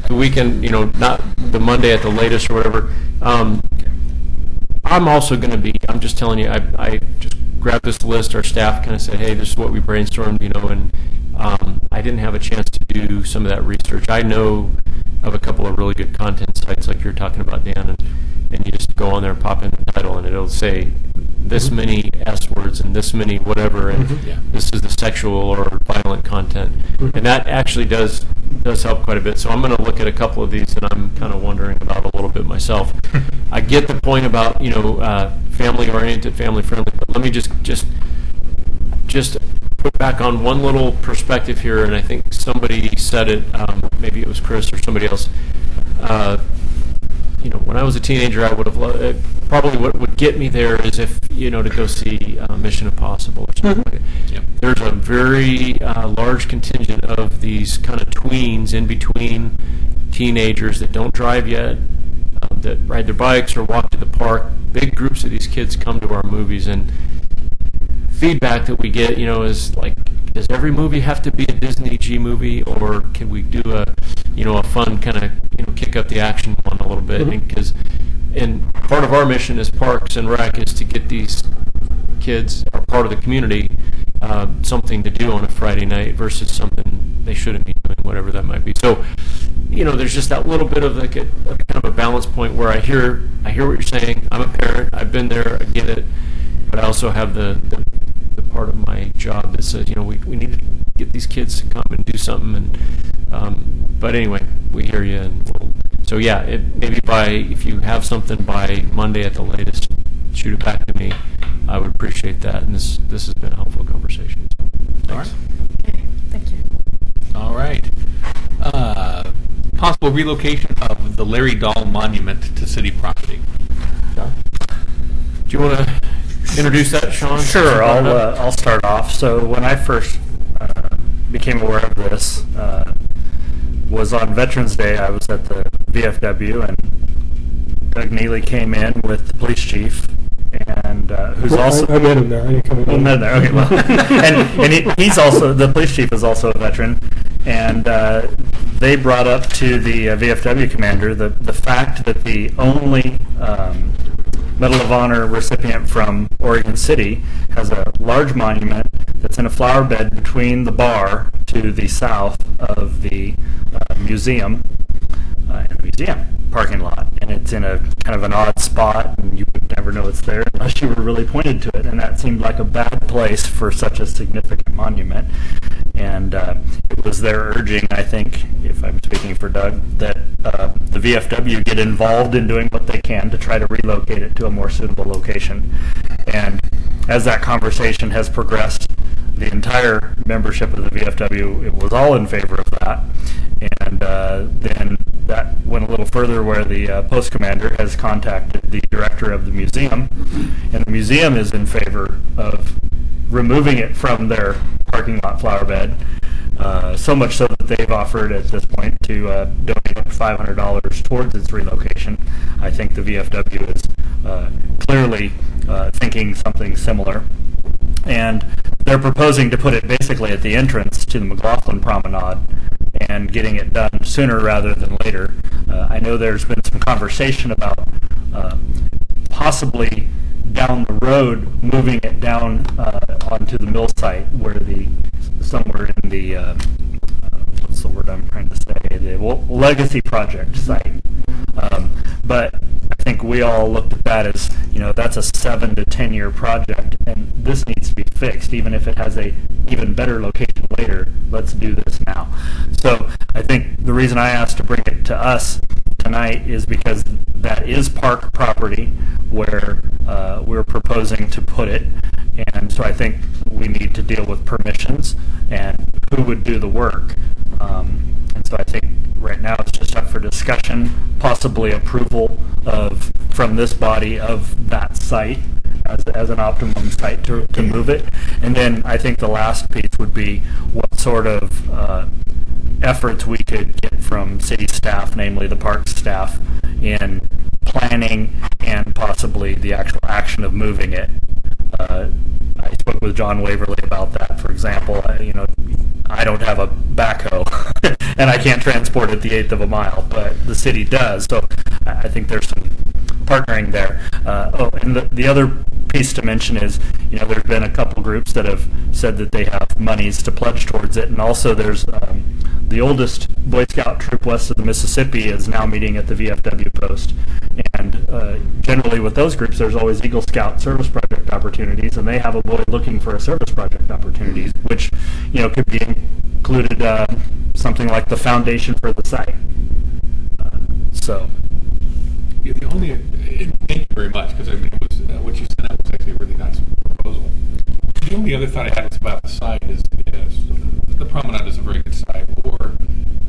the weekend, not the Monday at the latest or whatever. I'm also going to be, I'm just telling you, I just grabbed this list, our staff kind of said, hey, this is what we brainstormed, and I didn't have a chance to do some of that research. I know of a couple of really good content sites like you're talking about, Dan, and you just go on there and pop in the title and it'll say this many S words and this many whatever, and this is the sexual or violent content. And that actually does help quite a bit. So I'm going to look at a couple of these that I'm kind of wondering about a little bit myself. I get the point about, family-oriented, family-friendly, but let me just put back on one little perspective here, and I think somebody said it, maybe it was Chris or somebody else. When I was a teenager, I would have probably what would get me there is if to go see Mission Impossible or something like that. Yep. There's a very large contingent of these kind of tweens in between teenagers that don't drive yet, that ride their bikes or walk to the park. Big groups of these kids come to our movies, and feedback that we get, is like, does every movie have to be a Disney G movie, or can we do a fun kind of, kick up the action one a little bit? Because, and part of our mission as Parks and Rec is to get these kids, or part of the community, something to do on a Friday night versus something they shouldn't be doing, whatever that might be. So, there's just that little bit of kind of a balance point where I hear what you're saying. I'm a parent. I've been there. I get it. But I also have the part of my job that says, we need to get these kids to come and do something. And but anyway, we hear you, and maybe if you have something by Monday at the latest, shoot it back to me. I would appreciate that. And this has been a helpful conversation. All right. Okay, thank you. All right. Possible relocation of the Larry Dahl Monument to city property. Do you want to introduce that, Sean? Sure, I'll start off. So when I first became aware of this, was on Veterans Day. I was at the VFW, and Doug Neely came in with the police chief, and who's also I met him there. I didn't come in. Oh, met him there. Okay, well, and he's also, the police chief is also a veteran, and they brought up to the VFW commander the fact that the only Medal of Honor recipient from Oregon City has a large monument that's in a flower bed between the bar to the south of the museum and the museum parking lot. And it's in a kind of an odd spot, and you would never know it's there unless you were really pointed to it. And that seemed like a bad place for such a significant monument. And it was their urging, I think, if I'm speaking for Doug, that the VFW get involved in doing what they can to try to relocate it to a more suitable location. And as that conversation has progressed, the entire membership of the VFW, it was all in favor of that. And then that went a little further, where the post commander has contacted the director of the museum, and the museum is in favor of removing it from their parking lot flower bed, so much so that they've offered at this point to donate up to $500 towards its relocation. I think the VFW is clearly thinking something similar. And they're proposing to put it basically at the entrance to the McLaughlin Promenade and getting it done sooner rather than later. I know there's been some conversation about possibly down the road moving it down onto the mill site, where somewhere in the what's the word I'm trying to say, the Legacy Project site. But I think we all looked at that as, that's a 7 to 10 year project, and this needs to be fixed. Even if it has a even better location later, let's do this now. So I think the reason I asked to bring it to us tonight is because that is park property where we're proposing to put it. And so I think we need to deal with permissions and who would do the work. And so I think right now it's just up for discussion, possibly approval from this body of that site as an optimum site to move it. And then I think the last piece would be what sort of efforts we could get from city staff, namely the park staff, in planning and possibly the actual action of moving it. I spoke with John Waverly about that. For example, I don't have a backhoe and I can't transport it the eighth of a mile, but the city does. So I think there's some partnering there. And the other piece to mention is, there's been a couple groups that have said that they have monies to pledge towards it, and also there's the oldest Boy Scout troop west of the Mississippi is now meeting at the VFW post. And generally with those groups, there's always Eagle Scout service project opportunities, and they have a boy looking for a service project opportunities, which could be included something like the foundation for the site. Thank you very much, because it was what you sent out was actually a really nice proposal. The only other thought I had was about the site is the promenade is a very good site, or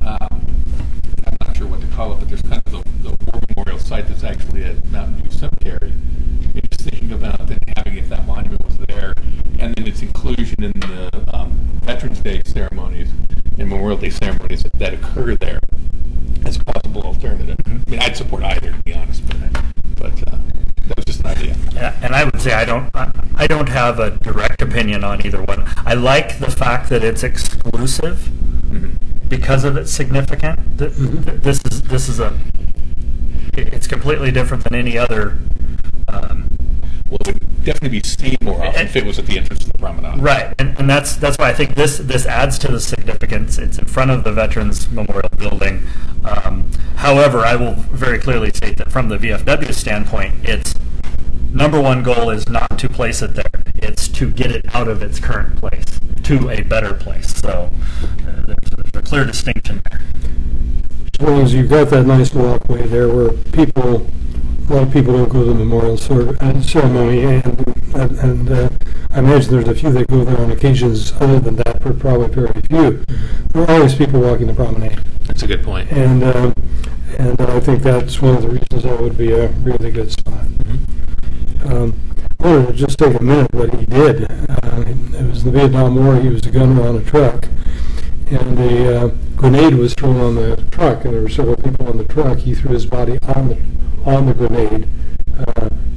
I'm not sure what to call it, but there's kind of the war memorial site that's actually at Mountain View Cemetery. And just thinking about then having, if that monument was there, and then its inclusion in the Veterans Day ceremonies and Memorial Day ceremonies that occur there as a possible alternative. I mean, I'd support either, to be honest, but that was just an idea. Yeah, and I would say I don't have a direct opinion on either one. I like the fact that it's exclusive because of its significance. It's completely different than any other. Well, it would definitely be seen more often if it was at the entrance to the promenade. Right, and that's why I think this adds to the significance. It's in front of the Veterans Memorial Building. However, I will very clearly state that from the VFW standpoint, its number one goal is not to place it there. It's to get it out of its current place to a better place. So there's a clear distinction there. As well as you've got that nice walkway there where a lot of people don't go to the memorial ceremony, and I imagine there's a few that go there on occasions. Other than that, probably very few. There are always people walking the promenade. That's a good point. And I think that's one of the reasons that would be a really good spot. I wanted to just take a minute what he did. It was the Vietnam War. He was a gunner on a truck, and a grenade was thrown on the truck, and there were several people on the truck. He threw his body on the grenade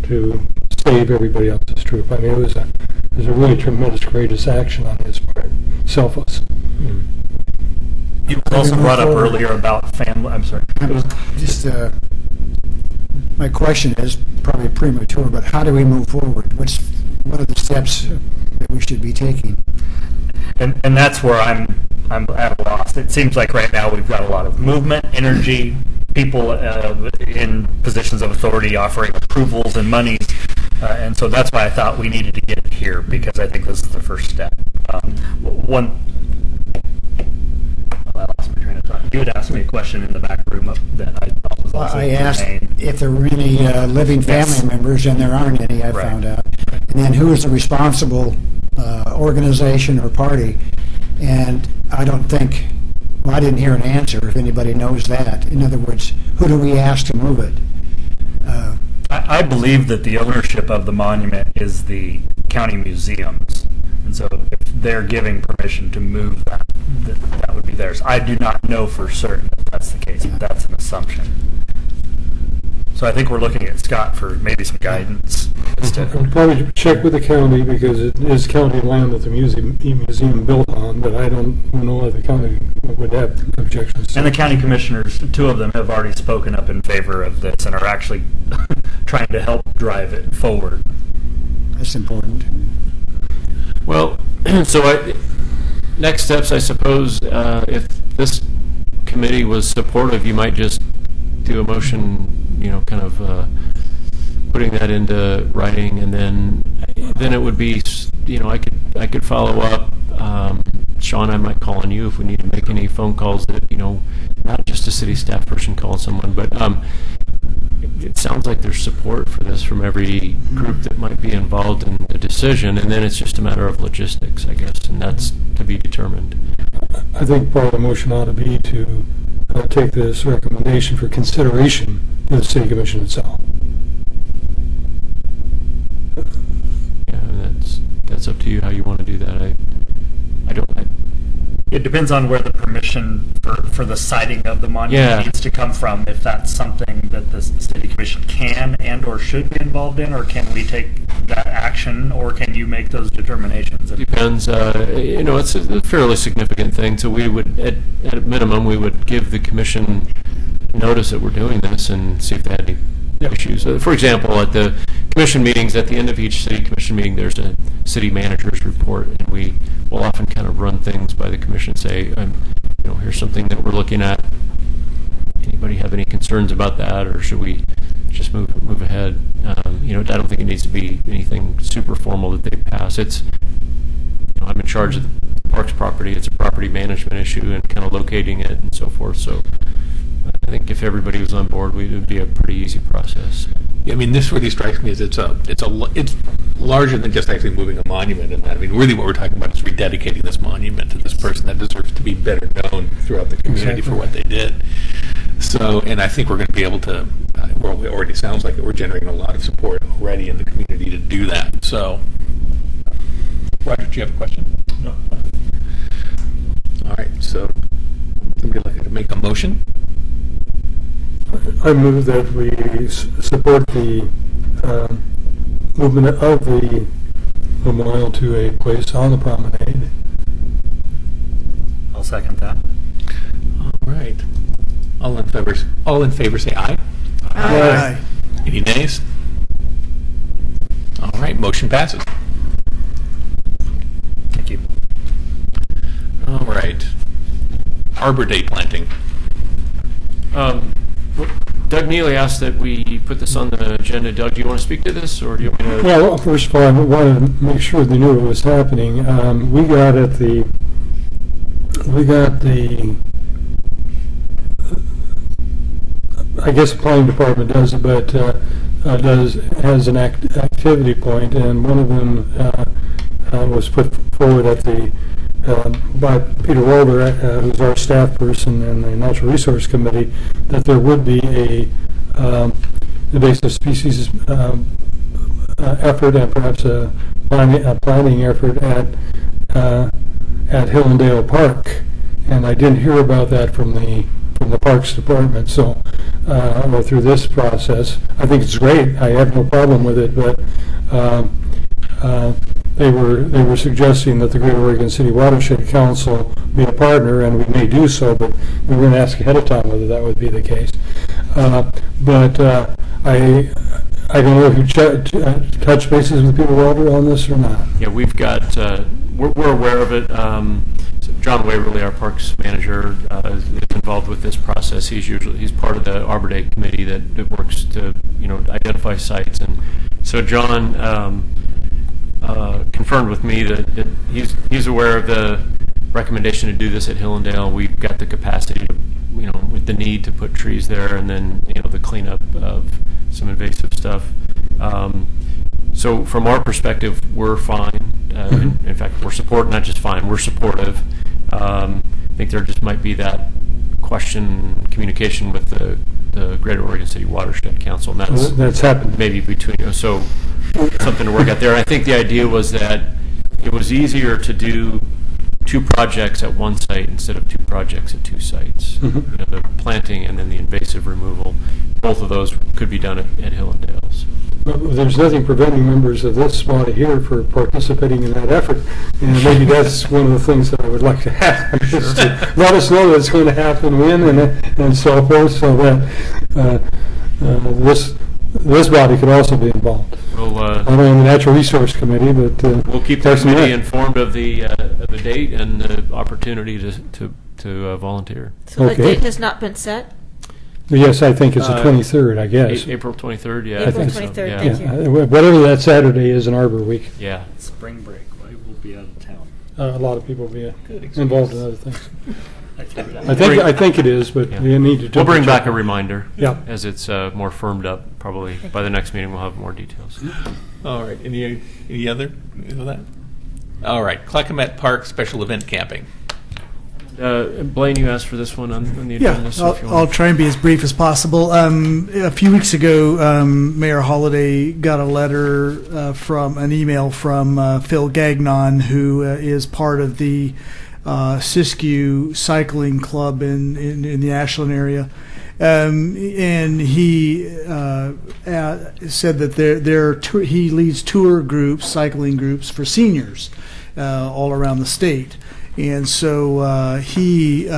to save everybody else's troop. I mean, it was a really tremendous, courageous action on his part. Selfless. You also brought up earlier about family. I'm sorry. My question is probably premature, but how do we move forward? What are the steps that we should be taking? And that's where I'm at a loss. It seems like right now we've got a lot of movement, energy, people in positions of authority offering approvals and monies, and so that's why I thought we needed to get it here, because I think this is the first step. I lost my train of thought. You had asked me a question in the back room that I thought was also I asked germane. if there were any living family members, and there aren't any, I found out. And then who is the responsible organization or party? And I don't think, well, I didn't hear an answer if anybody knows that. In other words, who do we ask to move it? I believe that the ownership of the monument is the county museums. And so if they're giving permission to move that would be theirs. I do not know for certain if that's the case, but that's an assumption. So I think we're looking at Scott for maybe some guidance. I'll probably check with the county, because it is county land that the museum built on, but I don't know if the county would have objections. And the county commissioners, two of them, have already spoken up in favor of this and are actually trying to help drive it forward. That's important. Well, so next steps, I suppose, if this committee was supportive, you might just do a motion, kind of putting that into writing, and then it would be, I could follow up. Sean, I might call on you if we need to make any phone calls that, not just a city staff person calling someone, but it sounds like there's support for this from every group that might be involved in the decision, and then it's just a matter of logistics, I guess, and that's to be determined. I think part of the motion ought to be to take this recommendation for consideration to the city commission itself. Yeah, that's up to you how you want to do that. I don't. It depends on where the permission for the siting of the monument Yeah. needs to come from. If that's something that the city commission can and or should be involved in, or can we take that action, or can you make those determinations? Depends. It's a fairly significant thing. So we would, at a minimum, we would give the commission notice that we're doing this and see if they had any issues. For example, at the commission meetings, at the end of each city commission meeting, there's a city manager's report, and we will often kind of run things by the commission and say, here's something that we're looking at. Anybody have any concerns about that, or should we just move ahead? I don't think it needs to be anything super formal that they pass. It's, I'm in charge of the parks property. It's a property management issue and kind of locating it and so forth. So I think if everybody was on board, it would be a pretty easy process. Yeah, I mean, this really strikes me as it's larger than just actually moving a monument. And that, I mean, really, what we're talking about is rededicating this monument to this person that deserves to be better known throughout the community for what they did. So, and I think we're going to be able to. Well, it already sounds like it. We're generating a lot of support already in the community to do that. So, Roger, do you have a question? No. All right. So, somebody like to make a motion? I move that we support the movement of the memorial to a place on the promenade. I'll second that. All right. All in favor say aye. Aye. Any nays? All right, motion passes. Thank you. All right. Arbor Day planting. Doug Neely asked that we put this on the agenda. Doug, do you want to speak to this, or do you want me to? Well, first of all, I wanted to make sure they knew what was happening. We got the I guess the planning department does it, but has an activity point, and one of them was put forward at the by Peter Walder, who's our staff person in the Natural Resource Committee, that there would be a invasive species effort and perhaps a planning effort at Hillendale Park, and I didn't hear about that from the Parks Department. So through this process, I think it's great. I have no problem with it, but they were suggesting that the Greater Oregon City Watershed Council be a partner, and we may do so, but we were going to ask ahead of time whether that would be the case. But I don't know if you touch bases with Peter Walder on this or not. Yeah, we've got, we're aware of it. John Waverly, our parks manager, is involved with this process. He's part of the Arbor Day committee that works to identify sites, and so John confirmed with me that he's aware of the recommendation to do this at Hillendale. We've got the capacity to, with the need to put trees there, and then the cleanup of some invasive stuff. So from our perspective, we're fine. In fact, we're not just fine, we're supportive. I think there just might be that communication with the Greater Oregon City Watershed Council, and that's happened maybe between so something to work out there. I think the idea was that it was easier to do 2 projects at one site instead of 2 projects at 2 sites. The planting and then the invasive removal, both of those could be done at Hillendale. So. But there's nothing preventing members of this body here for participating in that effort, and maybe that's one of the things that I would like to have. Is to let us know that it's going to happen when and so forth, so that this body could also be involved. We'll, not only in the Natural Resource Committee, but we'll keep the committee informed of the date and the opportunity to volunteer. So the date has not been set? Yes, I think it's the 23rd, I guess. April 23rd, yeah. April 23rd, so. Yeah. thank you. Whatever that Saturday is in Arbor Week. Yeah. Spring break, we will be out of town. A lot of people will be involved in other things. I think it is, but we need to. We'll bring back a reminder. Yeah. As it's more firmed up. Probably by the next meeting, we'll have more details. All right. Any other with that? All right. Clackamat Park special event camping. Blaine, you asked for this one on the Yeah, agenda. So if you I'll want. try and be as brief as possible. A few weeks ago, Mayor Holliday got a letter from an email from Phil Gagnon, who is part of the Siskiyou Cycling Club in the Ashland area. And he said that he leads tour groups, cycling groups for seniors all around the state. And so he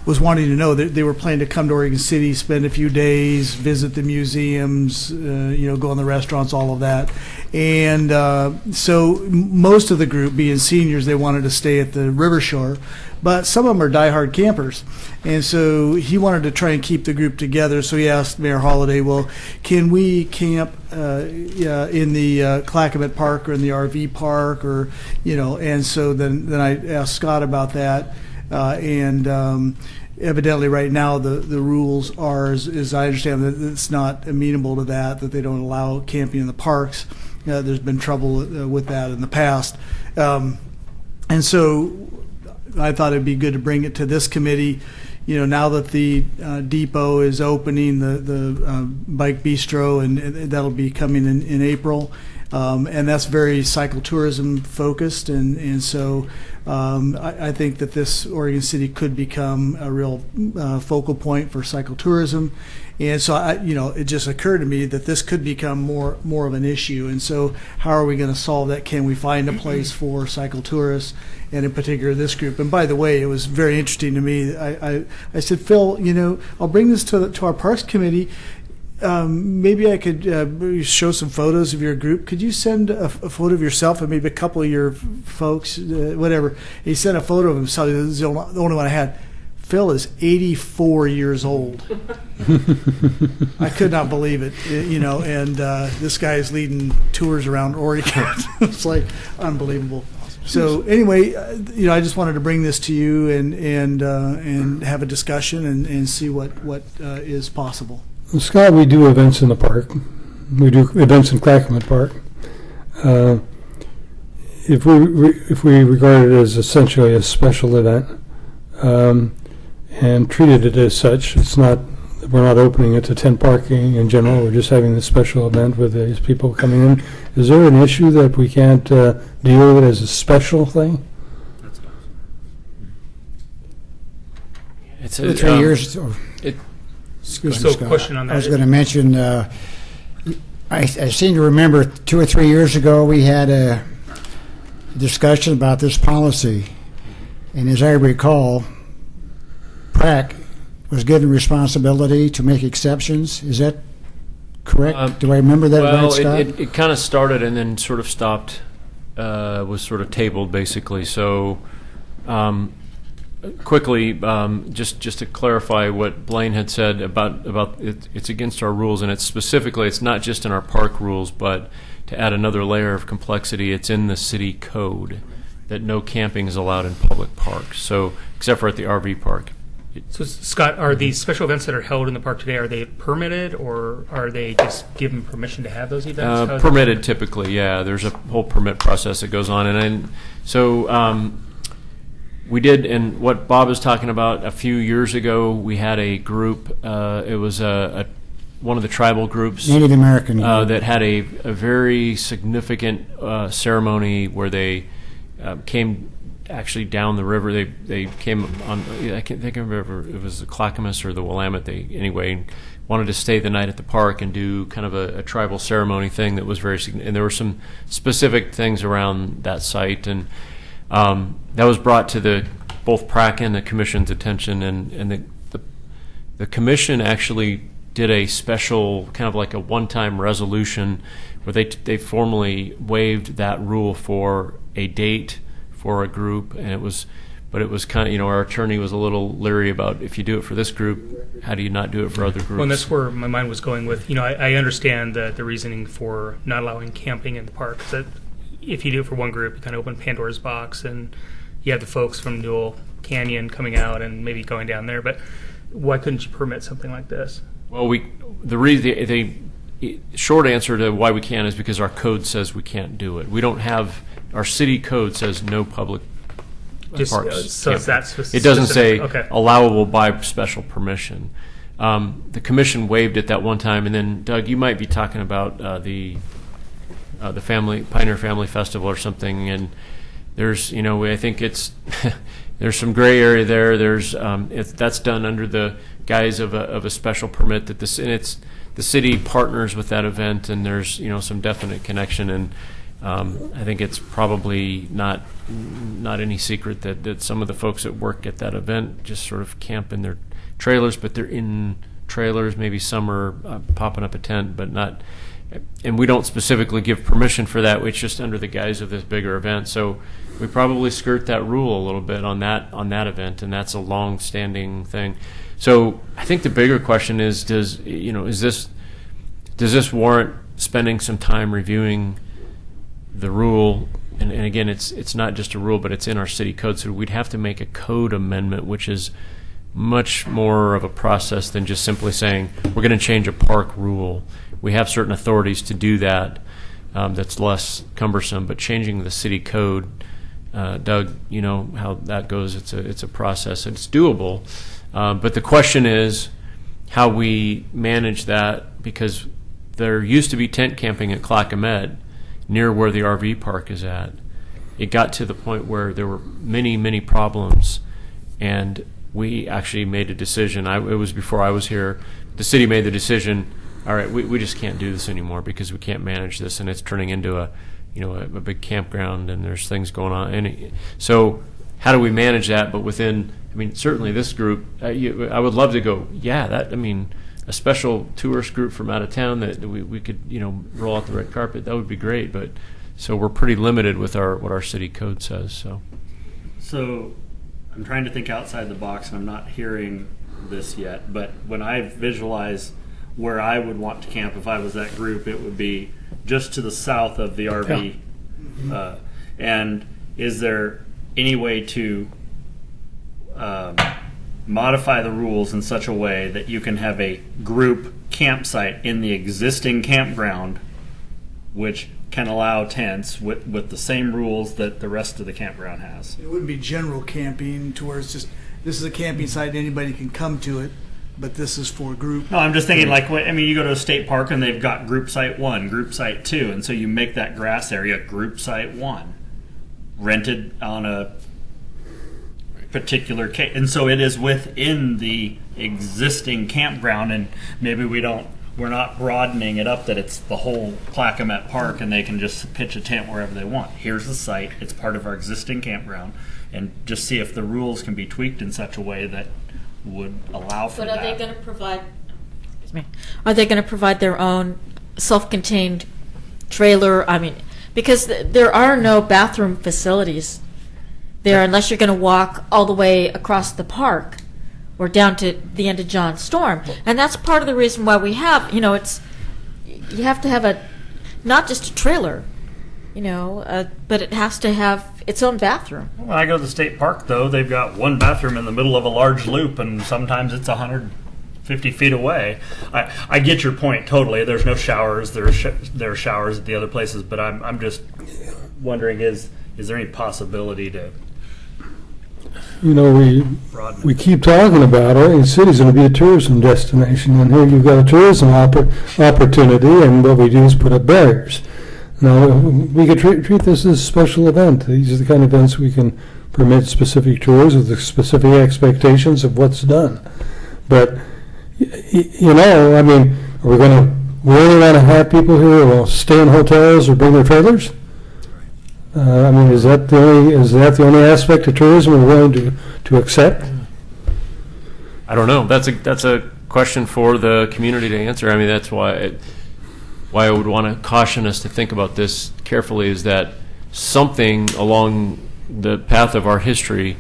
was wanting to know that they were planning to come to Oregon City, spend a few days, visit the museums, go in the restaurants, all of that. And so most of the group, being seniors, they wanted to stay at the river shore. But some of them are diehard campers. And so he wanted to try and keep the group together. So he asked Mayor Holliday, well, can we camp in the Clackamas Park or in the RV park? Or, and so then I asked Scott about that. Evidently right now the rules are, as I understand, that it's not amenable to that they don't allow camping in the parks. There's been trouble with that in the past. And so I thought it'd be good to bring it to this committee. Now that the depot is opening, the bike bistro, and that'll be coming in April. And that's very cycle tourism focused, and so I think that this Oregon City could become a real focal point for cycle tourism. And so it just occurred to me that this could become more of an issue. And so how are we going to solve that? Can we find a place for cycle tourists, and in particular this group? And by the way, it was very interesting to me. I said, Phil, I'll bring this to our Parks Committee. Maybe I could show some photos of your group. Could you send a photo of yourself and maybe a couple of your folks, whatever? He sent a photo of himself. This is the only one I had. Phil is 84 years old. I could not believe it, and this guy is leading tours around Oregon. It's like unbelievable. So anyway, I just wanted to bring this to you and have a discussion and see what is possible. Well, Scott, we do events in the park. We do events in Clackamas Park. If we regard it as essentially a special event and treated it as such, we're not opening it to tent parking in general. We're just having this special event with these people coming in. Is there an issue that we can't deal with it as a special thing? It's 2 or 3 years. Excuse me, Scott. Question on that. I was going to mention. I seem to remember 2 or 3 years ago we had a discussion about this policy, and as I recall, PRAC was given responsibility to make exceptions. Is that correct? Do I remember that right, Scott? It kind of started and then sort of stopped, was sort of tabled, basically. So quickly, just to clarify what Blaine had said about it's against our rules, and it's not just in our park rules, but to add another layer of complexity, it's in the city code that no camping is allowed in public parks, so except for at the RV park. So, Scott, are these special events that are held in the park today, are they permitted, or are they just given permission to have those events? Permitted, typically, yeah. There's a whole permit process that goes on. And so we did, and what Bob is talking about, a few years ago, we had a group, it was one of the tribal groups. Native American group. That had a very significant ceremony where they came actually down the river. They came on, I can't think of if it was the Clackamas or the Willamette. They anyway wanted to stay the night at the park and do kind of a tribal ceremony thing that was very significant. And there were some specific things around that site, and that was brought to both PRAC and the Commission's attention, and the Commission actually did a special kind of like a one-time resolution where they formally waived that rule for a date for a group, and it was kind of, our attorney was a little leery about, if you do it for this group, how do you not do it for other groups? Well, and that's where my mind was going with, I understand the reasoning for not allowing camping in the park. That if you do it for one group, you kind of open Pandora's box, and you have the folks from Newell Canyon coming out and maybe going down there. But why couldn't you permit something like this? Well, the short answer to why we can't is because our code says we can't do it. We don't have, our city code says no public Just, parks. so it's that It doesn't say okay. allowable by special permission. The commission waived it that one time, and then Doug, you might be talking about the Pioneer Family Festival or something, and there's, I think it's there's some gray area there. There's that's done under the guise of a special permit that the city partners with that event, and there's some definite connection, and I think it's probably not any secret that some of the folks that work at that event just sort of camp in their trailers, but they're in trailers. Maybe some are popping up a tent, but not. And we don't specifically give permission for that. It's just under the guise of this bigger event. So we probably skirt that rule a little bit on that event, and that's a long-standing thing. So I think the bigger question is, does this warrant spending some time reviewing the rule? And again, it's not just a rule, but it's in our city code. So we'd have to make a code amendment, which is much more of a process than just simply saying we're going to change a park rule. We have certain authorities to do that. That's less cumbersome. But changing the city code, Doug, you know how that goes. It's a process. It's doable. But the question is how we manage that, because there used to be tent camping at Clackamet near where the RV park is at. It got to the point where there were many, many problems, and we actually made a decision. It was before I was here. The city made the decision, all right, we just can't do this anymore because we can't manage this, and it's turning into a big campground, and there's things going on. And so how do we manage that? But within, certainly this group, I would love to go, a special tourist group from out of town that we could, roll out the red carpet. That would be great. But so we're pretty limited with what our city code says. So I'm trying to think outside the box, and I'm not hearing this yet. But when I visualize where I would want to camp if I was that group, it would be just to the south of the RV. Yeah. And is there any way to modify the rules in such a way that you can have a group campsite in the existing campground, which can allow tents with the same rules that the rest of the campground has? It wouldn't be general camping to where it's just, this is a camping site, anybody can come to it, but this is for group. No, I'm just thinking you go to a state park and they've got group site 1, group site 2, and so you make that grass area group site 1, rented on a particular case, and so it is within the existing campground, and maybe we're not broadening it up that it's the whole Clackamet Park and they can just pitch a tent wherever they want. Here's the site, it's part of our existing campground, and just see if the rules can be tweaked in such a way that would allow for that. But are they going to provide? Excuse me. Are they going to provide their own self-contained trailer? Because there are no bathroom facilities there unless you're going to walk all the way across the park or down to the end of John Storm. And that's part of the reason why we have, you have to have not just a trailer, but it has to have its own bathroom. When I go to the state park, though, they've got one bathroom in the middle of a large loop, and sometimes it's 150 feet away. I get your point totally. There's no showers. There are showers at the other places, but I'm just wondering, is there any possibility to we keep talking about it. The city's going to be a tourism destination, and here you've got a tourism opportunity, and what we do is put up barriers. Now, we could treat this as a special event. These are the kind of events we can permit specific tours with the specific expectations of what's done. But, are we really want to have people here who will stay in hotels or bring their trailers? Is that the only aspect of tourism we're willing to accept? I don't know. That's a question for the community to answer. That's why I would want to caution us to think about this carefully, is that something along the path of our history,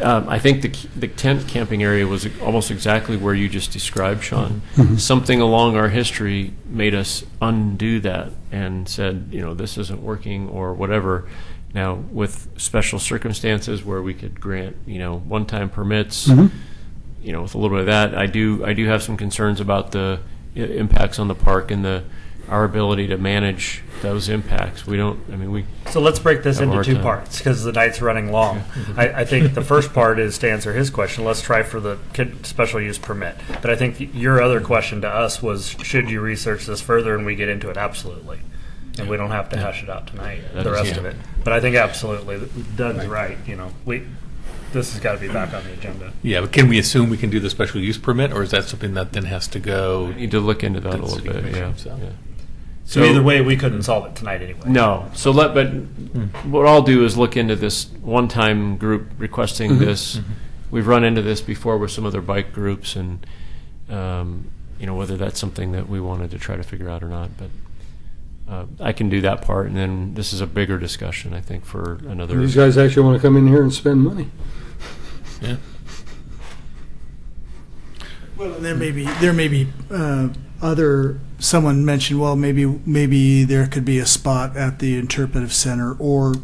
I think the tent camping area was almost exactly where you just described, Sean. Mm-hmm. Something along our history made us undo that and said, this isn't working or whatever. Now, with special circumstances where we could grant, one-time permits, with a little bit of that, I do have some concerns about the impacts on the park and the our ability to manage those impacts. We don't, I mean, we. So let's break this have a into hard two time. parts because the night's running long. I think the first part is to answer his question. Let's try for the special use permit. But I think your other question to us was, should you research this further and we get into it? Absolutely. And we don't have to hash it out tonight, That the is- rest of it. But I think absolutely, Doug's right. You know, this has got to be back on the agenda. Yeah, but can we assume we can do the special use permit, or is that something that then has to go? We need to look into that to a the little city bit, commission, yeah. so. Yeah. So either way, we couldn't solve it tonight anyway. No. So but what I'll do is look into this one-time group requesting this. We've run into this before with some other bike groups, and whether that's something that we wanted to try to figure out or not. But I can do that part, and then this is a bigger discussion, I think, for another. These guys actually want to come in here and spend money. Yeah. Well, there may be someone mentioned, well, maybe there could be a spot at the interpretive center, or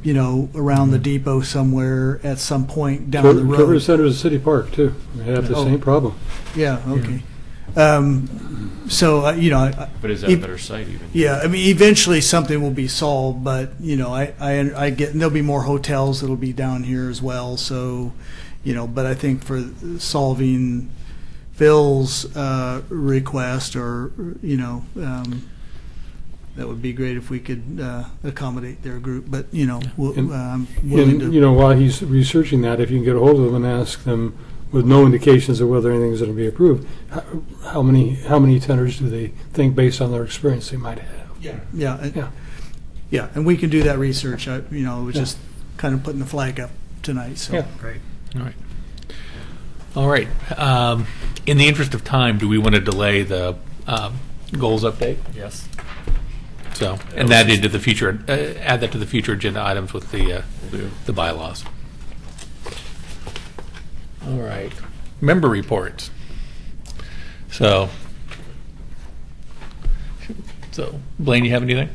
around the depot somewhere at some point down the road. Interpretive center is a city park too. They have the same problem. Yeah. Okay. So But is that a better site even? Yeah, I mean, eventually something will be solved, but I get, and there'll be more hotels that'll be down here as well. So, but I think for solving Phil's request, or that would be great if we could accommodate their group. But I'm willing to. While he's researching that, if you can get a hold of them and ask them, with no indications of whether anything is going to be approved, how many tenders do they think, based on their experience, they might have? Yeah, and we can do that research. It was just kind of putting the flag up tonight. So Great. All right. In the interest of time, do we want to delay the goals update? Yes. So, and that into the future, add that to the future agenda items with the bylaws. All right. Member reports. So, Blaine, you have anything?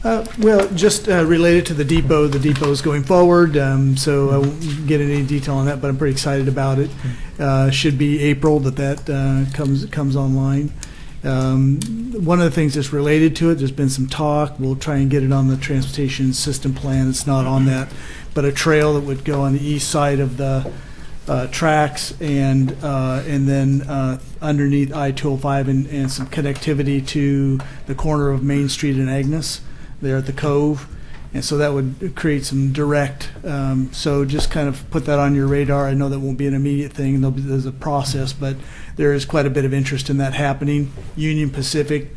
Well, just related to the depot. The depot is going forward, so I won't get into any detail on that, but I'm pretty excited about it. Should be April that comes online. One of the things that's related to it, there's been some talk. We'll try and get it on the transportation system plan. It's not on that, but a trail that would go on the east side of the tracks, and then underneath I-205, and some connectivity to the corner of Main Street and Agnes there at the Cove. And so that would create some direct, so just kind of put that on your radar. I know that won't be an immediate thing, there's a process, but there is quite a bit of interest in that happening. Union Pacific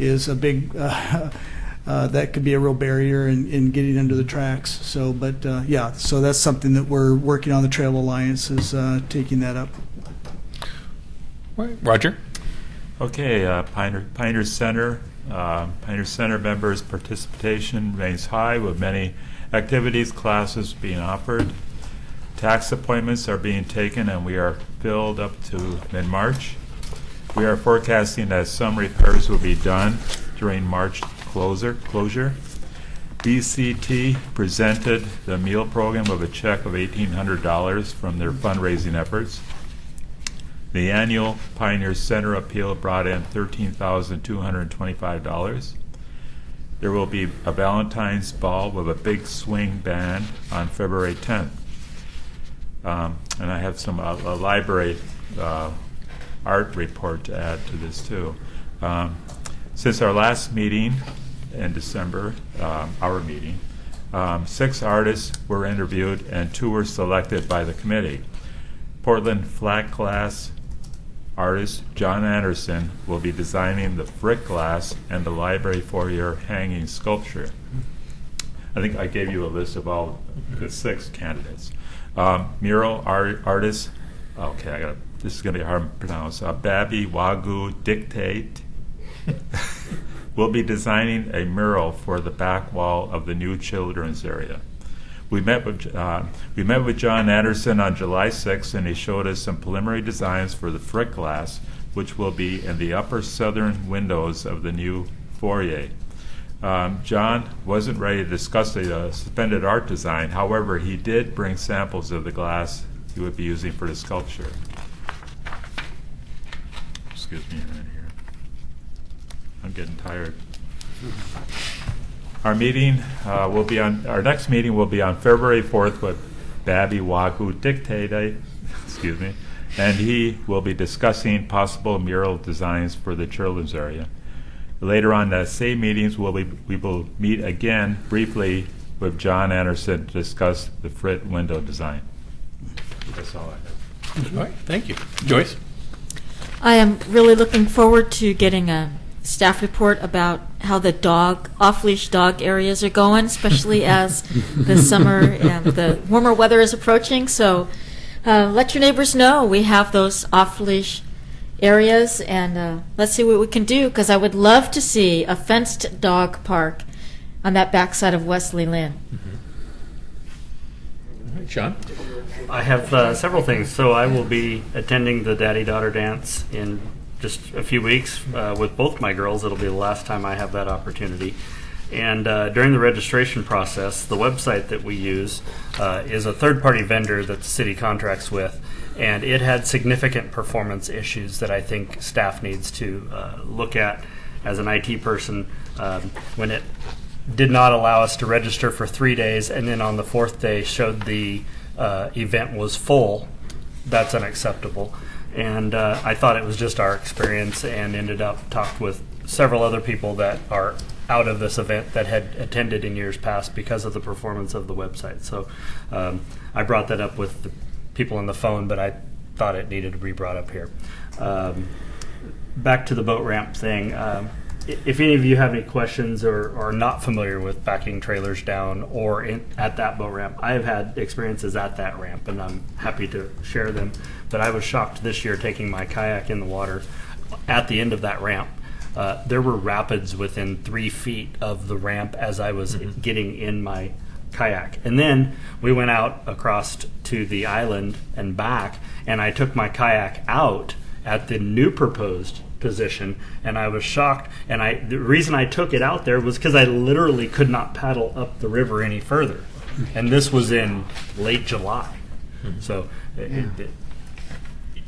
is a big, that could be a real barrier in getting under the tracks. So, but so that's something that we're working on. The Trail Alliance is taking that up. Roger? Okay, Pioneer Center. Pioneer Center members' participation remains high, with many activities, classes being offered. Tax appointments are being taken, and we are filled up to mid-March. We are forecasting that some repairs will be done during March closure. BCT presented the meal program with a check of $1,800 from their fundraising efforts. The annual Pioneer Center appeal brought in $13,225. There will be a Valentine's Ball with a big swing band on February 10th. And I have some a library art report to add to this too. Since our last meeting in December, our meeting, 6 artists were interviewed and 2 were selected by the committee. Portland flat glass artist John Anderson will be designing the brick glass and the library foyer hanging sculpture. I think I gave you a list of all the 6 candidates. Mural artist, okay, this is going to be hard to pronounce, Babi Wagu Dictate will be designing a mural for the back wall of the new children's area. We met with John Anderson on July 6th, and he showed us some preliminary designs for the brick glass, which will be in the upper southern windows of the new foyer. John wasn't ready to discuss the suspended art design. However, he did bring samples of the glass he would be using for the sculpture. Excuse me a minute here. I'm getting tired. Our meeting will be on, our next meeting will be on February 4th with Babby Wagu Dictate, excuse me, and he will be discussing possible mural designs for the children's area. Later on that same meetings, we will meet again briefly with John Anderson to discuss the Frit window design. That's all I have. All right, thank you. Joyce? I am really looking forward to getting a staff report about how the off-leash dog areas are going, especially as the summer and the warmer weather is approaching. So let your neighbors know we have those off-leash areas, and let's see what we can do, because I would love to see a fenced dog park on that backside of Wesley Lynn. All right, Sean? I have several things. So I will be attending the daddy-daughter dance in just a few weeks with both my girls. It'll be the last time I have that opportunity. And during the registration process, the website that we use is a third-party vendor that the city contracts with, and it had significant performance issues that I think staff needs to look at as an IT person when it did not allow us to register for 3 days, and then on the fourth day showed the event was full. That's unacceptable. And I thought it was just our experience, and ended up talked with several other people that are out of this event that had attended in years past because of the performance of the website. So I brought that up with the people on the phone, but I thought it needed to be brought up here. Back to the boat ramp thing. If any of you have any questions or are not familiar with backing trailers down or at that boat ramp, I have had experiences at that ramp, and I'm happy to share them. But I was shocked this year taking my kayak in the water at the end of that ramp. There were rapids within 3 feet of the ramp as I was getting in my kayak. And then we went out across to the island and back, and I took my kayak out at the new proposed position, and I was shocked. And the reason I took it out there was because I literally could not paddle up the river any further. And this was in late July. So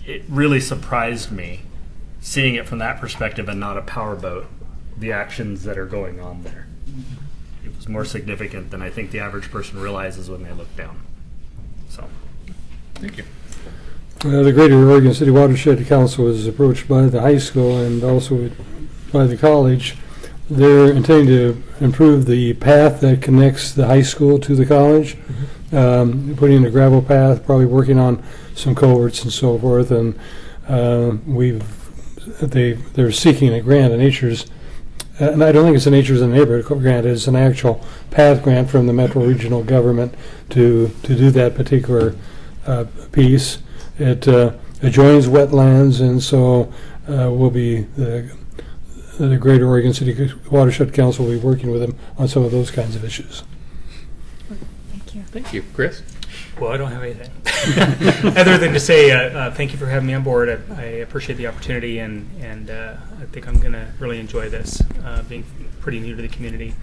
it really surprised me seeing it from that perspective and not a powerboat, the actions that are going on there. It was more significant than I think the average person realizes when they look down. So, thank you. The Greater Oregon City Watershed Council was approached by the high school and also by the college. They're intending to improve the path that connects the high school to the college, putting in a gravel path, probably working on some culverts and so forth. And they're seeking a grant, and I don't think it's a Nature's in the Neighborhood grant. It's an actual path grant from the Metro Regional Government to do that particular piece. It adjoins wetlands, and so will be the Greater Oregon City Watershed Council will be working with them on some of those kinds of issues. Thank you. Thank you. Chris? Well, I don't have anything other than to say thank you for having me on board. I appreciate the opportunity, and I think I'm going to really enjoy this, being pretty new to the community.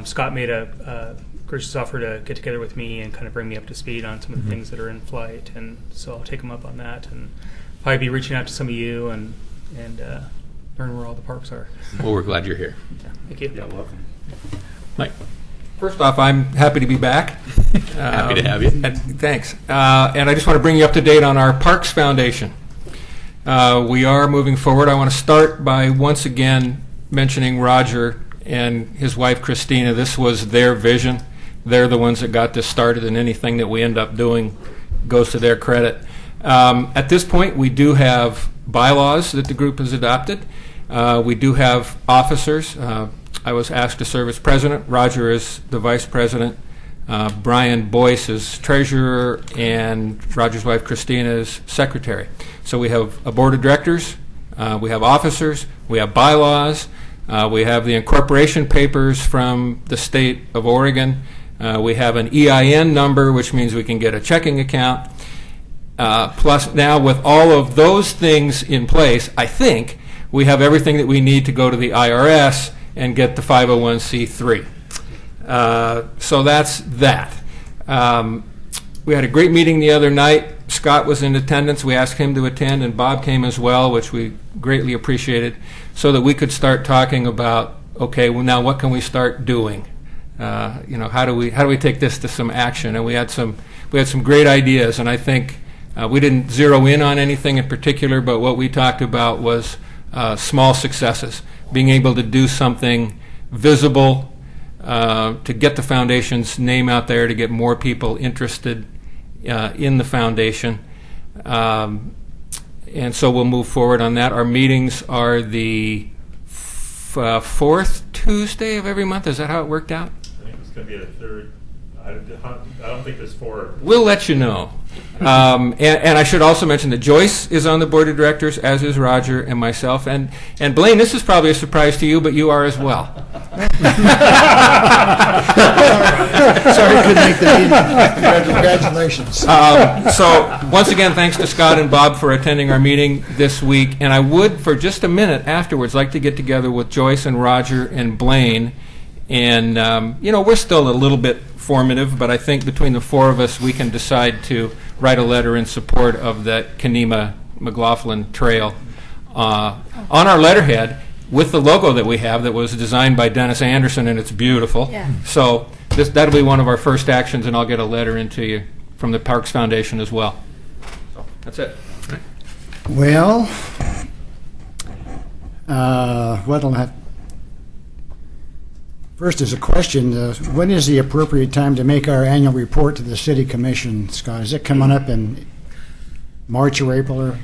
Scott made a gracious offer to get together with me and kind of bring me up to speed on some of the things that are in flight, and so I'll take him up on that, and probably be reaching out to some of you and learn where all the parks are. Well, we're glad you're here. Thank you. yeah, welcome. Mike? First off, I'm happy to be back. Happy to have you. Thanks. And I just want to bring you up to date on our Parks Foundation. We are moving forward. I want to start by once again mentioning Roger and his wife Christina. This was their vision. They're the ones that got this started, and anything that we end up doing goes to their credit. At this point, we do have bylaws that the group has adopted. We do have officers. I was asked to serve as president. Roger is the vice president. Brian Boyce is treasurer, and Roger's wife Christina is secretary. So we have a board of directors, we have officers, we have bylaws, we have the incorporation papers from the state of Oregon. We have an EIN number, which means we can get a checking account. Plus, now with all of those things in place, I think we have everything that we need to go to the IRS and get the 501c3. So that's that. We had a great meeting the other night. Scott was in attendance. We asked him to attend, and Bob came as well, which we greatly appreciated, so that we could start talking about okay, well, now what can we start doing? How do we take this to some action? And we had some great ideas, and I think we didn't zero in on anything in particular, but what we talked about was small successes, being able to do something visible, to get the foundation's name out there, to get more people interested in the foundation. And so we'll move forward on that. Our meetings are the fourth Tuesday of every month. Is that how it worked out? I think it's going to be the third. I don't think there's 4. We'll let you know. And I should also mention that Joyce is on the board of directors, as is Roger and myself. And Blaine, this is probably a surprise to you, but you are as well. Sorry, couldn't make the meeting. Congratulations. So once again, thanks to Scott and Bob for attending our meeting this week. And I would, for just a minute afterwards, like to get together with Joyce and Roger and Blaine. And, we're still a little bit formative, but I think between the four of us, we can decide to write a letter in support of the Kenema McLaughlin Trail on our letterhead with the logo that we have that was designed by Dennis Anderson, and it's beautiful. Yeah. So that'll be one of our first actions, and I'll get a letter into you from the Parks Foundation as well. So that's it. Well, what'll have... First is a question. When is the appropriate time to make our annual report to the City Commission, Scott? Is it coming up in March or April or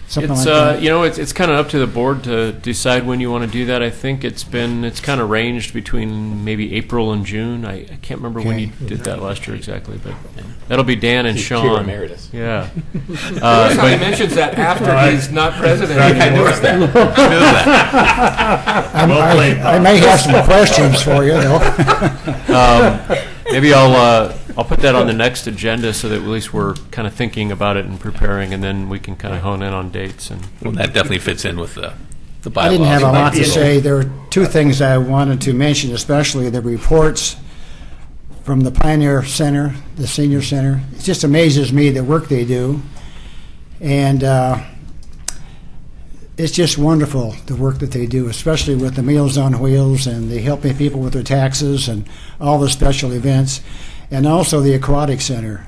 something like that? It's kind of up to the board to decide when you want to do that. I think it's kind of ranged between maybe April and June. I can't remember when you did that last year exactly, but that'll be Dan and Sean. Chair Emeritus. Yeah. He mentions that after he's not president anymore. I noticed that. I may have some questions for you, though. Maybe I'll put that on the next agenda so that at least we're kind of thinking about it and preparing, and then we can kind of hone in on dates. And Well, that definitely fits in with the bylaws. I didn't have a lot to say. There were two things I wanted to mention, especially the reports from the Pioneer Center, the Senior Center. It just amazes me the work they do. And it's just wonderful, the work that they do, especially with the Meals on Wheels and the helping people with their taxes and all the special events. And also the Aquatic Center.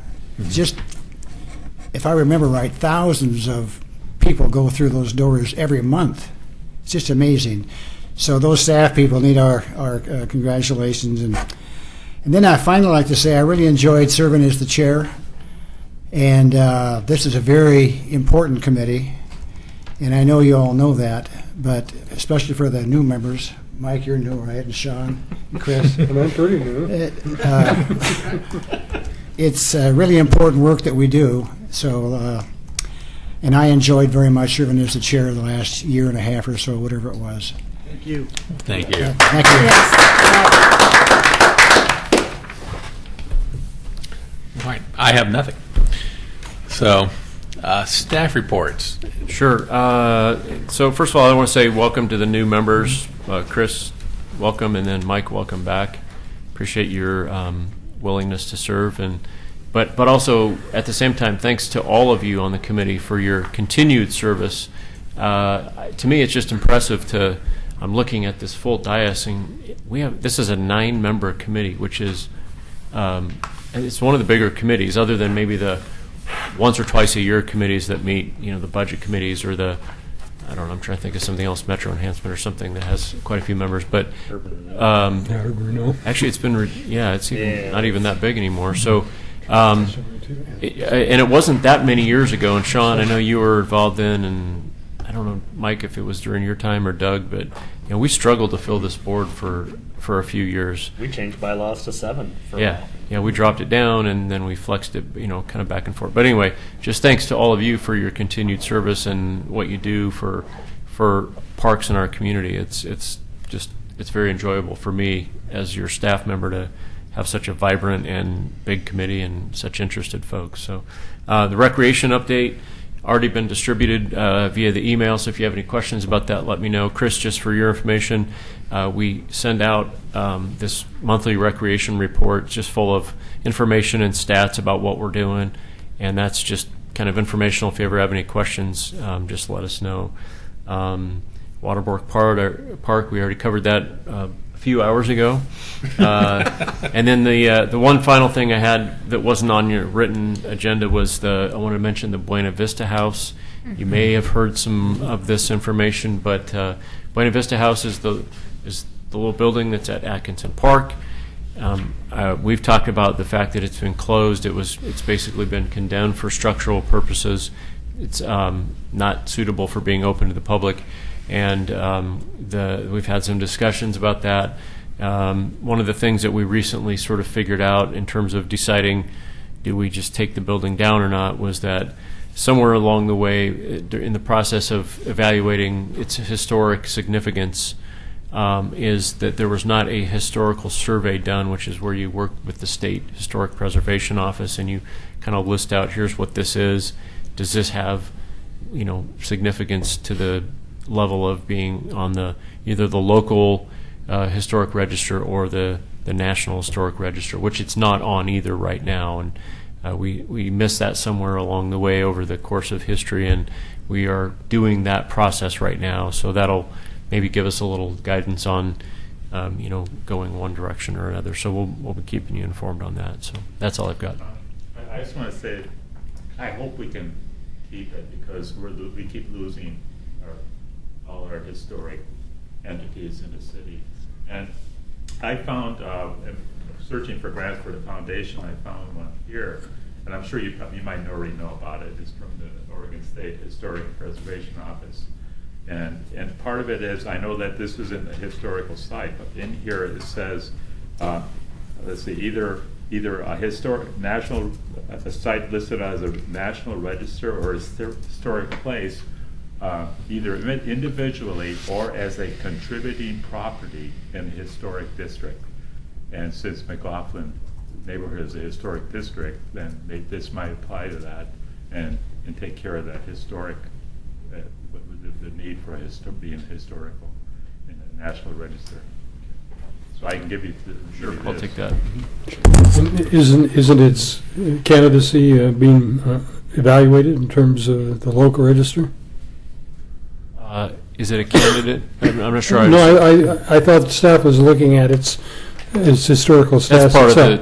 Just, if I remember right, thousands of people go through those doors every month. It's just amazing. So those staff people need our congratulations. And then I finally like to say I really enjoyed serving as the chair. And this is a very important committee. And I know you all know that, but especially for the new members. Mike, you're new, right? And Sean, and Chris. And I'm pretty new. It's really important work that we do. So, and I enjoyed very much serving as the chair the last year and a half or so, whatever it was. Thank you. Thank you. Thank you. All right. I have nothing. So, staff reports. Sure. So first of all, I want to say welcome to the new members. Chris, welcome, and then Mike, welcome back. Appreciate your willingness to serve, but also at the same time, thanks to all of you on the committee for your continued service. To me, it's just impressive I'm looking at this full dais, and this is a 9-member committee, which is it's one of the bigger committees, other than maybe the once or twice a year committees that meet, the budget committees or I'm trying to think of something else, Metro Enhancement or something that has quite a few members. But actually, it's been, it's not even that big anymore. So, and it wasn't that many years ago. And Sean, I know you were involved in, and I don't know, Mike, if it was during your time or Doug, but we struggled to fill this board for a few years. We changed bylaws to 7 for a while. Yeah, we dropped it down and then we flexed it, kind of back and forth. But anyway, just thanks to all of you for your continued service and what you do for parks in our community. It's very enjoyable for me as your staff member to have such a vibrant and big committee and such interested folks. So the recreation update already been distributed via the email, so if you have any questions about that, let me know. Chris, just for your information, we send out this monthly recreation report just full of information and stats about what we're doing, and that's just kind of informational. If you ever have any questions, just let us know. Waterbork Park, we already covered that a few hours ago. And then the one final thing I had that wasn't on your written agenda was I want to mention the Buena Vista House. You may have heard some of this information, but Buena Vista House is the little building that's at Atkinson Park. We've talked about the fact that it's been closed. It's basically been condemned for structural purposes. It's not suitable for being open to the public, and we've had some discussions about that. One of the things that we recently sort of figured out in terms of deciding do we just take the building down or not was that somewhere along the way in the process of evaluating its historic significance is that there was not a historical survey done, which is where you work with the State Historic Preservation Office and you kind of list out, here's what this is. Does this have, significance to the level of being on either the local historic register or the National Historic Register, which it's not on either right now. And we missed that somewhere along the way over the course of history, and we are doing that process right now. So that'll maybe give us a little guidance on, going one direction or another. So we'll be keeping you informed on that. So that's all I've got. I just want to say, I hope we can keep it because we keep losing all our historic entities in the city. And I found, searching for grants for the foundation, I found one here, and I'm sure you might already know about it. It's from the Oregon State Historic Preservation Office. And part of it is, I know that this is in the historical site, but in here it says, let's see, either a a site listed as a national register or a historic place, either individually or as a contributing property in the historic district. And since McLaughlin neighborhood is a historic district, then this might apply to that and take care of that historic, the need for being historical in the National Register. So I can give you Sure, I'll take that. Isn't its candidacy being evaluated in terms of the local register? Is it a candidate? I'm not sure. No, I thought staff was looking at its historical status.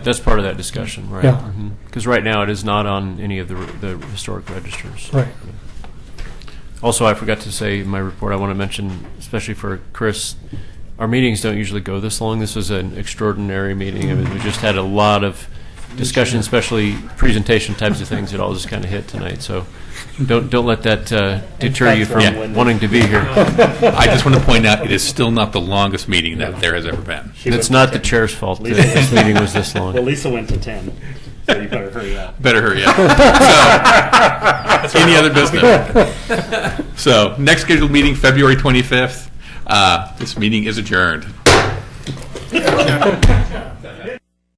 That's part of that discussion, right? Yeah. Because right now it is not on any of the historic registers. Right. Also, I forgot to say in my report, I want to mention, especially for Chris, our meetings don't usually go this long. This was an extraordinary meeting. I mean, we just had a lot of discussion, especially presentation types of things that all just kind of hit tonight. So don't let that deter you from wanting to be here. I just want to point out it is still not the longest meeting that there has ever been. It's not the chair's fault that this meeting was this long. Well, Lisa went to 10, so you better hurry up. Better hurry up. So, any other business? So, next scheduled meeting, February 25th. This meeting is adjourned.